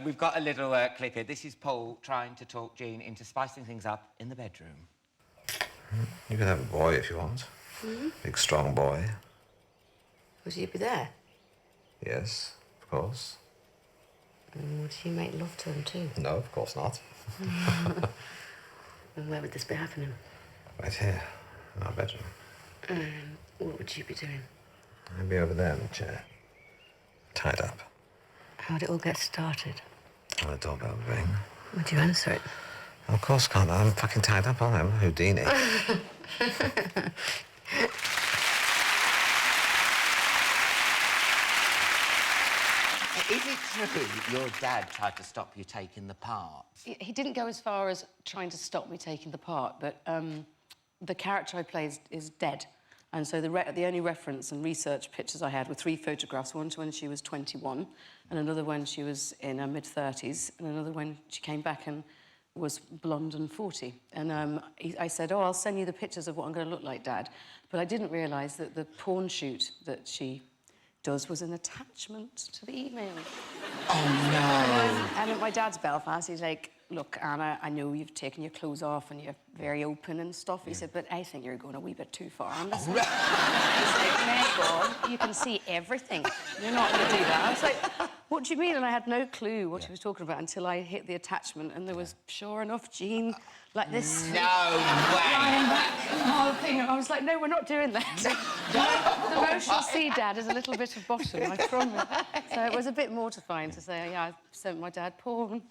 We've got a little clip here. This is Paul trying to talk Jean into spicing things up in the bedroom. You can have a boy if you want. Big, strong boy. Would you be there? Yes, of course. And would you make love to him too? No, of course not. And where would this be happening? Right here, in our bedroom. What would you be doing? I'd be over there in the chair, tied up. How'd it all get started? And the doorbell would ring. Would you answer it? Of course can't. I'm fucking tied up, aren't I? I'm Houdini. Is it true your dad tried to stop you taking the part? He didn't go as far as trying to stop me taking the part, but the character I play is dead. And so the only reference and research pictures I had were 3 photographs, one when she was 21, and another when she was in her mid-30s, and another when she came back and was blonde and 40. And I said, oh, I'll send you the pictures of what I'm going to look like, Dad. But I didn't realise that the porn shoot that she does was an attachment to the email. Oh, no. And at my dad's Belfast, he's like, look, Anna, I know you've taken your clothes off and you're very open and stuff. He said, but I think you're going a wee bit too far on this. He's like, my God, you can see everything. You're not going to do that. I was like, what do you mean? And I had no clue what he was talking about until I hit the attachment and there was, sure enough, Jean, like this. No way. Lying back, the whole thing. And I was like, no, we're not doing that. The most you'll see, Dad, is a little bit of bottom, I promise. So it was a bit mortifying to say, yeah, I sent my dad porn.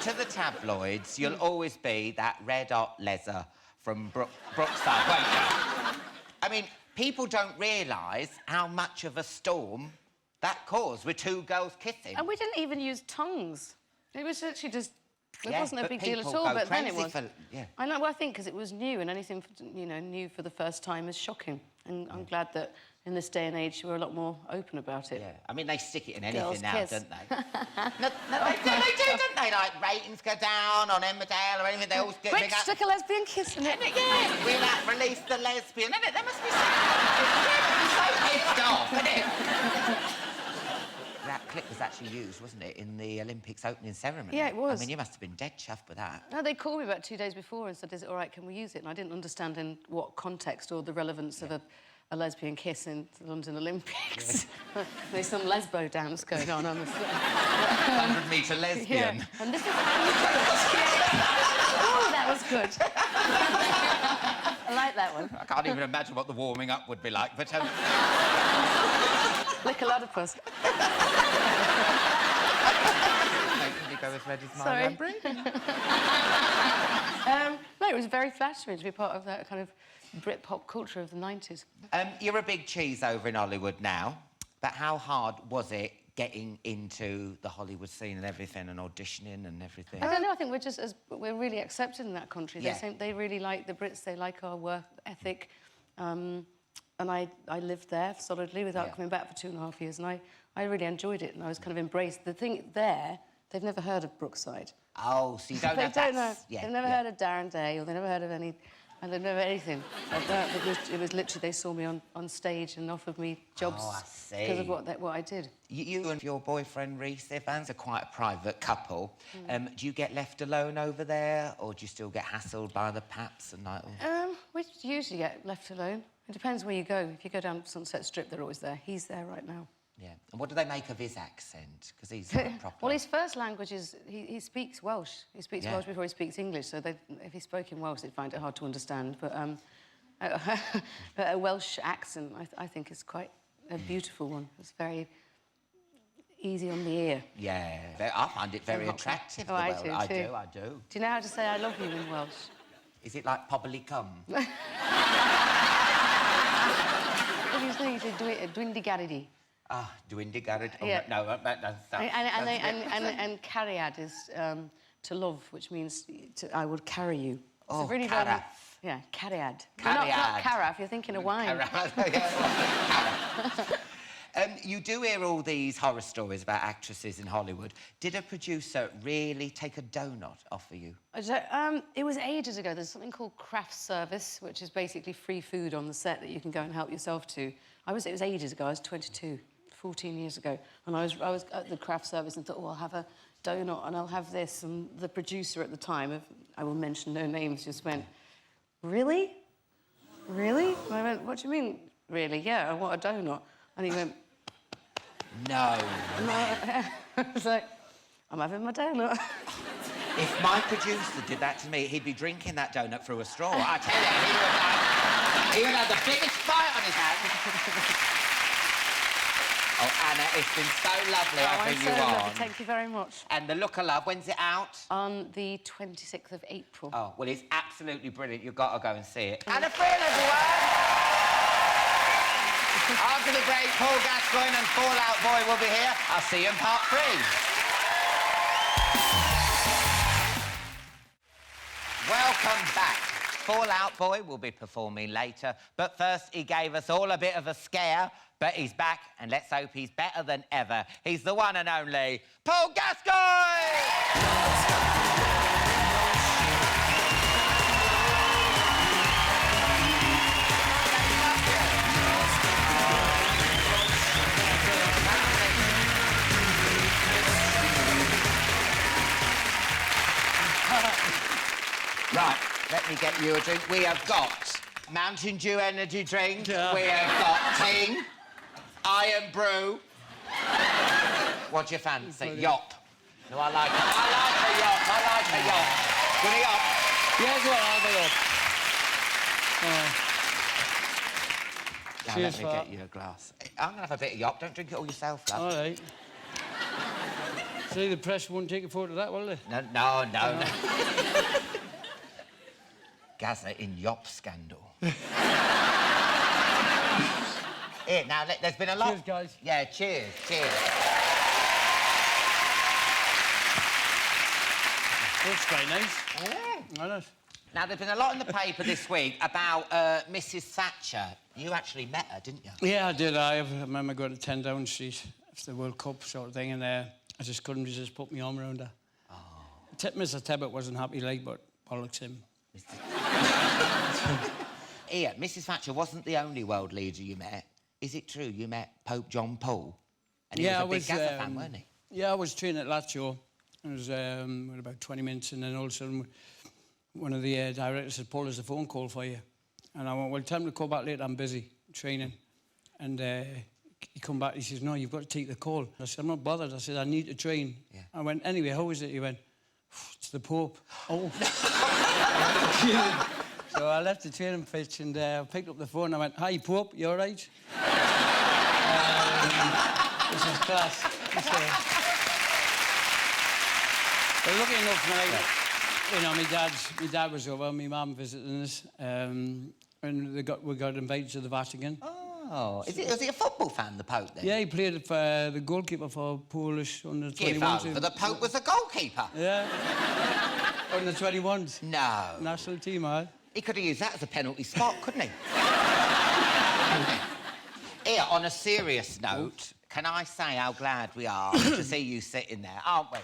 To the tabloids, you'll always be that red-hot leather from Brookside, won't you? I mean, people don't realise how much of a storm that caused with 2 girls kissing. And we didn't even use tongues. It was literally just... It Yeah, wasn't a but big deal at people all, go but then it crazy was. for- yeah. I know, well, I think because it was new, and anything, you know, new for the first time is shocking. And I'm glad that in this day and age we're a lot more open about it. Yeah, I mean, they stick it in anything Girls now, kiss. don't they? no, they do, don't they? Like, ratings go down on Emmerdale or anything, they always get... Quick, stick a lesbian kiss in it. Yeah, we'll release the lesbian, innit? There must be so pissed off, innit? That clip was actually used, wasn't it, in the Olympics opening ceremony? Yeah, it was. I mean, you must have been dead chuffed with that. No, they called me about 2 days before and said, is it all right, can we use it? And I didn't understand in what context or the relevance of a lesbian kiss in the London Olympics. Yeah. There's some lesbo dance going on the 100-metre lesbian. Yeah. And this is... Oh, that was good. I like that one. I can't even imagine what the warming up would be like, but... Lick a lot of puss. Making me go as red as my Sorry. memory. No, it was very flattering to be part of that kind of Brit-pop culture of the 90s. You're a big cheese over in Hollywood now, but how hard was it getting into the Hollywood scene and everything, and auditioning and everything? I don't know, I think we're really accepted in that country. Yeah. They really like the Brits, they like our work ethic. And I lived there solidly without coming back for 2.5 years, and I really enjoyed it, and I was kind of embraced. The thing there, they've never heard of Brookside. Oh, so you don't know They don't know. that's... Yeah, they've never heard of Darren Day, or they've never heard of any... And they've never anything like that. It was literally, they saw me on stage and offered me jobs because of what I did. You and your boyfriend, Reese Evans, are quite a private couple. Do you get left alone over there, or do you still get hassled by the paps and like... We usually get left alone. It depends where you go. If you go down Sunset Strip, they're always there. He's there right now. Yeah. And what do they make of his accent? Because he's not proper... Well, his first language is... He speaks Welsh. He speaks Welsh before he speaks English, so if he spoke in Welsh, they'd find it hard to understand. But a Welsh accent, I think, is quite a beautiful one. It's very easy on the ear. Yeah. I find it very attractive. Oh, I do, too. I do. Do you know how to say I love you in Welsh? Is it like probably come? What do you say? You say dwindy-garrity. Ah, dwindy-garity. Oh, Yeah. no, that's... And cariad is to love, which means I would carry you. Oh, it's really caraf. Yeah, cariad. Cariad. Not caraf, you're thinking of wine. You do hear all these horror stories about actresses in Hollywood. Did a producer really take a donut off of you? It was ages ago. There's something called craft service, which is basically free food on the set that you can go and help yourself to. It was ages ago. I was 22, 14 years ago, and I was at the craft service and thought, oh, I'll have a donut and I'll have this, and the producer at the time, I will mention no names, just went, really? Really? And I went, what do you mean, really? Yeah, I want a donut. And he went, no. And I was like, I'm having my donut. If my producer did that to me, he'd be drinking that donut through a straw. I tell you, he would have the biggest bite on his hand. Oh, Anna, it's been so lovely having you on. Lovely. Thank you very much. And The Look of Love, when's it out? On the 26th of April. Oh, well, it's absolutely brilliant. You've got to go and see it. Anna Friel, everyone! After the break, Paul Gascoigne and Fall Out Boy will be here. I'll see you in part 3. Welcome back. Fall Out Boy will be performing later, but first he gave us all a bit of a scare, but he's back, and let's hope he's better than ever. He's the one and only Paul Gascoigne! Right, let me get you a drink. We have got Mountain Dew energy drink. We have got Ting, Iron Brew. What do you fancy? Yop. No, I like it. I like a yop. I like a yop. Good yop. Yeah, go on, I'll have a yop. Now, Cheers, let me get you a glass. I'm going to have a bit of yop. Don't drink it all yourself, love. All right. See, the press won't take a photo of that, will they? No. Gaza in yop scandal. Here, now, there's been a lot... Cheers, guys. Yeah, cheers. That's quite nice. Yeah. Nice. Now, there's been a lot in the paper this week about Mrs Thatcher. You actually met her, didn't you? Yeah, I did. I remember going to 10 Down Street after the World Cup sort of thing, and I just couldn't resist put my arm around her. Oh. Mr Tebbett wasn't happy, like, but bollocks him. Here, Mrs Thatcher wasn't the only world leader you met. Is it true you met Pope John Paul? And he was a big Gaza fan, wasn't he? Yeah, I was training at Lazio. It was about 20 minutes, and then all of a sudden, one of the directors said, Paul, there's a phone call for you. And I went, well, tell him to call back later, I'm busy training. And he come back, he says, no, you've got to take the call. I said, I'm not bothered. I said, I need to train. Yeah. I went, anyway, how is it? He went, it's the Pope. Oh. So I left the training pitch and picked up the phone and I went, hi, Pope, you all right? This is class. Well, lucky enough, my dad was over, my mum visiting us, and we got invited to the Vatican. Oh, was he a football fan, the Pope, then? Yeah, he played for the goalkeeper for Polish under 21s. Give over, the Pope was a goalkeeper? Yeah. Under 21s. No. National team, aye. He could have used that as a penalty spot, couldn't he? Here, on a serious note, can I say how glad we are to see you sitting there, aren't we?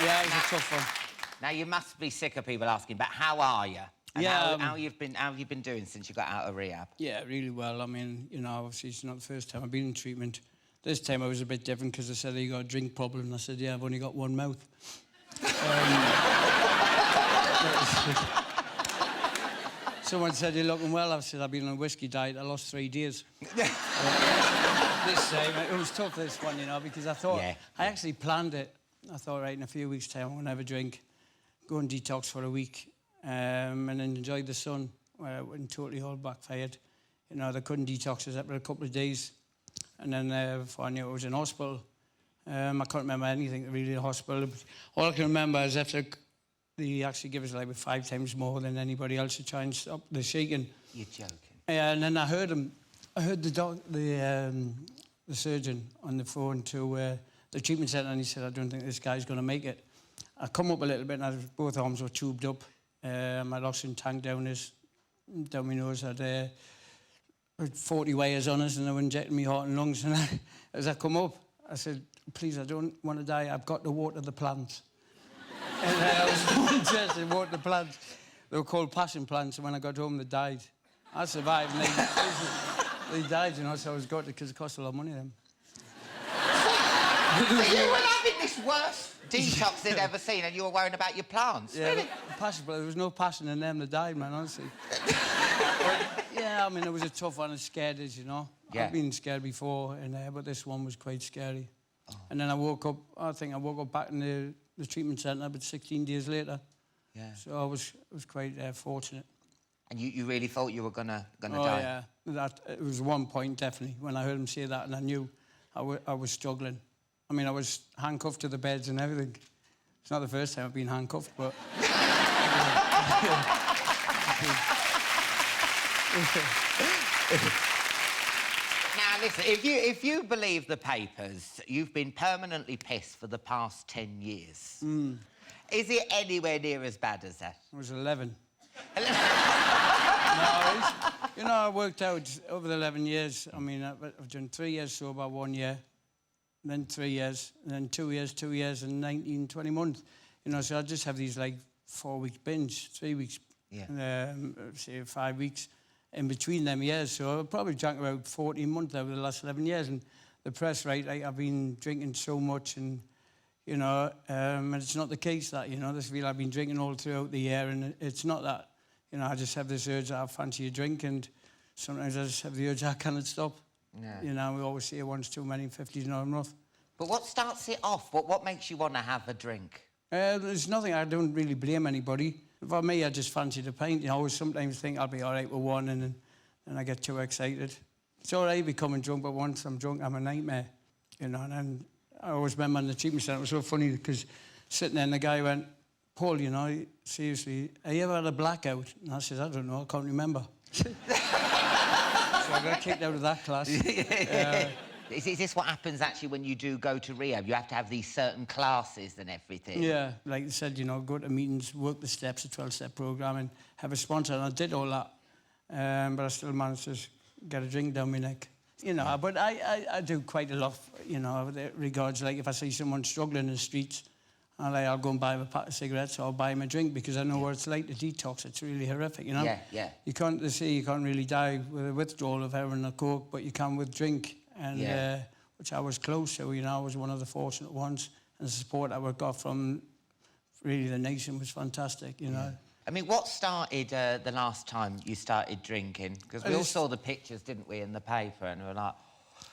Yeah, it was a tough one. Now, you must be sick of people asking, but how are you? And Yeah, how you've been doing since you got out of rehab? Yeah, really well. I mean, you know, obviously it's not the first time I've been in treatment. This time I was a bit different because they said, you got a drink problem. And I said, yeah, I've only got one mouth. Someone said, you're looking well. I said, I've been on a whiskey diet. I lost 3 days. This time, it was tough, this one, you know, because I thought... Yeah. I actually planned it. I thought, right, in a few weeks' time, I'm going to have a drink, go and detox for a week, and then enjoy the sun. Well, it totally all backfired. You know, they couldn't detox us after a couple of days. And then before I knew it, I was in hospital. I can't remember anything really in the hospital. All I can remember is after they actually give us like 5 times more than anybody else to try and stop the shaking. You're joking. And then I heard the surgeon on the phone to the treatment centre, and he said, I don't think this guy's going to make it. I come up a little bit, and both arms were tubed up. My oxygen tank down my nose had 40 wires on us, and they were injecting me heart and lungs. And as I come up, I said, please, I don't want to die. I've got to water the plants. And I was more interested in watering the plants. They were called passion plants, and when I got home, they died. I survived, and they died, you know, so I was gutted because it cost a lot of money then. So you were having this worst detox they'd ever seen, and you were worrying about your plants. Yeah, Really? passion, but there was no passion in them that died, man, honestly. Yeah, I mean, it was a tough one. It scared us, you know. Yeah. I've been scared before, but this one was quite scary. Oh. And then I woke up, I think I woke up back in the treatment centre about 16 days later. Yeah. So I was quite fortunate. And you really thought you were gonna die? Oh, yeah. It was one point, definitely, when I heard him say that, and I knew I was struggling. I mean, I was handcuffed to the beds and everything. It's not the first time I've been handcuffed, but... Now, listen, if you believe the papers, you've been permanently pissed for the past 10 years. Mm. Is it anywhere near as bad as that? I was 11. You know, I worked out over the 11 years. I mean, I've done 3 years sober, 1 year, and then 3 years, and then 2 years, 2 years, and 19, 20 months. You know, so I just have these, like, 4-week binge, 3 weeks, say 5 weeks in between them years. So I've probably drank about 14 months over the last 11 years. And the press, right, like, I've been drinking so much, and, you know, and it's not the case that, you know, this feel I've been drinking all throughout the year, and it's not that. You know, I just have this urge that I fancy a drink, and sometimes I just have the urge I cannot stop. Yeah. You know, we always say once too many, 50's not enough. But what starts it off? What makes you want to have a drink? There's nothing. I don't really blame anybody. For me, I just fancied a pint. You know, I always sometimes think I'll be all right with one, and then I get too excited. It's all right becoming drunk, but once I'm drunk, I'm a nightmare. You know, and then I always remember in the treatment centre, it was so funny because sitting there and the guy went, Paul, you know, seriously, have you ever had a blackout? And I said, I don't know, I can't remember. So I got kicked out of that class. Is this what happens actually when you do go to rehab? You have to have these certain classes and everything? Yeah, like I said, you know, go to meetings, work the steps, a 12-step programme, and have a sponsor, and I did all that. But I still managed to get a drink down my neck. You know, but I do quite a lot, you know, with regards, like, if I see someone struggling in the streets, I'll go and buy him a pack of cigarettes, or I'll buy him a drink, because I know what it's like to detox. It's really horrific, you know? Yeah. They say you can't really die with a withdrawal of heroin or coke, but you can with drink, and which I was close to, you know. I was one of the fortunate ones, and the support I got from really the nation was fantastic, you know. I mean, what started the last time you started drinking? Because we all saw the pictures, didn't we, in the paper, and we were like...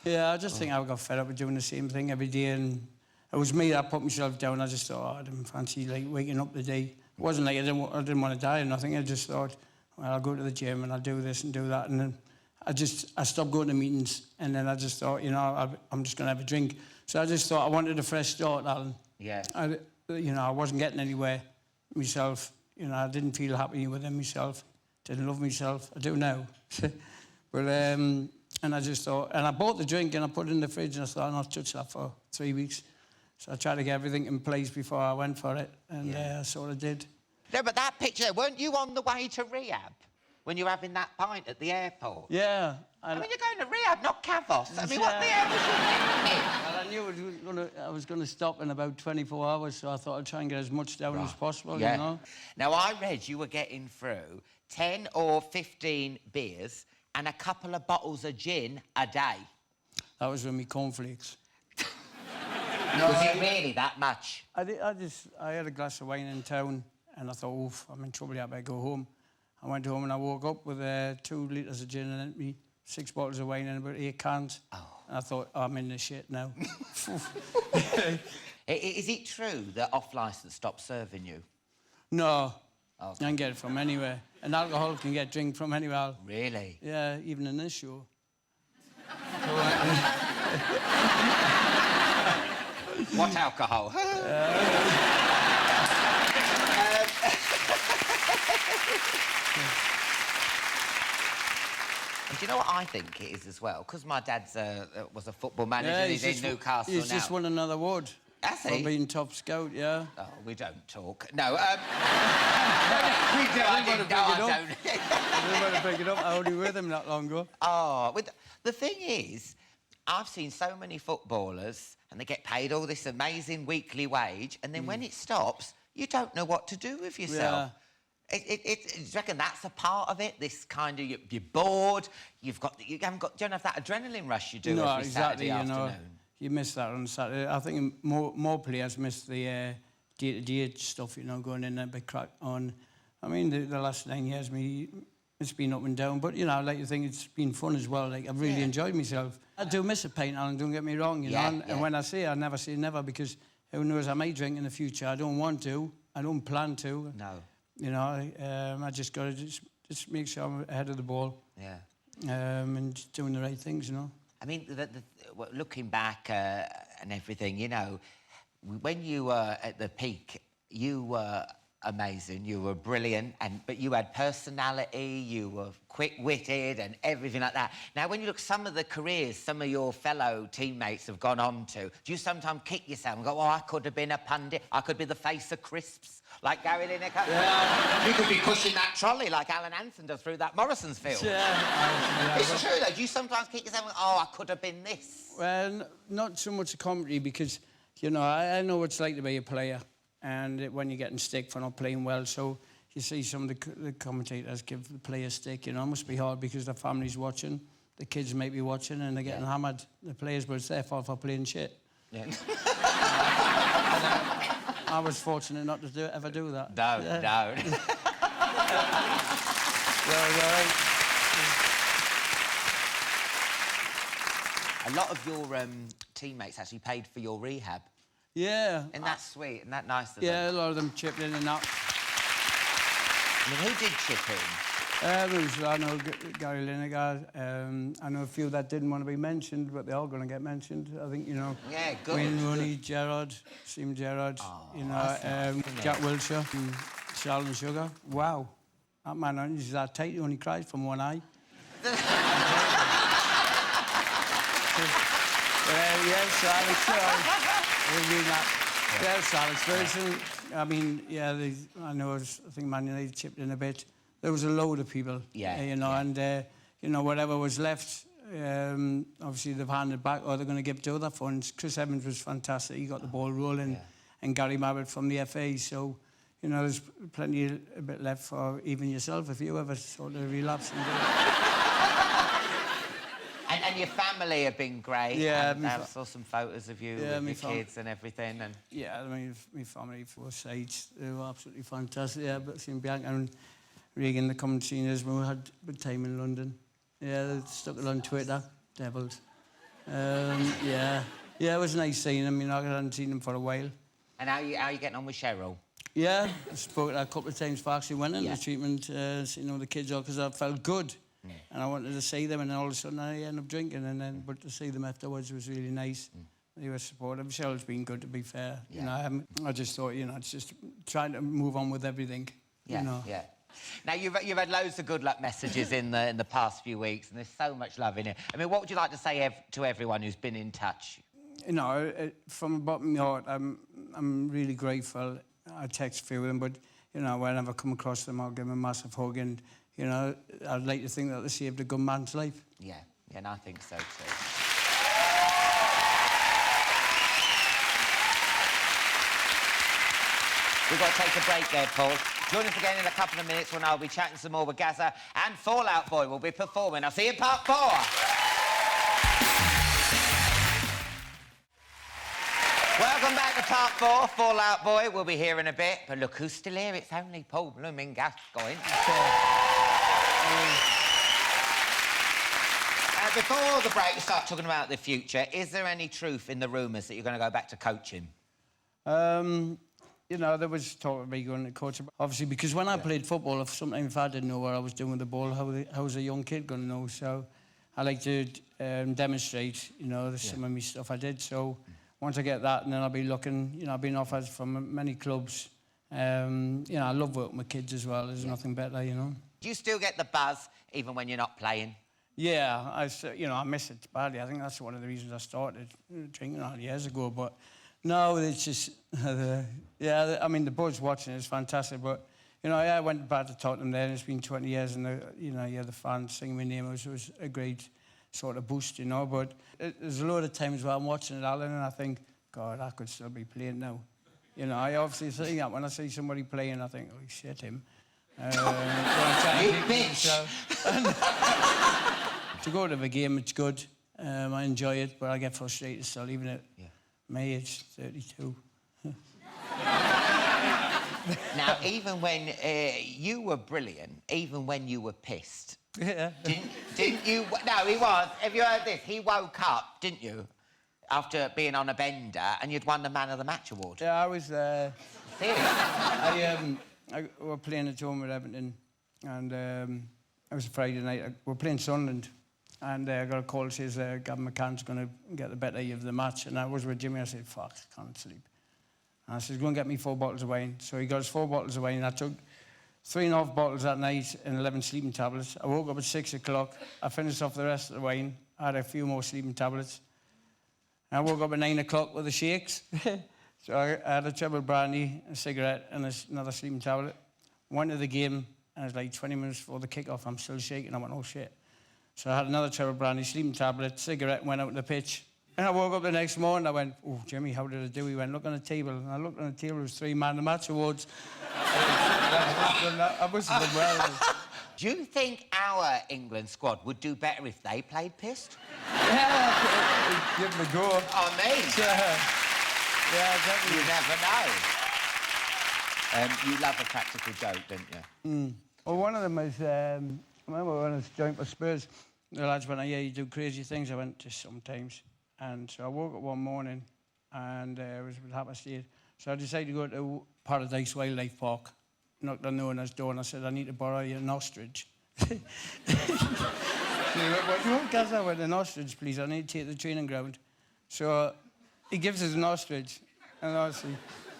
Yeah, I just think I got fed up with doing the same thing every day, and it was me that put myself down. I just thought, I didn't fancy, like, waking up the day. It wasn't like I didn't want to die or nothing. I just thought, well, I'll go to the gym and I'll do this and do that. And then I stopped going to meetings, and then I just thought, you know, I'm just going to have a drink. So I just thought I wanted a fresh start, Alan. Yeah. You know, I wasn't getting anywhere myself. You know, I didn't feel happy within myself. Didn't love myself. I do now. But, and I just thought... And I bought the drink and I put it in the fridge, and I thought, I'll not touch that for 3 weeks. So I tried to get everything in place before I went for it, and I sort of did. No, but that picture, weren't you on the way to rehab when you were having that pint at the airport? Yeah. I mean, you're going to rehab, not Cavos. I mean, what the hell was you thinking? Well, I knew I was going to stop in about 24 hours, so I thought I'd try and get as much down as possible, you know? Now, I read you were getting through 10 or 15 beers and a couple of bottles of gin a day. That was with me cornflakes. No, was it really that much? I had a glass of wine in town, and I thought, oof, I'm in trouble, I better go home. I went home and I woke up with 2 litres of gin and me 6 bottles of wine and about 8 cans. Oh. And I thought, oh, I'm in the shit now. Is it true that off-licence stopped serving you? No. Okay. You can get it from anywhere. An alcoholic can get drink from anywhere. Really? Yeah, even in this show. What alcohol? And do you know what I think it is as well? Because my dad's was a football manager, and he's in Newcastle now. He's just won another award. Has he? For being top scout, yeah. Oh, we don't talk. No, we do. I didn't want to pick it up. I only with him not long ago. Oh, the thing is, I've seen so many footballers, and they get paid all this amazing weekly wage, and then when it stops, you don't know what to do with yourself. Do you reckon that's a part of it? This kind of you're bored. You don't have that adrenaline rush you do every Saturday afternoon. You miss that on Saturday. I think more players miss the day-to-day stuff, you know, going in a big crack on. I mean, the last 9 years, it's been up and down, but, you know, I like to think it's been fun as well. Like, I've really enjoyed myself. I do miss a pint, Alan, don't get me wrong, you know. And when I say I never say never, because who knows, I might drink in the future. I don't want to. I don't plan to. No. You know, I just got to just make sure I'm ahead of the ball. Yeah. And just doing the right things, you know. I mean, looking back and everything, you know, when you were at the peak, you were amazing, you were brilliant, but you had personality, you were quick-witted and everything like that. Now, when you look at some of the careers some of your fellow teammates have gone on to, do you sometimes kick yourself and go, oh, I could have been a pundit, I could be the face of crisps, like Gary Lineker? Yeah. You could be pushing that trolley like Alan Hansen does through that Morrison's field. Yeah. It's true, though. Do you sometimes kick yourself and go, oh, I could have been this? Well, not so much a comedy, because, you know, I know what it's like to be a player. And when you're getting stick for not playing well, so you see some of the commentators give the players stick, you know, it must be hard because their family's watching, the kids might be watching, and they're getting hammered, the players, but it's their fault for playing shit. Yeah. I was fortunate not to ever do that. No. A lot of your teammates actually paid for your rehab. Yeah. Isn't that sweet? Isn't that nice of them? Yeah, a lot of them chipped in and out. I mean, who did chip in? I know Gary Lineker. I know a few that didn't want to be mentioned, but they're all going to get mentioned. I think, you know. Yeah, good. Wayne Rooney, Gerrard, Stephen Gerrard, you know, Jack Wilshere, and Sal and Sugar. Wow. That man, he's that tight, he only cries from one eye. Yes, Alex. Yes, Alex Ferguson. I mean, yeah, I think Man United chipped in a bit. There was a load of people, you know, and, you know, whatever was left, obviously they've handed back or they're going to give to other funds. Chris Evans was fantastic. He got the ball rolling. And Gary Mabbitt from the FA. So, you know, there's plenty a bit left for even yourself if you ever sort of relapse. And your family have been great. Yeah, I saw some photos of you with your kids and everything. And yeah, I mean, my family, four sides, they were absolutely fantastic. Yeah, but seeing Bianca and Regan, they come and seen us when we had a good time in London. Yeah, they stuck it on Twitter, devils. Yeah, it was nice seeing them. You know, I hadn't seen them for a while. And how are you getting on with Cheryl? Yeah, I spoke to her a couple of times for actually went into the treatment, you know, the kids all, because I felt good. And I wanted to see them, and then all of a sudden I ended up drinking, but to see them afterwards was really nice. They were supportive. Cheryl's been good, to be fair. You know, I just thought, you know, it's just trying to move on with everything. Yeah, you know. yeah. Now, you've had loads of good luck messages in the past few weeks, and there's so much love in it. I mean, what would you like to say to everyone who's been in touch? You know, from the bottom of my heart, I'm really grateful. I text a few of them, but, you know, whenever I come across them, I'll give them a massive hug, and, you know, I'd like to think that they saved a good man's life. Yeah, and I think so too. We've got to take a break there, Paul. Join us again in a couple of minutes when I'll be chatting some more with Gaza, and Fall Out Boy will be performing. I'll see you in part 4. Welcome back to part 4. Fall Out Boy will be here in a bit, but look who's still here. It's only Paul blooming Gascoigne. Before the break, we start talking about the future. Is there any truth in the rumours that you're going to go back to coaching? You know, there was talk of me going to coach. Obviously, because when I played football, sometimes if I didn't know what I was doing with the ball, how was a young kid going to know? So I like to demonstrate, you know, some of my stuff I did. So once I get that, and then I'll be looking, you know, I've been offers from many clubs. You know, I love working with kids as well. There's nothing better, you know. Do you still get the buzz even when you're not playing? Yeah, you know, I miss it badly. I think that's one of the reasons I started drinking all years ago. But no, it's just, yeah, I mean, the buzz watching is fantastic. But, you know, I went back to Tottenham there, and it's been 20 years, and, you know, the fans singing my name. It was a great sort of boost, you know. But there's a lot of times where I'm watching it, Alan, and I think, God, I could still be playing now. You know, I obviously think that when I see somebody playing, I think, oh, shit, him. You bitch! To go to the game, it's good. I enjoy it, but I get frustrated still, even at my age, 32. Now, even when you were brilliant, even when you were pissed. Yeah. Didn't you? No, he was. Have you heard this? He woke up, didn't you? After being on a bender, and you'd won the Man of the Match award. Yeah, I was. Serious? I were playing at home with Everton, and it was a Friday night. We were playing Sunderland, and I got a call that says Gavin McCann's going to get the better of the match. And I was with Jimmy. I said, "Fuck, I can't sleep." And I said, "Go and get me 4 bottles of wine." So he got us 4 bottles of wine, and I took 3.5 bottles that night and 11 sleeping tablets. I woke up at 6 o'clock. I finished off the rest of the wine. I had a few more sleeping tablets. I woke up at 9 o'clock with the shakes. So I had a treble brandy, a cigarette, and another sleeping tablet. Went to the game, and it was like 20 minutes before the kick-off. I'm still shaking. I went, oh, shit. So I had another treble brandy, sleeping tablet, cigarette, went out on the pitch. And I woke up the next morning, I went, oh, Jimmy, how did I do? He went, look on the table. And I looked on the table, it was 3 Man of the Match awards. I must have done well. Do you think our England squad would do better if they played pissed? Yeah, give them a go. Oh, me? Yeah, exactly. You never know. You love a practical joke, don't you? Well, one of them was, I remember when I was joined with Spurs, the lads went, yeah, you do crazy things. I went, just sometimes. And so I woke up one morning, and it was with Happerstate. So I decided to go to Paradise Wildlife Park. Knocked on the owner's door and I said, I need to borrow you an ostrich. What do you want, Gaz? I went, an ostrich, please. I need to take the training ground. So he gives us an ostrich. And honestly,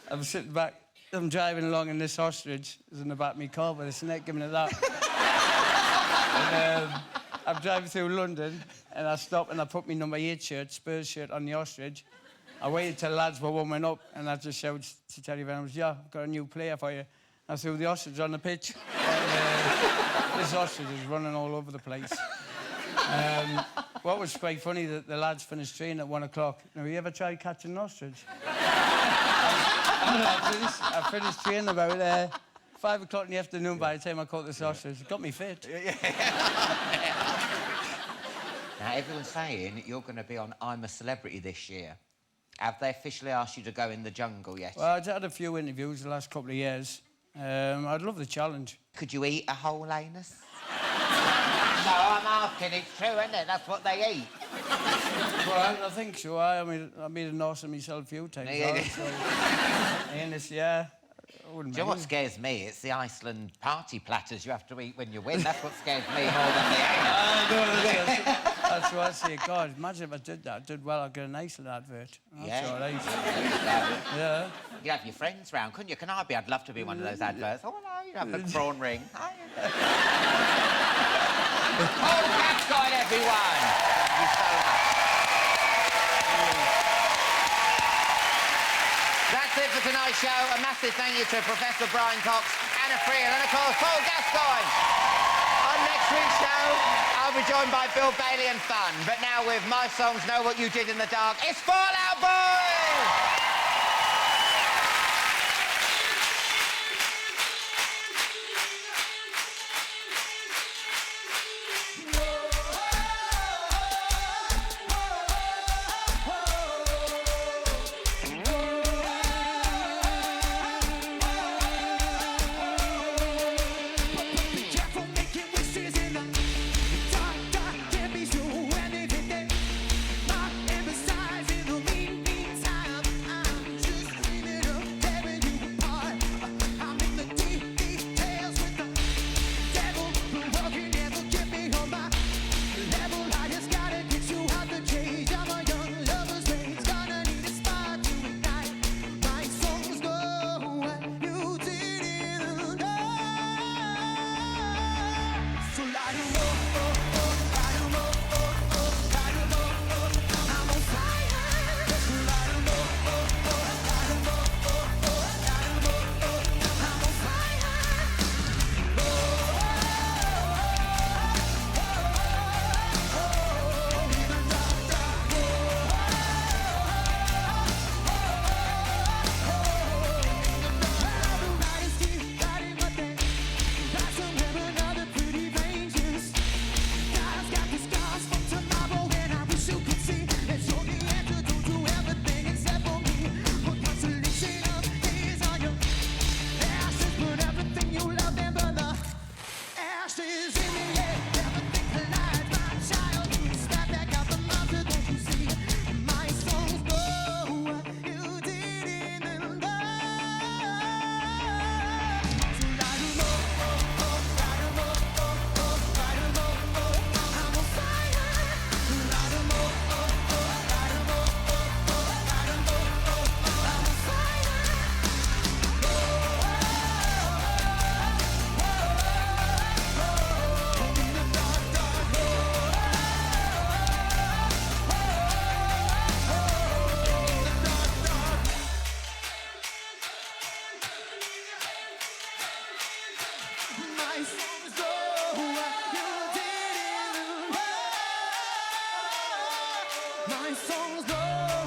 I'm sitting back, I'm driving along and this ostrich is in the back of my car with its neck giving it that. And I'm driving through London and I stopped and I put my number 8 shirt, Spurs shirt, on the ostrich. I waited till the lads were warming up and I just shouted to Chatty Man, yeah, I've got a new player for you. I threw the ostrich on the pitch. And, this ostrich is running all over the place. What was quite funny, that the lads finished training at 1 o'clock. Now, you ever tried catching an ostrich? I finished training about 5 o'clock in the afternoon by the time I caught this ostrich. It got me fit. Now, everyone's saying you're going to be on I'm a Celebrity this year. Have they officially asked you to go in the jungle yet? Well, I've had a few interviews the last couple of years. I'd love the challenge. Could you eat a whole anus? No, I'm asking. It's true, isn't it? That's what they eat. Well, I think so. I made an arse of myself a few times. Anus, yeah. Do you know what scares me? It's the Iceland party platters you have to eat when you win. That's what scares me more than the anus. That's what I say. God, imagine if I did that. I did well, I'd get an Iceland advert. That's all right. Yeah. You'd have your friends round, couldn't you? Can I be? I'd love to be one of those adverts. Oh, no, you'd have the prawn ring. Paul Gascoigne, everyone! Thank you so much. That's it for tonight's show. A massive thank you to Professor Brian Cox, Anna Friel, and, of course, Paul Gascoigne. On next week's show, I'll be joined by Bill Bailey and Fun. But now with My Songs Know What You Did in the Dark, it's Fall Out Boy! my songs go.